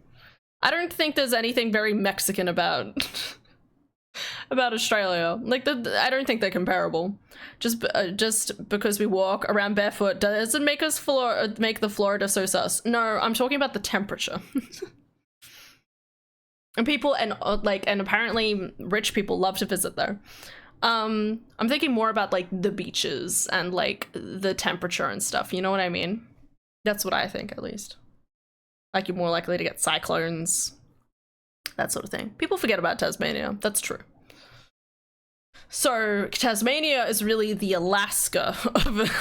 S1: I don't think there's anything very Mexican about about Australia. Like, I don't think they're comparable. Just because we walk around barefoot doesn't make us make the Florida so sus. No, I'm talking about the temperature. And people and apparently rich people love to visit there. I'm thinking more about like the beaches and like the temperature and stuff. You know what I mean? That's what I think, at least. Like you're more likely to get cyclones, that sort of thing. People forget about Tasmania. That's true. So Tasmania is really the Alaska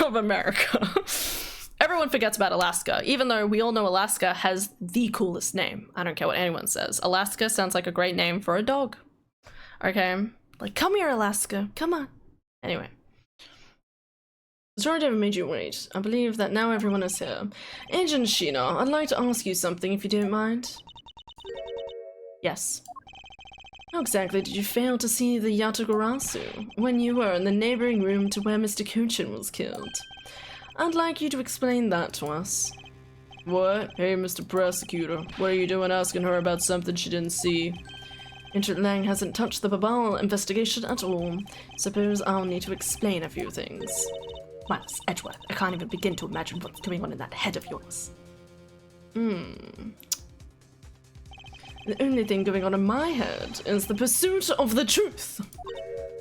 S1: of America. Everyone forgets about Alaska, even though we all know Alaska has the coolest name. I don't care what anyone says. Alaska sounds like a great name for a dog. Okay? Like, come here, Alaska. Come on. Anyway. Sorry to have made you wait. I believe that now everyone is here. Agent Sheena, I'd like to ask you something if you don't mind. Yes. How exactly did you fail to see the Yatagarasu when you were in the neighboring room to where Mr. Kuchin was killed? I'd like you to explain that to us. What? Hey, Mr. Prosecutor. What are you doing asking her about something she didn't see? Agent Lang hasn't touched the Babal investigation at all. Suppose I'll need to explain a few things. Miles, Edgeworth, I can't even begin to imagine what's going on in that head of yours. The only thing going on in my head is the pursuit of the truth.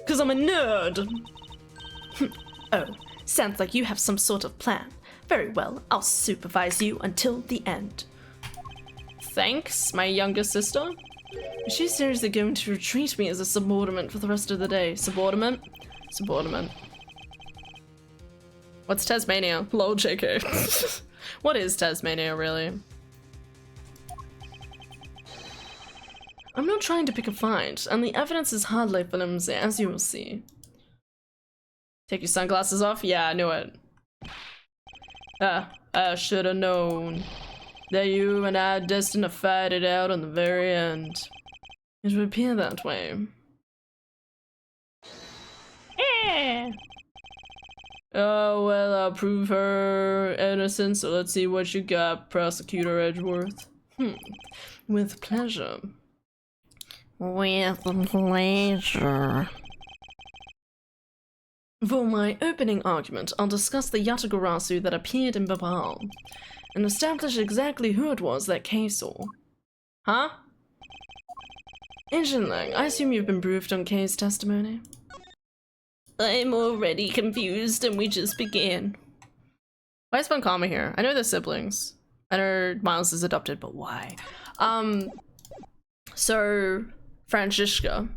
S1: 'Cause I'm a nerd. Oh. Sounds like you have some sort of plan. Very well, I'll supervise you until the end. Thanks, my younger sister. Is she seriously going to treat me as a subordinate for the rest of the day? Subordinate? Subordinate. What's Tasmania? Lol, JK. What is Tasmania, really? I'm not trying to pick a fight, and the evidence is hardly flimsy, as you will see. Take your sunglasses off? Yeah, I knew it. I should have known that you and I are destined to fight it out on the very end. It would appear that way. Oh, well, I'll prove her innocent, so let's see what you got, Prosecutor Edgeworth. With pleasure. With pleasure. For my opening argument, I'll discuss the Yatagarasu that appeared in Babal, and establish exactly who it was that Kay saw. Huh? Agent Lang, I assume you've been briefed on Kay's testimony? I'm already confused and we just began. Why is Bunkama here? I know they're siblings. I know Miles is adopted, but why? So, Franziska.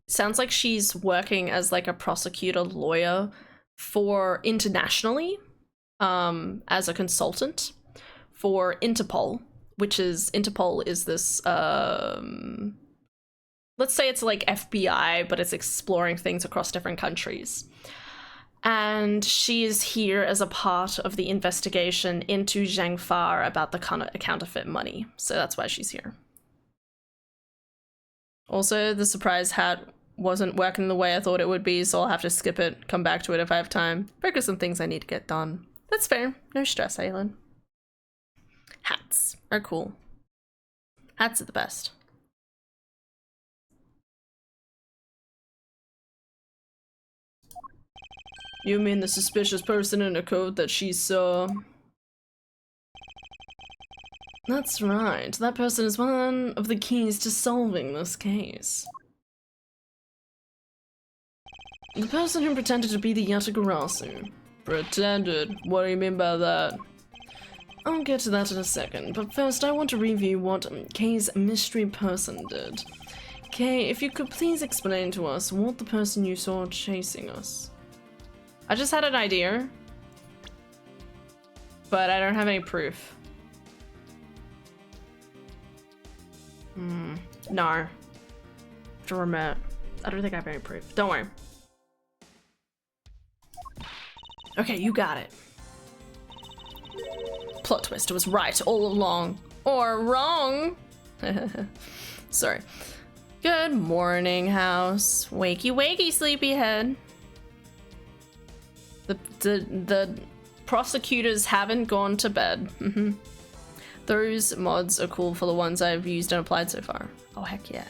S1: Sounds like she's working as like a prosecutor lawyer for internationally, as a consultant for Interpol, which is, Interpol is this, let's say it's like FBI, but it's exploring things across different countries. And she is here as a part of the investigation into Zhang Far about the counterfeit money. So that's why she's here. Also, the surprise hat wasn't working the way I thought it would be, so I'll have to skip it, come back to it if I have time. Focus on things I need to get done. That's fair. No stress, Aylin. Hats are cool. Hats are the best. You mean the suspicious person in a coat that she saw? That's right. That person is one of the keys to solving this case. The person who pretended to be the Yatagarasu. Pretended? What do you mean by that? I'll get to that in a second, but first I want to review what Kay's mystery person did. Kay, if you could please explain to us what the person you saw chasing us. I just had an idea, but I don't have any proof. No. To remit. I don't think I have any proof. Don't worry. Okay, you got it. Plot twist, it was right all along. Or wrong. Sorry. Good morning, house. Wakey, wakey, sleepyhead. The prosecutors haven't gone to bed. Those mods are cool for the ones I've used and applied so far. Oh, heck yeah.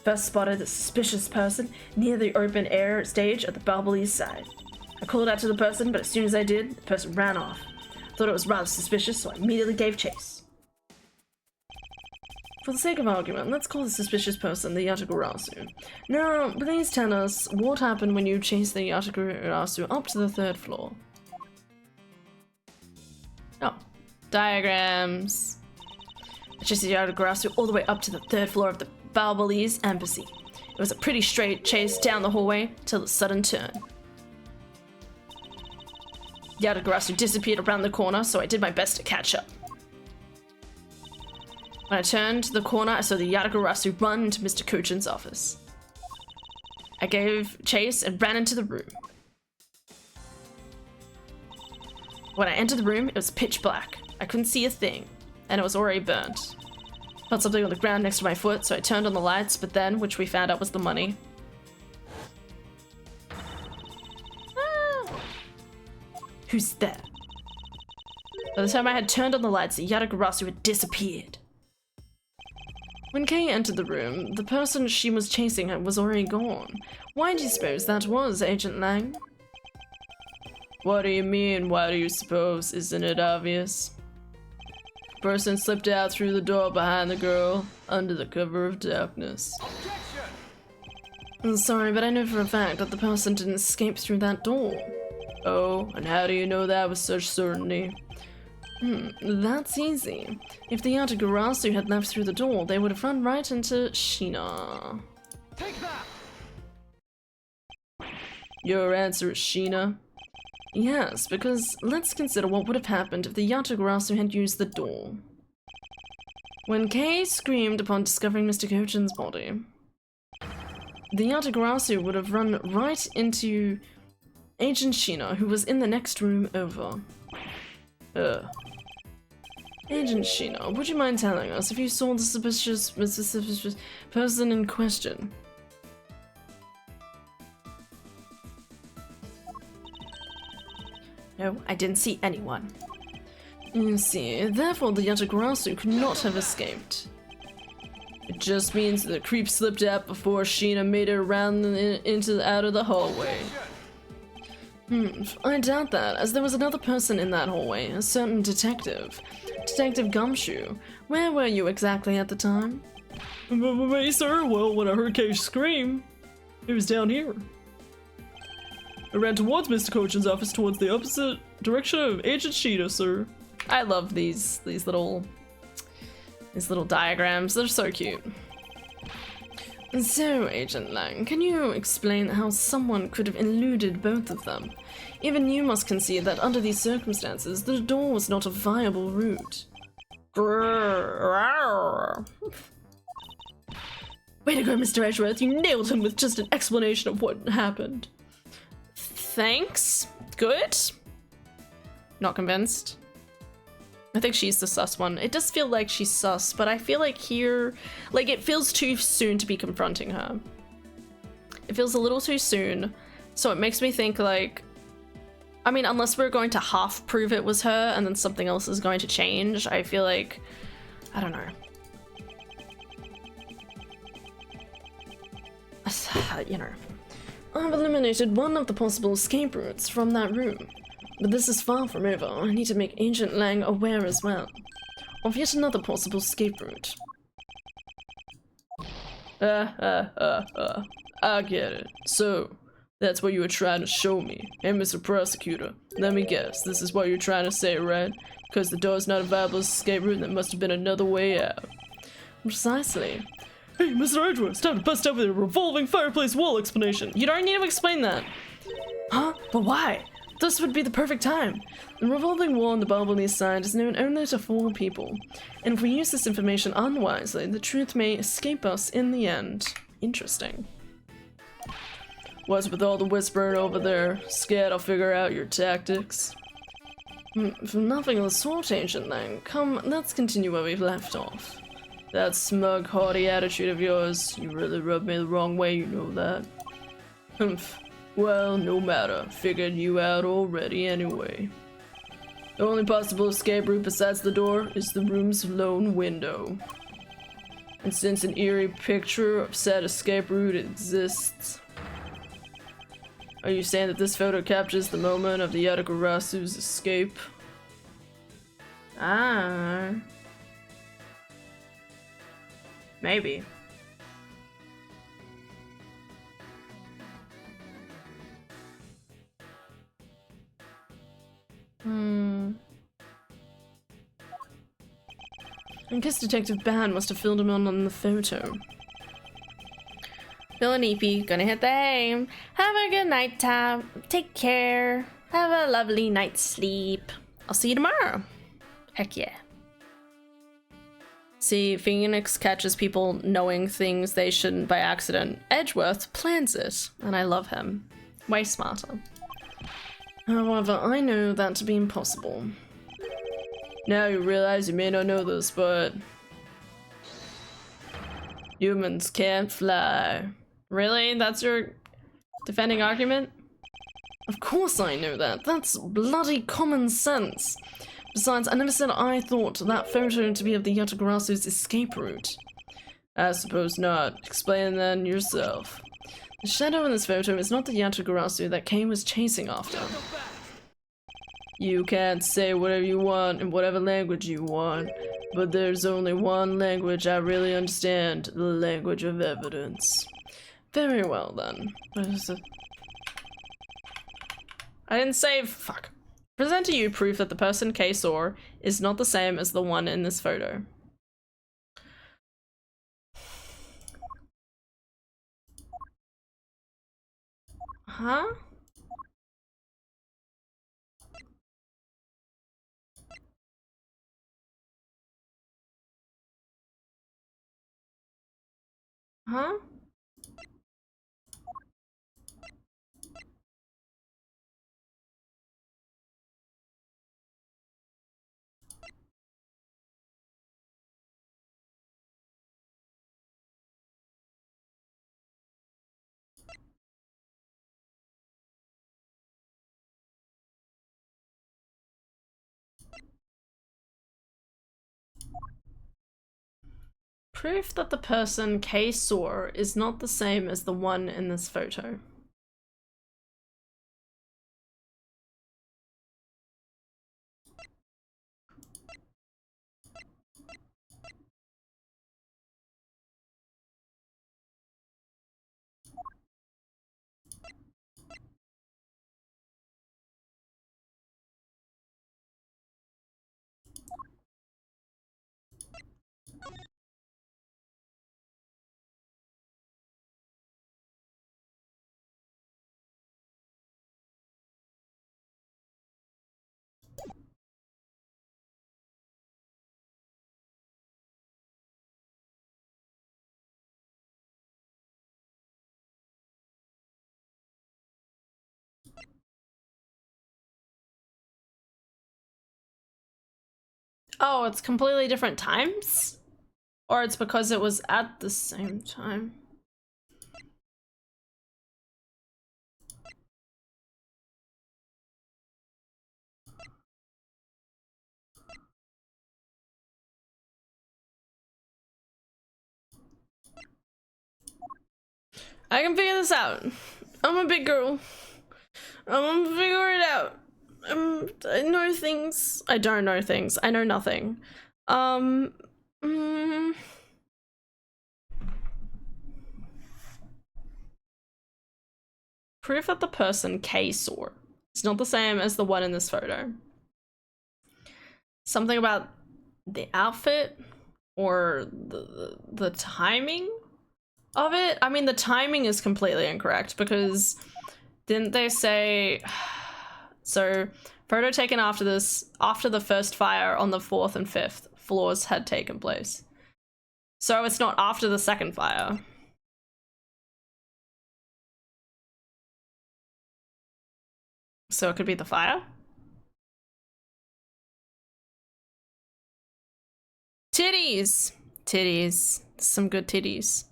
S1: First spotted the suspicious person near the open air stage at the Balbal side. I called out to the person, but as soon as I did, the person ran off. Thought it was rather suspicious, so I immediately gave chase. For the sake of argument, let's call the suspicious person the Yatagarasu. Now, please tell us what happened when you chased the Yatagarasu up to the 3rd floor. Oh, diagrams. I chased the Yatagarasu all the way up to the 3rd floor of the Balbalese embassy. It was a pretty straight chase down the hallway till a sudden turn. Yatagarasu disappeared around the corner, so I did my best to catch up. When I turned the corner, I saw the Yatagarasu run to Mr. Kuchin's office. I gave chase and ran into the room. When I entered the room, it was pitch black. I couldn't see a thing, and it was already burnt. I felt something on the ground next to my foot, so I turned on the lights, but then, which we found out was the money. Who's there? By the time I had turned on the lights, the Yatagarasu had disappeared. When Kay entered the room, the person she was chasing her was already gone. Why do you suppose that was, Agent Lang? What do you mean, why do you suppose? Isn't it obvious? The person slipped out through the door behind the girl, under the cover of darkness. I'm sorry, but I know for a fact that the person didn't escape through that door. Oh, and how do you know that with such certainty? That's easy. If the Yatagarasu had left through the door, they would have run right into Sheena.
S3: Take that!
S1: Your answer is Sheena? Yes, because let's consider what would have happened if the Yatagarasu had used the door. When Kay screamed upon discovering Mr. Kochin's body, the Yatagarasu would have run right into Agent Sheena, who was in the next room over. Agent Sheena, would you mind telling us if you saw the suspicious person in question? No, I didn't see anyone. You see, therefore the Yatagarasu could not have escaped. It just means the creep slipped out before Sheena made it around out of the hallway. I doubt that, as there was another person in that hallway, a certain detective. Detective Gumshoe. Where were you exactly at the time?
S4: Me, sir? Well, when I heard Kay scream, it was down here. I ran towards Mr. Kochin's office towards the opposite direction of Agent Sheena, sir.
S1: I love these little diagrams. They're so cute. So, Agent Lang, can you explain how someone could have eluded both of them? Even you must concede that under these circumstances, the door was not a viable route. Way to go, Mr. Edgeworth. You nailed him with just an explanation of what happened. Thanks. Good. Not convinced. I think she's the sus one. It does feel like she's sus, but I feel like here, like, it feels too soon to be confronting her. It feels a little too soon, so it makes me think, like, I mean, unless we're going to half prove it was her and then something else is going to change, I feel like, I don't know. You know. I've eliminated one of the possible escape routes from that room. But this is far from over. I need to make Agent Lang aware as well of yet another possible escape route.
S4: I get it. So, that's what you were trying to show me. Hey, Mr. Prosecutor, let me guess. This is what you're trying to say, right? Because the door's not a viable escape route, there must have been another way out.
S1: Precisely.
S4: Hey, Mr. Edgeworth, it's time to bust out with a revolving fireplace wall explanation.
S1: You don't need to explain that. Huh? But why? This would be the perfect time. The revolving wall on the Balbalese side is known only to 4 people, and if we use this information unwisely, the truth may escape us in the end. Interesting.
S4: What's with all the whispering over there? Scared I'll figure out your tactics?
S1: From nothing of the sort, Agent Lang. Come, let's continue where we've left off.
S4: That smug, haughty attitude of yours, you really rubbed me the wrong way, you know that. Humph. Well, no matter. Figured you out already anyway. The only possible escape route besides the door is the room's lone window. And since an eerie picture of said escape route exists, are you saying that this photo captures the moment of the Yatagarasu's escape?
S1: Maybe. I guess Detective Bad must have filled him in on the photo. Bill and Eepy, gonna hit the hay. Have a good night time. Take care. Have a lovely night's sleep. I'll see you tomorrow. Heck yeah. See, Phoenix catches people knowing things they shouldn't by accident. Edgeworth plans it, and I love him. Way smarter. However, I know that to be impossible. Now you realize you may not know this, but humans can't fly. Really? That's your defending argument? Of course I know that. That's bloody common sense. Besides, I never said I thought that photo to be of the Yatagarasu's escape route. I suppose not. Explain then yourself. The shadow in this photo is not the Yatagarasu that Kay was chasing after. You can't say whatever you want in whatever language you want, but there's only one language I really understand, the language of evidence. Very well then. What is it? I didn't say fuck. Present to you proof that the person Kay saw is not the same as the one in this photo. Huh? Huh? Proof that the person Kay saw is not the same as the one in this photo. Oh, it's completely different times? Or it's because it was at the same time? I can figure this out. I'm a big girl. I'm gonna figure it out. I know things. I don't know things. I know nothing. Proof that the person Kay saw is not the same as the one in this photo. Something about the outfit or the timing of it. I mean, the timing is completely incorrect because didn't they say so photo taken after the first fire on the 4th and 5th floors had taken place. So it's not after the second fire. So it could be the fire? Titties! Titties. Some good titties.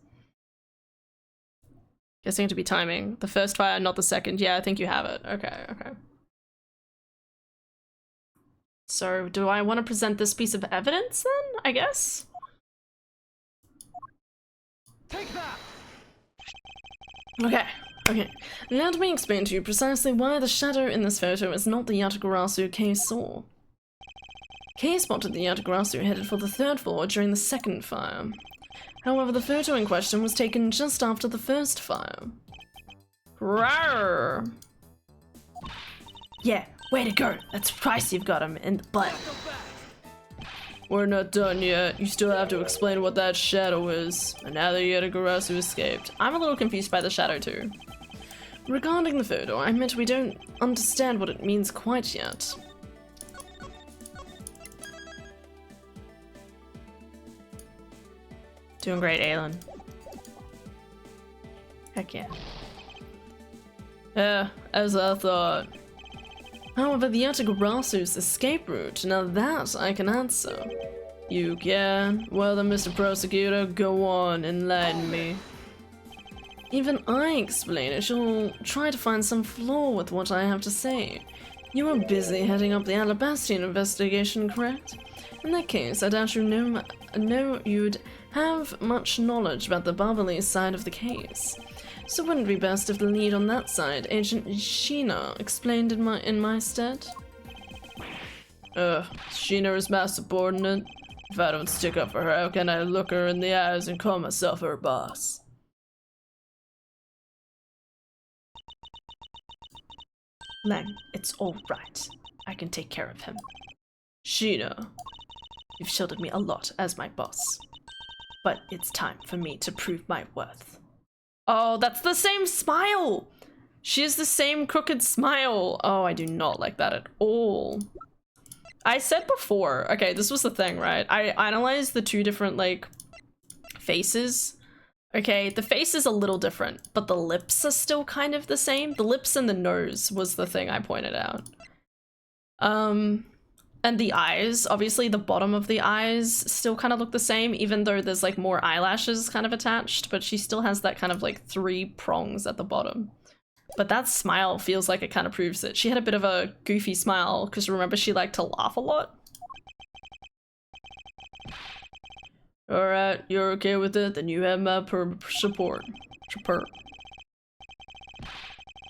S1: Guessing to be timing. The first fire, not the second. Yeah, I think you have it. Okay, okay. So, do I want to present this piece of evidence then? I guess?
S3: Take that!
S1: Okay, okay. Let me explain to you precisely why the shadow in this photo is not the Yatagarasu Kay saw. Kay spotted the Yatagarasu headed for the 3rd floor during the 2nd fire. However, the photo in question was taken just after the first fire. Rawr! Yeah, way to go. That's twice you've got him in the butt.
S4: We're not done yet. You still have to explain what that shadow is. And now that Yatagarasu escaped.
S1: I'm a little confused by the shadow too. Regarding the photo, I meant we don't understand what it means quite yet.
S2: Doing great, Aelin. Heck yeah.
S4: Yeah, as I thought.
S1: However, the Yatagarasu's escape route, now that I can answer.
S4: You can? Well then, Mr. Prosecutor, go on, enlighten me.
S1: Even I explain it, you'll try to find some flaw with what I have to say. You were busy heading up the Alabastian investigation, correct? In that case, I doubt you know you'd have much knowledge about the Barbalese side of the case. So wouldn't it be best if the lead on that side, Agent Sheena, explained in my stead?
S4: Sheena is my subordinate. If I don't stick up for her, how can I look her in the eyes and call myself her boss?
S2: Lang, it's all right. I can take care of him.
S4: Sheena.
S2: You've shielded me a lot as my boss. But it's time for me to prove my worth.
S1: Oh, that's the same smile! She has the same crooked smile. Oh, I do not like that at all. I said before, okay, this was the thing, right? I analyzed the two different, like, faces. Okay, the face is a little different, but the lips are still kind of the same. The lips and the nose was the thing I pointed out. And the eyes, obviously the bottom of the eyes still kind of look the same, even though there's like more eyelashes kind of attached, but she still has that kind of like 3 prongs at the bottom. But that smile feels like it kind of proves it. She had a bit of a goofy smile, because remember she liked to laugh a lot?
S4: Alright, you're okay with it? Then you have my support.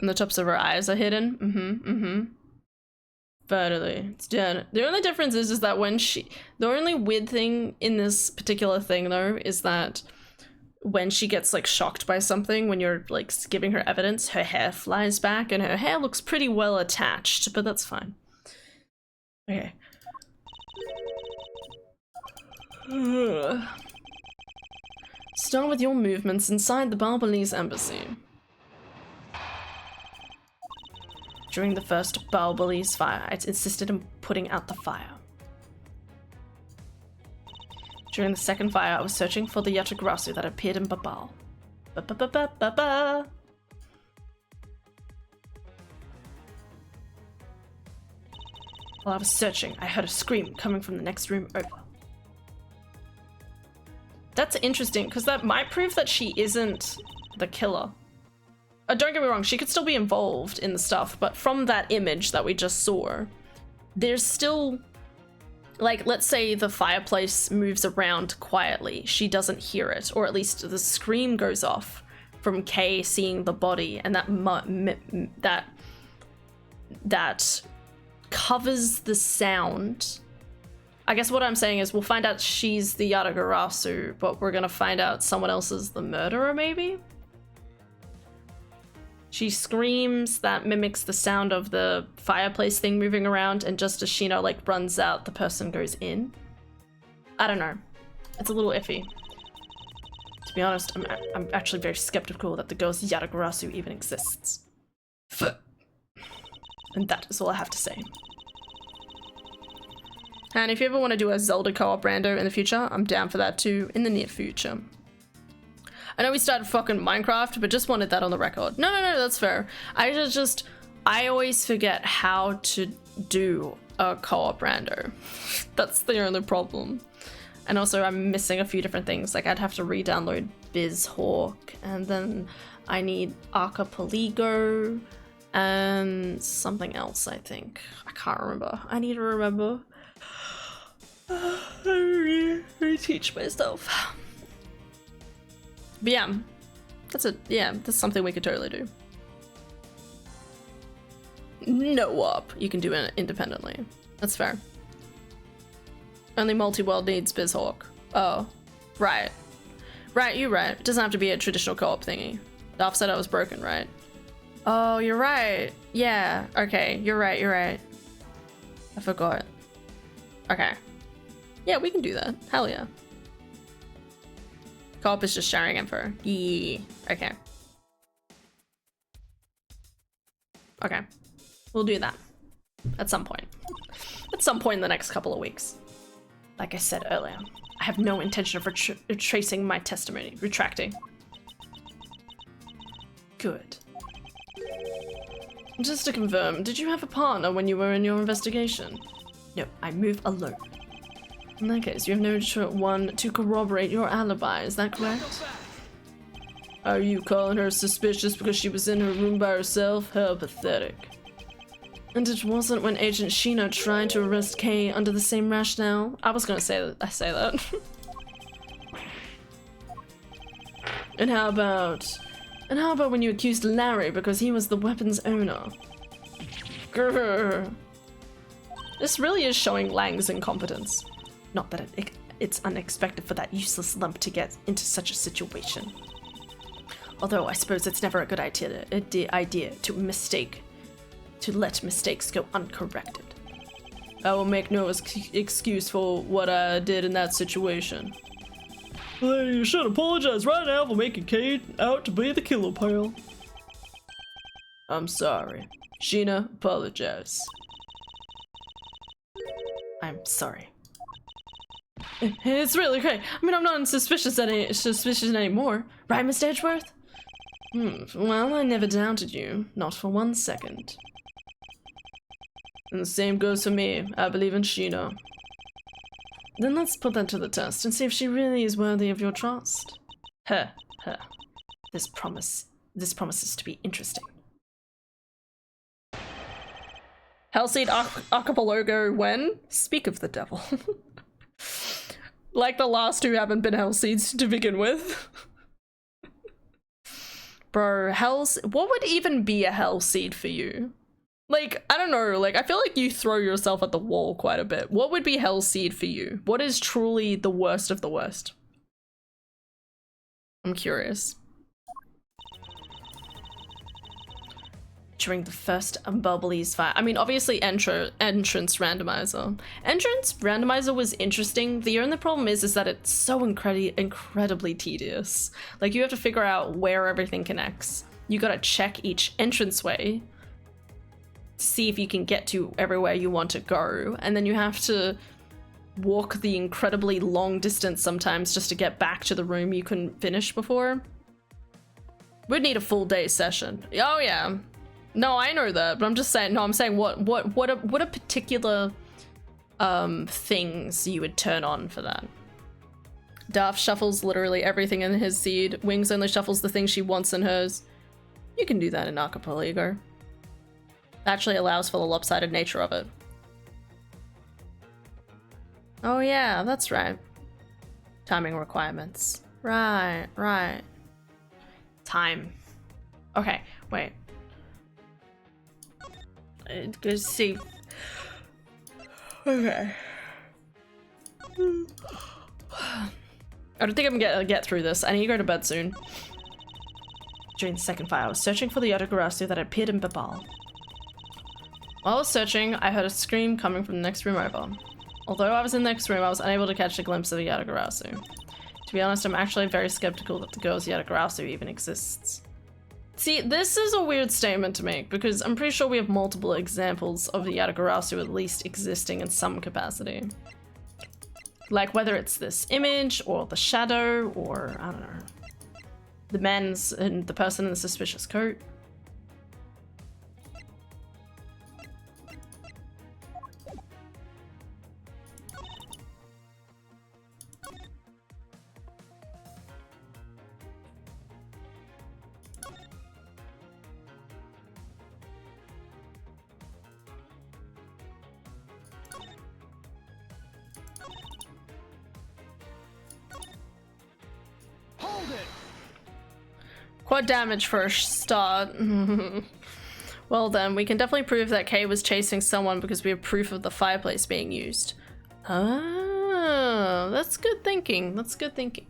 S1: And the tops of her eyes are hidden.
S4: Finally, it's done.
S1: The only difference is that when the only weird thing in this particular thing though is that when she gets like shocked by something, when you're like giving her evidence, her hair flies back and her hair looks pretty well attached, but that's fine. Okay. Start with your movements inside the Barbalese embassy. During the first Barbalese fire, I insisted on putting out the fire. During the second fire, I was searching for the Yatagarasu that appeared in Babal. Ba-ba-ba-ba-ba-ba. While I was searching, I heard a scream coming from the next room over. That's interesting, because that might prove that she isn't the killer. Don't get me wrong, she could still be involved in the stuff, but from that image that we just saw, there's still, like, let's say the fireplace moves around quietly, she doesn't hear it, or at least the scream goes off from Kay seeing the body, and that covers the sound. I guess what I'm saying is we'll find out she's the Yatagarasu, but we're gonna find out someone else is the murderer, maybe? She screams, that mimics the sound of the fireplace thing moving around, and just as Sheena like runs out, the person goes in. I don't know. It's a little iffy. To be honest, I'm actually very skeptical that the ghost Yatagarasu even exists. And that is all I have to say. And if you ever want to do a Zelda co-op rando in the future, I'm down for that too, in the near future. I know we started fucking Minecraft, but just wanted that on the record. No, that's fair. I always forget how to do a co-op rando. That's the only problem. And also I'm missing a few different things. Like I'd have to re-download BizHawk, and then I need Archipelago, and something else, I think. I can't remember. I need to remember. I reteach myself. But yeah, that's something we could totally do. No op, you can do it independently. That's fair. Only multi-world needs BizHawk. Oh, right. Right, you're right. It doesn't have to be a traditional co-op thingy. Darth said I was broken, right? Oh, you're right. Yeah, okay, you're right, you're right. I forgot. Okay. Yeah, we can do that. Hell yeah. Co-op is just sharing info. Yeah. Okay. Okay. We'll do that. At some point. At some point in the next couple of weeks. Like I said earlier, I have no intention of retracing my testimony. Retracting. Good. Just to confirm, did you have a partner when you were in your investigation? No, I move alone. In that case, you have no one to corroborate your alibi, is that correct? Are you calling her suspicious because she was in her room by herself? How pathetic. And it wasn't when Agent Shino tried to arrest Kay under the same rationale? I was gonna say that. I say that. And how about when you accused Larry because he was the weapon's owner? Grrr. This really is showing Lang's incompetence. Not that it's unexpected for that useless lump to get into such a situation. Although I suppose it's never a good idea to let mistakes go uncorrected. I will make no excuse for what I did in that situation.
S4: Well, you should apologize right now for making Kate out to be the killer pal.
S1: I'm sorry. Sheena, apologize. I'm sorry. It's really great. I mean, I'm not suspicious anymore. Right, Mr. Edgeworth? Well, I never doubted you. Not for 1 second. And the same goes for me. I believe in Shino. Then let's put that to the test and see if she really is worthy of your trust. Her. This promises to be interesting. Hellseed Archipelago when? Speak of the devil. Like the last two haven't been Hellseeds to begin with. Bro, what would even be a Hellseed for you? Like, I don't know, like, I feel like you throw yourself at the wall quite a bit. What would be Hellseed for you? What is truly the worst of the worst? I'm curious. During the first Bubbly's fight. I mean, obviously entrance randomizer. Entrance randomizer was interesting. The only problem is that it's so incredibly tedious. Like, you have to figure out where everything connects. You gotta check each entranceway to see if you can get to everywhere you want to go. And then you have to walk the incredibly long distance sometimes just to get back to the room you couldn't finish before. We'd need a full day session. Oh yeah. No, I know that, but I'm just saying, no, I'm saying what are particular things you would turn on for that? Darth shuffles literally everything in his seed. Wings only shuffles the things she wants in hers. You can do that in Archipelago. Actually allows for the lopsided nature of it. Oh yeah, that's right. Timing requirements. Right. Time. Okay, wait. Good see. Okay. I don't think I'm gonna get through this. I need to go to bed soon. During the second fight, I was searching for the Yatagarasu that appeared in Babal. While I was searching, I heard a scream coming from the next room over. Although I was in the next room, I was unable to catch a glimpse of the Yatagarasu. To be honest, I'm actually very skeptical that the girl's Yatagarasu even exists. See, this is a weird statement to make, because I'm pretty sure we have multiple examples of the Yatagarasu at least existing in some capacity. Like, whether it's this image, or the shadow, or, I don't know, the men's and the person in the suspicious coat. Quad damage for a start. Well then, we can definitely prove that Kay was chasing someone because we have proof of the fireplace being used. Oh, that's good thinking. That's good thinking.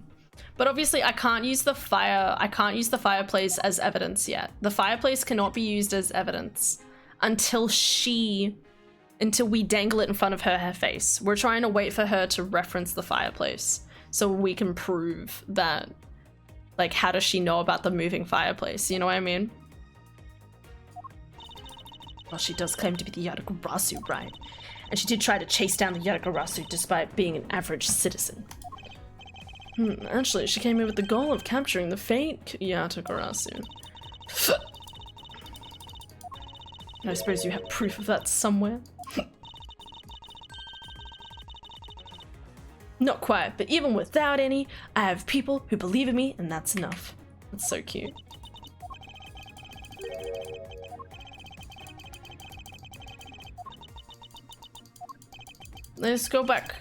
S1: But obviously I can't use the fireplace as evidence yet. The fireplace cannot be used as evidence until we dangle it in front of her face. We're trying to wait for her to reference the fireplace so we can prove that, like, how does she know about the moving fireplace? You know what I mean? Well, she does claim to be the Yatagarasu, right? And she did try to chase down the Yatagarasu despite being an average citizen. Actually, she came in with the goal of capturing the fake Yatagarasu. I suppose you have proof of that somewhere? Not quite, but even without any, I have people who believe in me, and that's enough. That's so cute. Let's go back.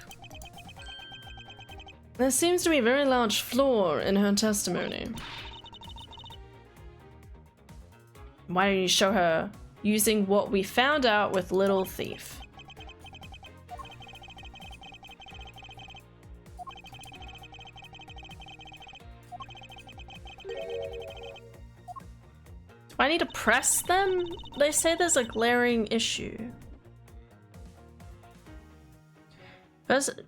S1: There seems to be a very large flaw in her testimony. Why don't you show her using what we found out with Little Thief? Do I need to press them? They say there's a glaring issue.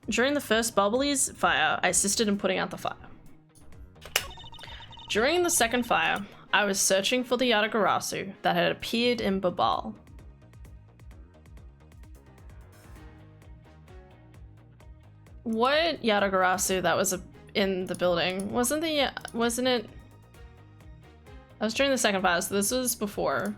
S1: During the first Bubbly's fire, I assisted in putting out the fire. During the second fire, I was searching for the Yatagarasu that had appeared in Babal. What Yatagarasu that was in the building? Wasn't it? That was during the second fire, so this was before.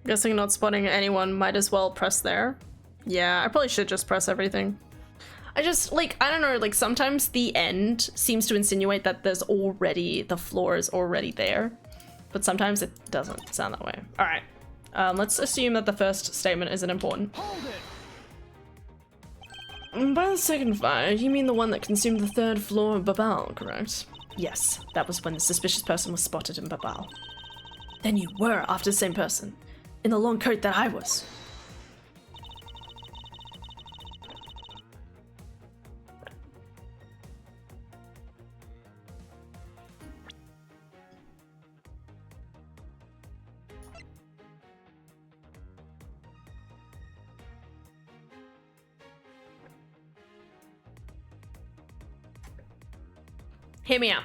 S1: Guessing not spotting anyone, might as well press there. Yeah, I probably should just press everything. I just, like, I don't know, like, sometimes the end seems to insinuate that the floor is already there. But sometimes it doesn't sound that way. Alright, let's assume that the first statement isn't important.
S3: Hold it.
S1: By the second fire, you mean the one that consumed the third floor of Babal, correct? Yes, that was when the suspicious person was spotted in Babal. Then you were after the same person. In the long coat that I was. Hear me out.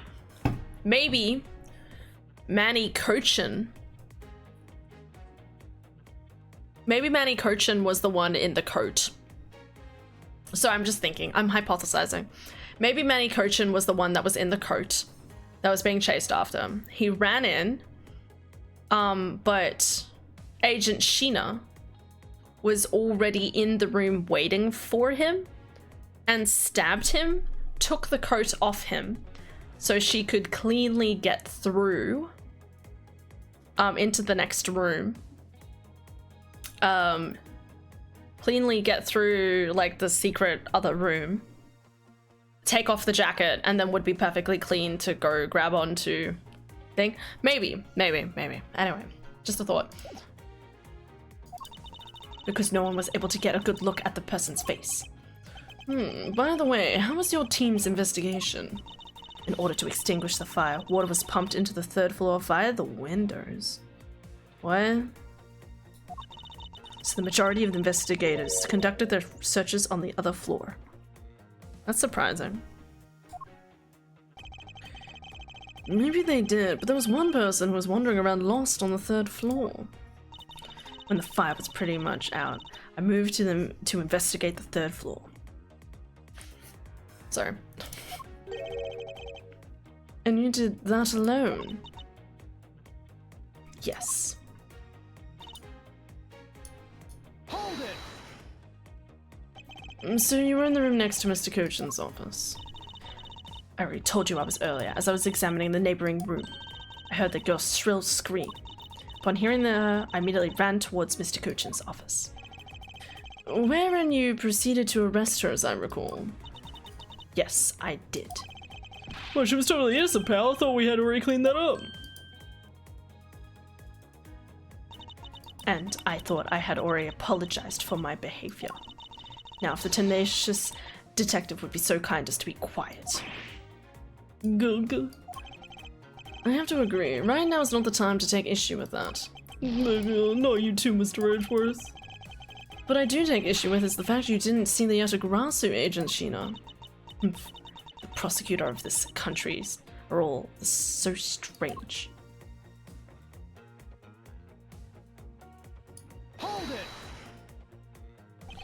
S1: Maybe Manny Cochin was the one in the coat. So I'm just thinking, I'm hypothesizing. Maybe Manny Cochin was the one that was in the coat that was being chased after. He ran in, but Agent Sheena was already in the room waiting for him and stabbed him, took the coat off him so she could cleanly get through into the next room. Cleanly get through, like, the secret other room, take off the jacket, and then would be perfectly clean to go grab onto thing. Maybe. Anyway, just a thought. Because no one was able to get a good look at the person's face. By the way, how was your team's investigation? In order to extinguish the fire, water was pumped into the third floor via the windows. What? So the majority of the investigators conducted their searches on the other floor. That's surprising. Maybe they did, but there was one person who was wandering around lost on the third floor. When the fire was pretty much out, I moved to them to investigate the third floor. Sorry. And you did that alone? Yes.
S3: Hold it.
S1: So you were in the room next to Mr. Cochin's office. I already told you I was earlier, as I was examining the neighboring room. I heard the girl's shrill scream. Upon hearing her, I immediately ran towards Mr. Cochin's office. Wherein you proceeded to arrest her, as I recall. Yes, I did.
S4: Well, she was totally innocent, pal. I thought we had already cleaned that up.
S1: And I thought I had already apologized for my behavior. Now, if the tenacious detective would be so kind as to be quiet.
S4: Good.
S1: I have to agree. Right now is not the time to take issue with that.
S4: Not you too, Mr. Edgeworth.
S1: What I do take issue with is the fact you didn't see the Yatagarasu, Agent Sheena. The prosecutor of this country are all so strange.
S3: Hold it!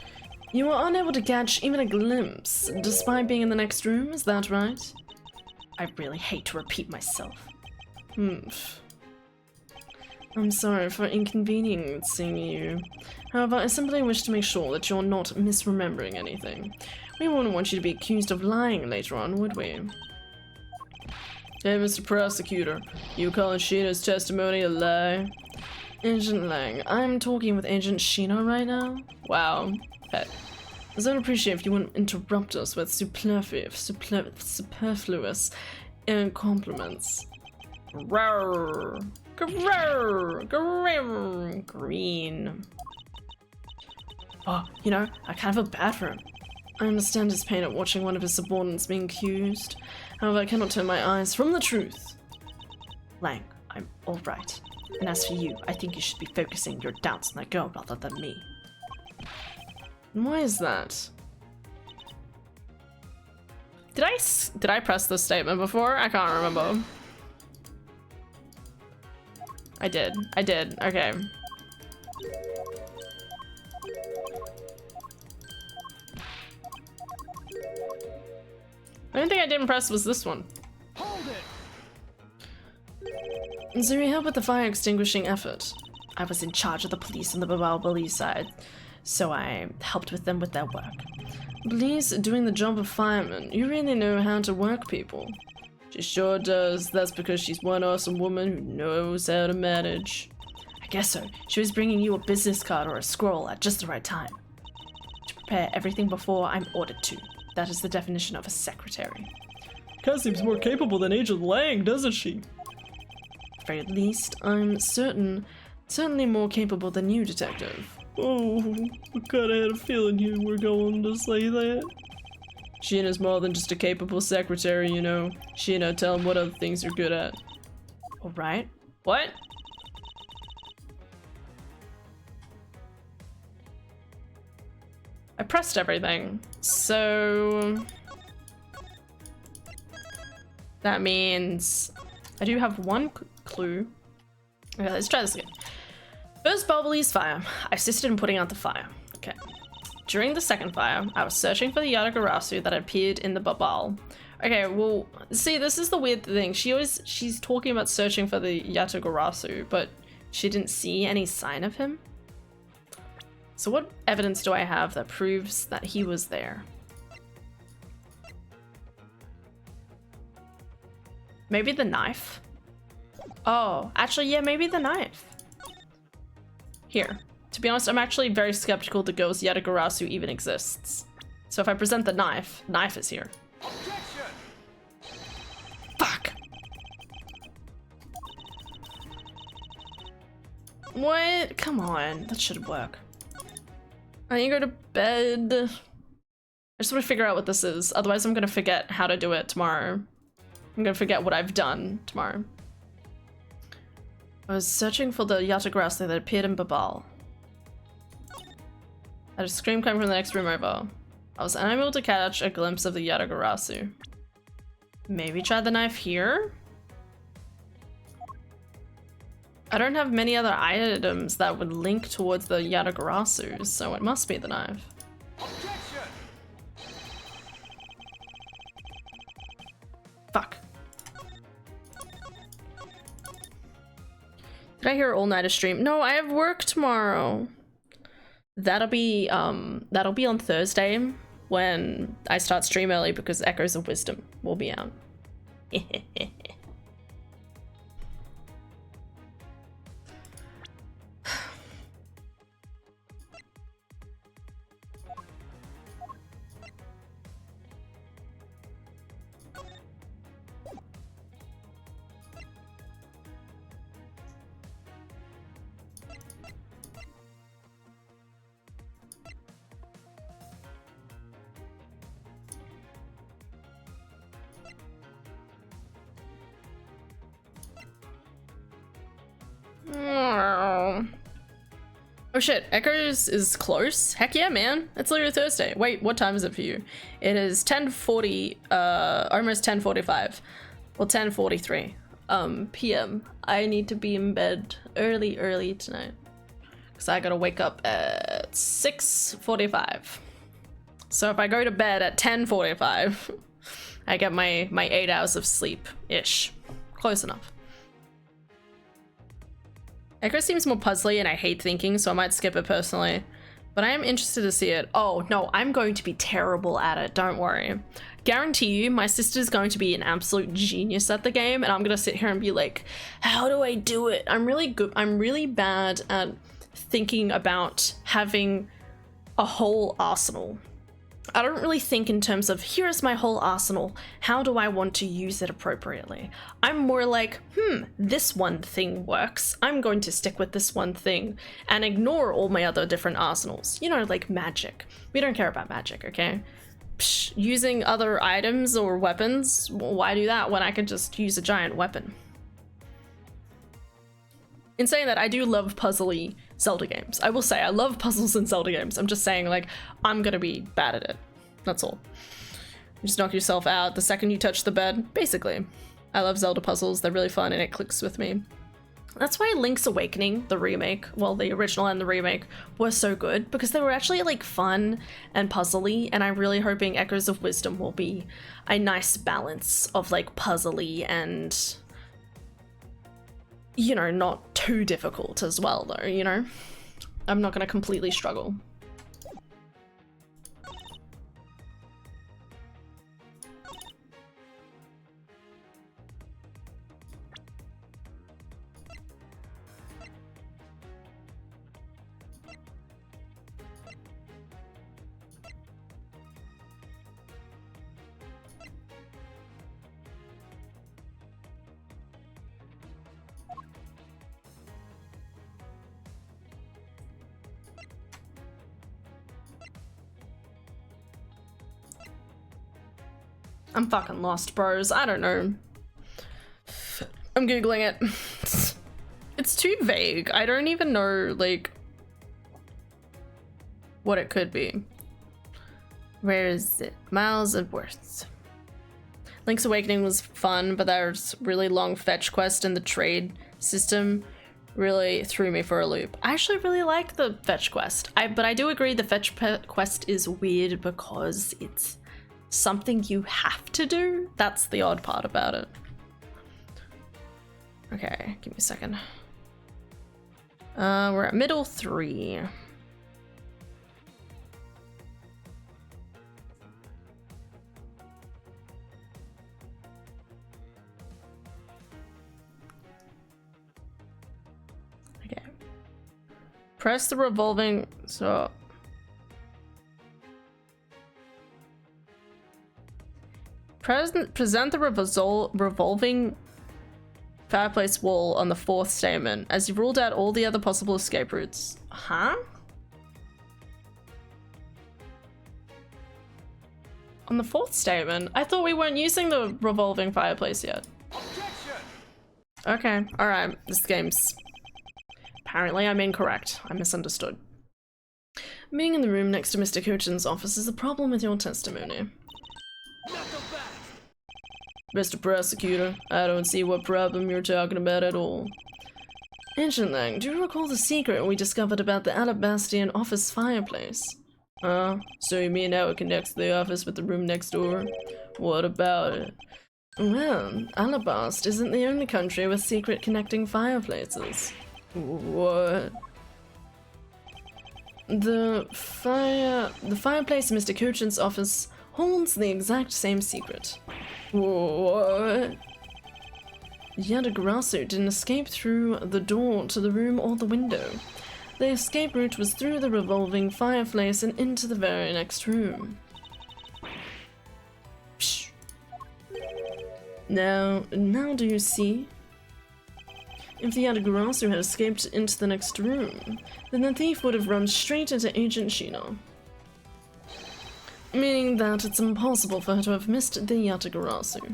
S1: You were unable to catch even a glimpse, despite being in the next room, is that right? I really hate to repeat myself. I'm sorry for inconveniencing you. However, I simply wish to make sure that you're not misremembering anything. We wouldn't want you to be accused of lying later on, would we?
S4: Hey, Mr. Prosecutor, you calling Sheena's testimony a lie?
S1: Agent Lang, I'm talking with Agent Sheena right now.
S4: Wow.
S1: Hey. I would appreciate if you wouldn't interrupt us with superfluous compliments.
S4: Rawr.
S1: Green. Oh, you know, I kind of feel bad for him. I understand his pain at watching one of his subordinates being accused. However, I cannot turn my eyes from the truth. Lang, I'm alright. And as for you, I think you should be focusing your doubts on that girl rather than me. And why is that?
S2: Did I press this statement before? I can't remember. I did. Okay. The only thing I didn't press was this one.
S3: Hold it!
S1: And so we helped with the fire extinguishing effort. I was in charge of the police on the Babao side, so I helped with them with their work. Police doing the job of firemen, you really know how to work people.
S4: She sure does. That's because she's one awesome woman who knows how to manage.
S1: I guess so. She was bringing you a business card or a scroll at just the right time. To prepare everything before I'm ordered to. That is the definition of a secretary.
S4: Kat seems more capable than Agent Lang, doesn't she?
S1: At the very least, I'm certainly more capable than you, Detective.
S4: Oh, I kinda had a feeling you were going to say that. Sheena's more than just a capable secretary, you know. Sheena, tell him what other things you're good at.
S1: Alright.
S2: What? I pressed everything, so that means I do have one clue. Okay, let's try this again. First Bubbly's fire. I assisted in putting out the fire. Okay. During the second fire, I was searching for the Yatagarasu that appeared in the Babal. Okay, well, see, this is the weird thing. She's talking about searching for the Yatagarasu, but she didn't see any sign of him. So what evidence do I have that proves that he was there? Maybe the knife? Oh, actually, yeah, maybe the knife. Here. To be honest, I'm actually very skeptical the ghost Yatagarasu even exists. So if I present the knife is here.
S3: Objection!
S1: Fuck! What? Come on, that should work. I need to go to bed. I just want to figure out what this is, otherwise I'm gonna forget how to do it tomorrow. I'm gonna forget what I've done tomorrow. I was searching for the Yatagarasu that appeared in Babal. I had a scream coming from the next room over. I was unable to catch a glimpse of the Yatagarasu. Maybe try the knife here? I don't have many other items that would link towards the Yatagarasu, so it must be the knife.
S3: Objection!
S1: Fuck. Did I hear all-nighter stream? No, I have work tomorrow. That'll be on Thursday when I start stream early because Echoes of Wisdom will be out. Oh shit, Echoes is close. Heck yeah, man. It's literally Thursday. Wait, what time is it for you? It is 10:40, almost 10:45. Well, 10:43 p.m. I need to be in bed early tonight. Because I gotta wake up at 6:45. So if I go to bed at 10:45, I get my 8 hours of sleep-ish. Close enough. Echo seems more puzzly and I hate thinking, so I might skip it personally. But I am interested to see it. Oh, no, I'm going to be terrible at it, don't worry. Guarantee you, my sister's going to be an absolute genius at the game, and I'm gonna sit here and be like, how do I do it? I'm really bad at thinking about having a whole arsenal. I don't really think in terms of, here's my whole arsenal, how do I want to use it appropriately? I'm more like, this one thing works, I'm going to stick with this one thing and ignore all my other different arsenals. You know, like magic. We don't care about magic, okay? Psh, using other items or weapons, why do that when I could just use a giant weapon? In saying that, I do love puzzly Zelda games. I will say, I love puzzles in Zelda games. I'm just saying, like, I'm gonna be bad at it. That's all. You just knock yourself out the second you touch the bed, basically. I love Zelda puzzles. They're really fun and it clicks with me. That's why Link's Awakening, the remake, well, the original and the remake, were so good, because they were actually, like, fun and puzzly, and I'm really hoping Echoes of Wisdom will be a nice balance of, like, puzzly and, you know, not too difficult as well, though, you know? I'm not gonna completely struggle. I'm fucking lost, bros. I don't know. I'm googling it. It's too vague. I don't even know, like, what it could be. Where is it? Miles and Worths. Link's Awakening was fun, but there's really long fetch quest and the trade system really threw me for a loop. I actually really like the fetch quest. But I do agree the fetch quest is weird because it's something you have to do. That's the odd part about it. Okay, give me a second. We're at middle 3. Okay. Press the revolving, so present the revolving fireplace wall on the 4th statement, as you've ruled out all the other possible escape routes. Huh? On the 4th statement? I thought we weren't using the revolving fireplace yet.
S3: Objection!
S1: Okay, alright, this game's... Apparently I'm incorrect. I misunderstood. Being in the room next to Mr. Cochin's office is a problem with your testimony. Mr. Prosecutor, I don't see what problem you're talking about at all. Ancient Lang, do you recall the secret we discovered about the Alabastian office fireplace? So you mean how it connects the office with the room next door? What about it? Well, Alabast isn't the only country with secret connecting fireplaces. What? The fireplace in Mr. Cochin's office holds the exact same secret. What? Yadagarasu didn't escape through the door to the room or the window. The escape route was through the revolving fireplace and into the very next room. Psh. Now do you see? If the Yadagarasu had escaped into the next room, then the thief would have run straight into Agent Shino. Meaning that it's impossible for her to have missed the Yatagarasu.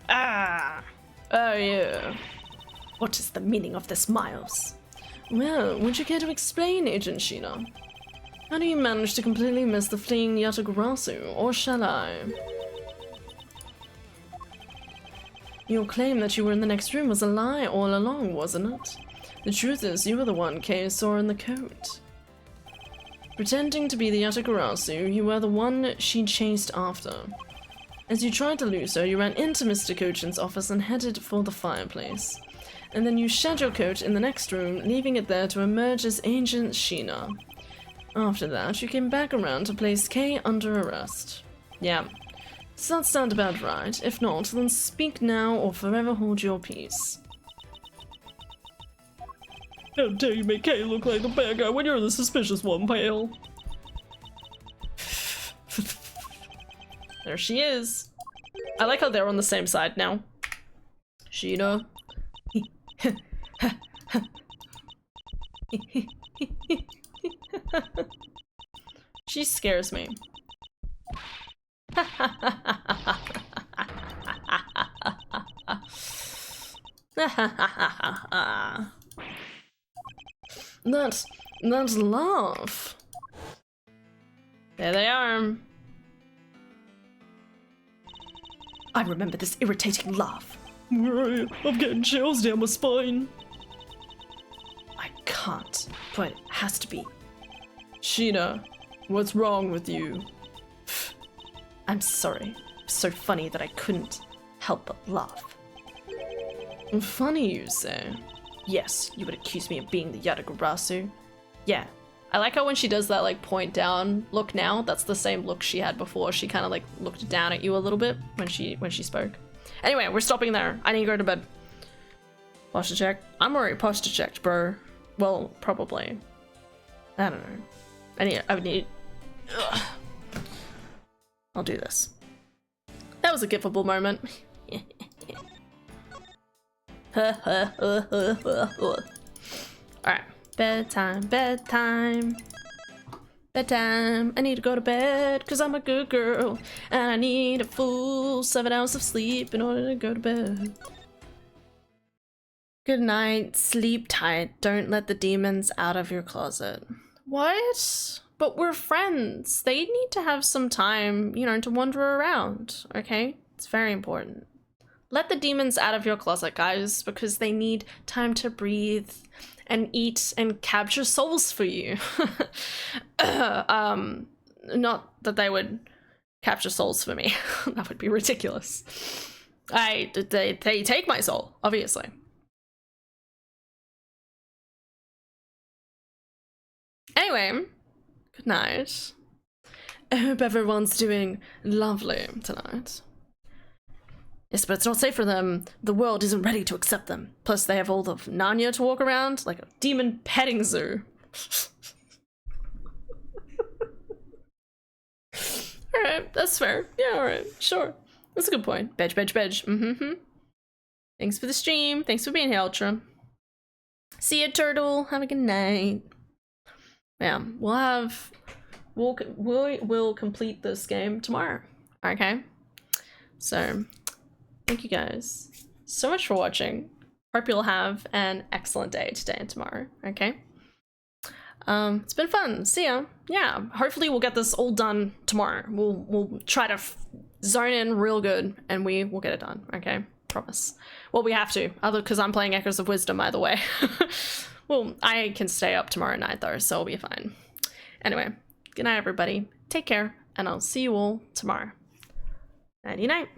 S1: Ah! Oh yeah. What is the meaning of this, Miles? Well, would you care to explain, Agent Sheena? How do you manage to completely miss the fleeing Yatagarasu, or shall I? Your claim that you were in the next room was a lie all along, wasn't it? The truth is, you were the one Kay saw in the coat. Pretending to be the Yatagarasu, you were the one she chased after. As you tried to lose her, you ran into Mr. Cochin's office and headed for the fireplace. And then you shed your coat in the next room, leaving it there to emerge as Agent Sheena. After that, you came back around to place Kay under arrest. Yeah. Does that sound about right? If not, then speak now or forever hold your peace.
S4: How dare you make Kay look like the bad guy when you're the suspicious one, pal?
S1: There she is. I like how they're on the same side now. Sheena. She scares me. That's love. There they are. I remember this irritating laugh.
S4: Where are you? I'm getting chills down my spine.
S1: I can't, but it has to be. Sheena, what's wrong with you? I'm sorry. It's so funny that I couldn't help but laugh. Funny, you say? Yes, you would accuse me of being the Yatagarasu. Yeah. I like how when she does that like point down look now, that's the same look she had before. She kind of like looked down at you a little bit when she spoke. Anyway, we're stopping there. I need to go to bed. Posture check. I'm already posture checked, bro. Well, probably. I don't know. I would need. Ugh. I'll do this. That was a gifable moment. Alright. Bedtime, bedtime. Bedtime. I need to go to bed because I'm a good girl. And I need a full 7 hours of sleep in order to go to bed. Good night. Sleep tight. Don't let the demons out of your closet. What? But we're friends. They need to have some time, you know, to wander around, okay? It's very important. Let the demons out of your closet, guys, because they need time to breathe and eat and capture souls for you. Not that they would capture souls for me. That would be ridiculous. They take my soul, obviously. Anyway, good night. I hope everyone's doing lovely tonight. Yes, but it's not safe for them. The world isn't ready to accept them. Plus, they have all of Narnia to walk around, like a demon petting zoo. Alright, that's fair. Yeah, alright, sure. That's a good point. Bedge. Thanks for the stream. Thanks for being here, Ultra. See ya, Turtle. Have a good night. Yeah, we'll complete this game tomorrow. Okay? So, thank you guys so much for watching. Hope you'll have an excellent day today and tomorrow, okay? It's been fun. See ya. Yeah, hopefully we'll get this all done tomorrow. We'll try to zone in real good and we will get it done, okay? Promise. Well, we have to, because I'm playing Echoes of Wisdom either way. Well, I can stay up tomorrow night though, so I'll be fine. Anyway, good night everybody. Take care, and I'll see you all tomorrow. Nighty night.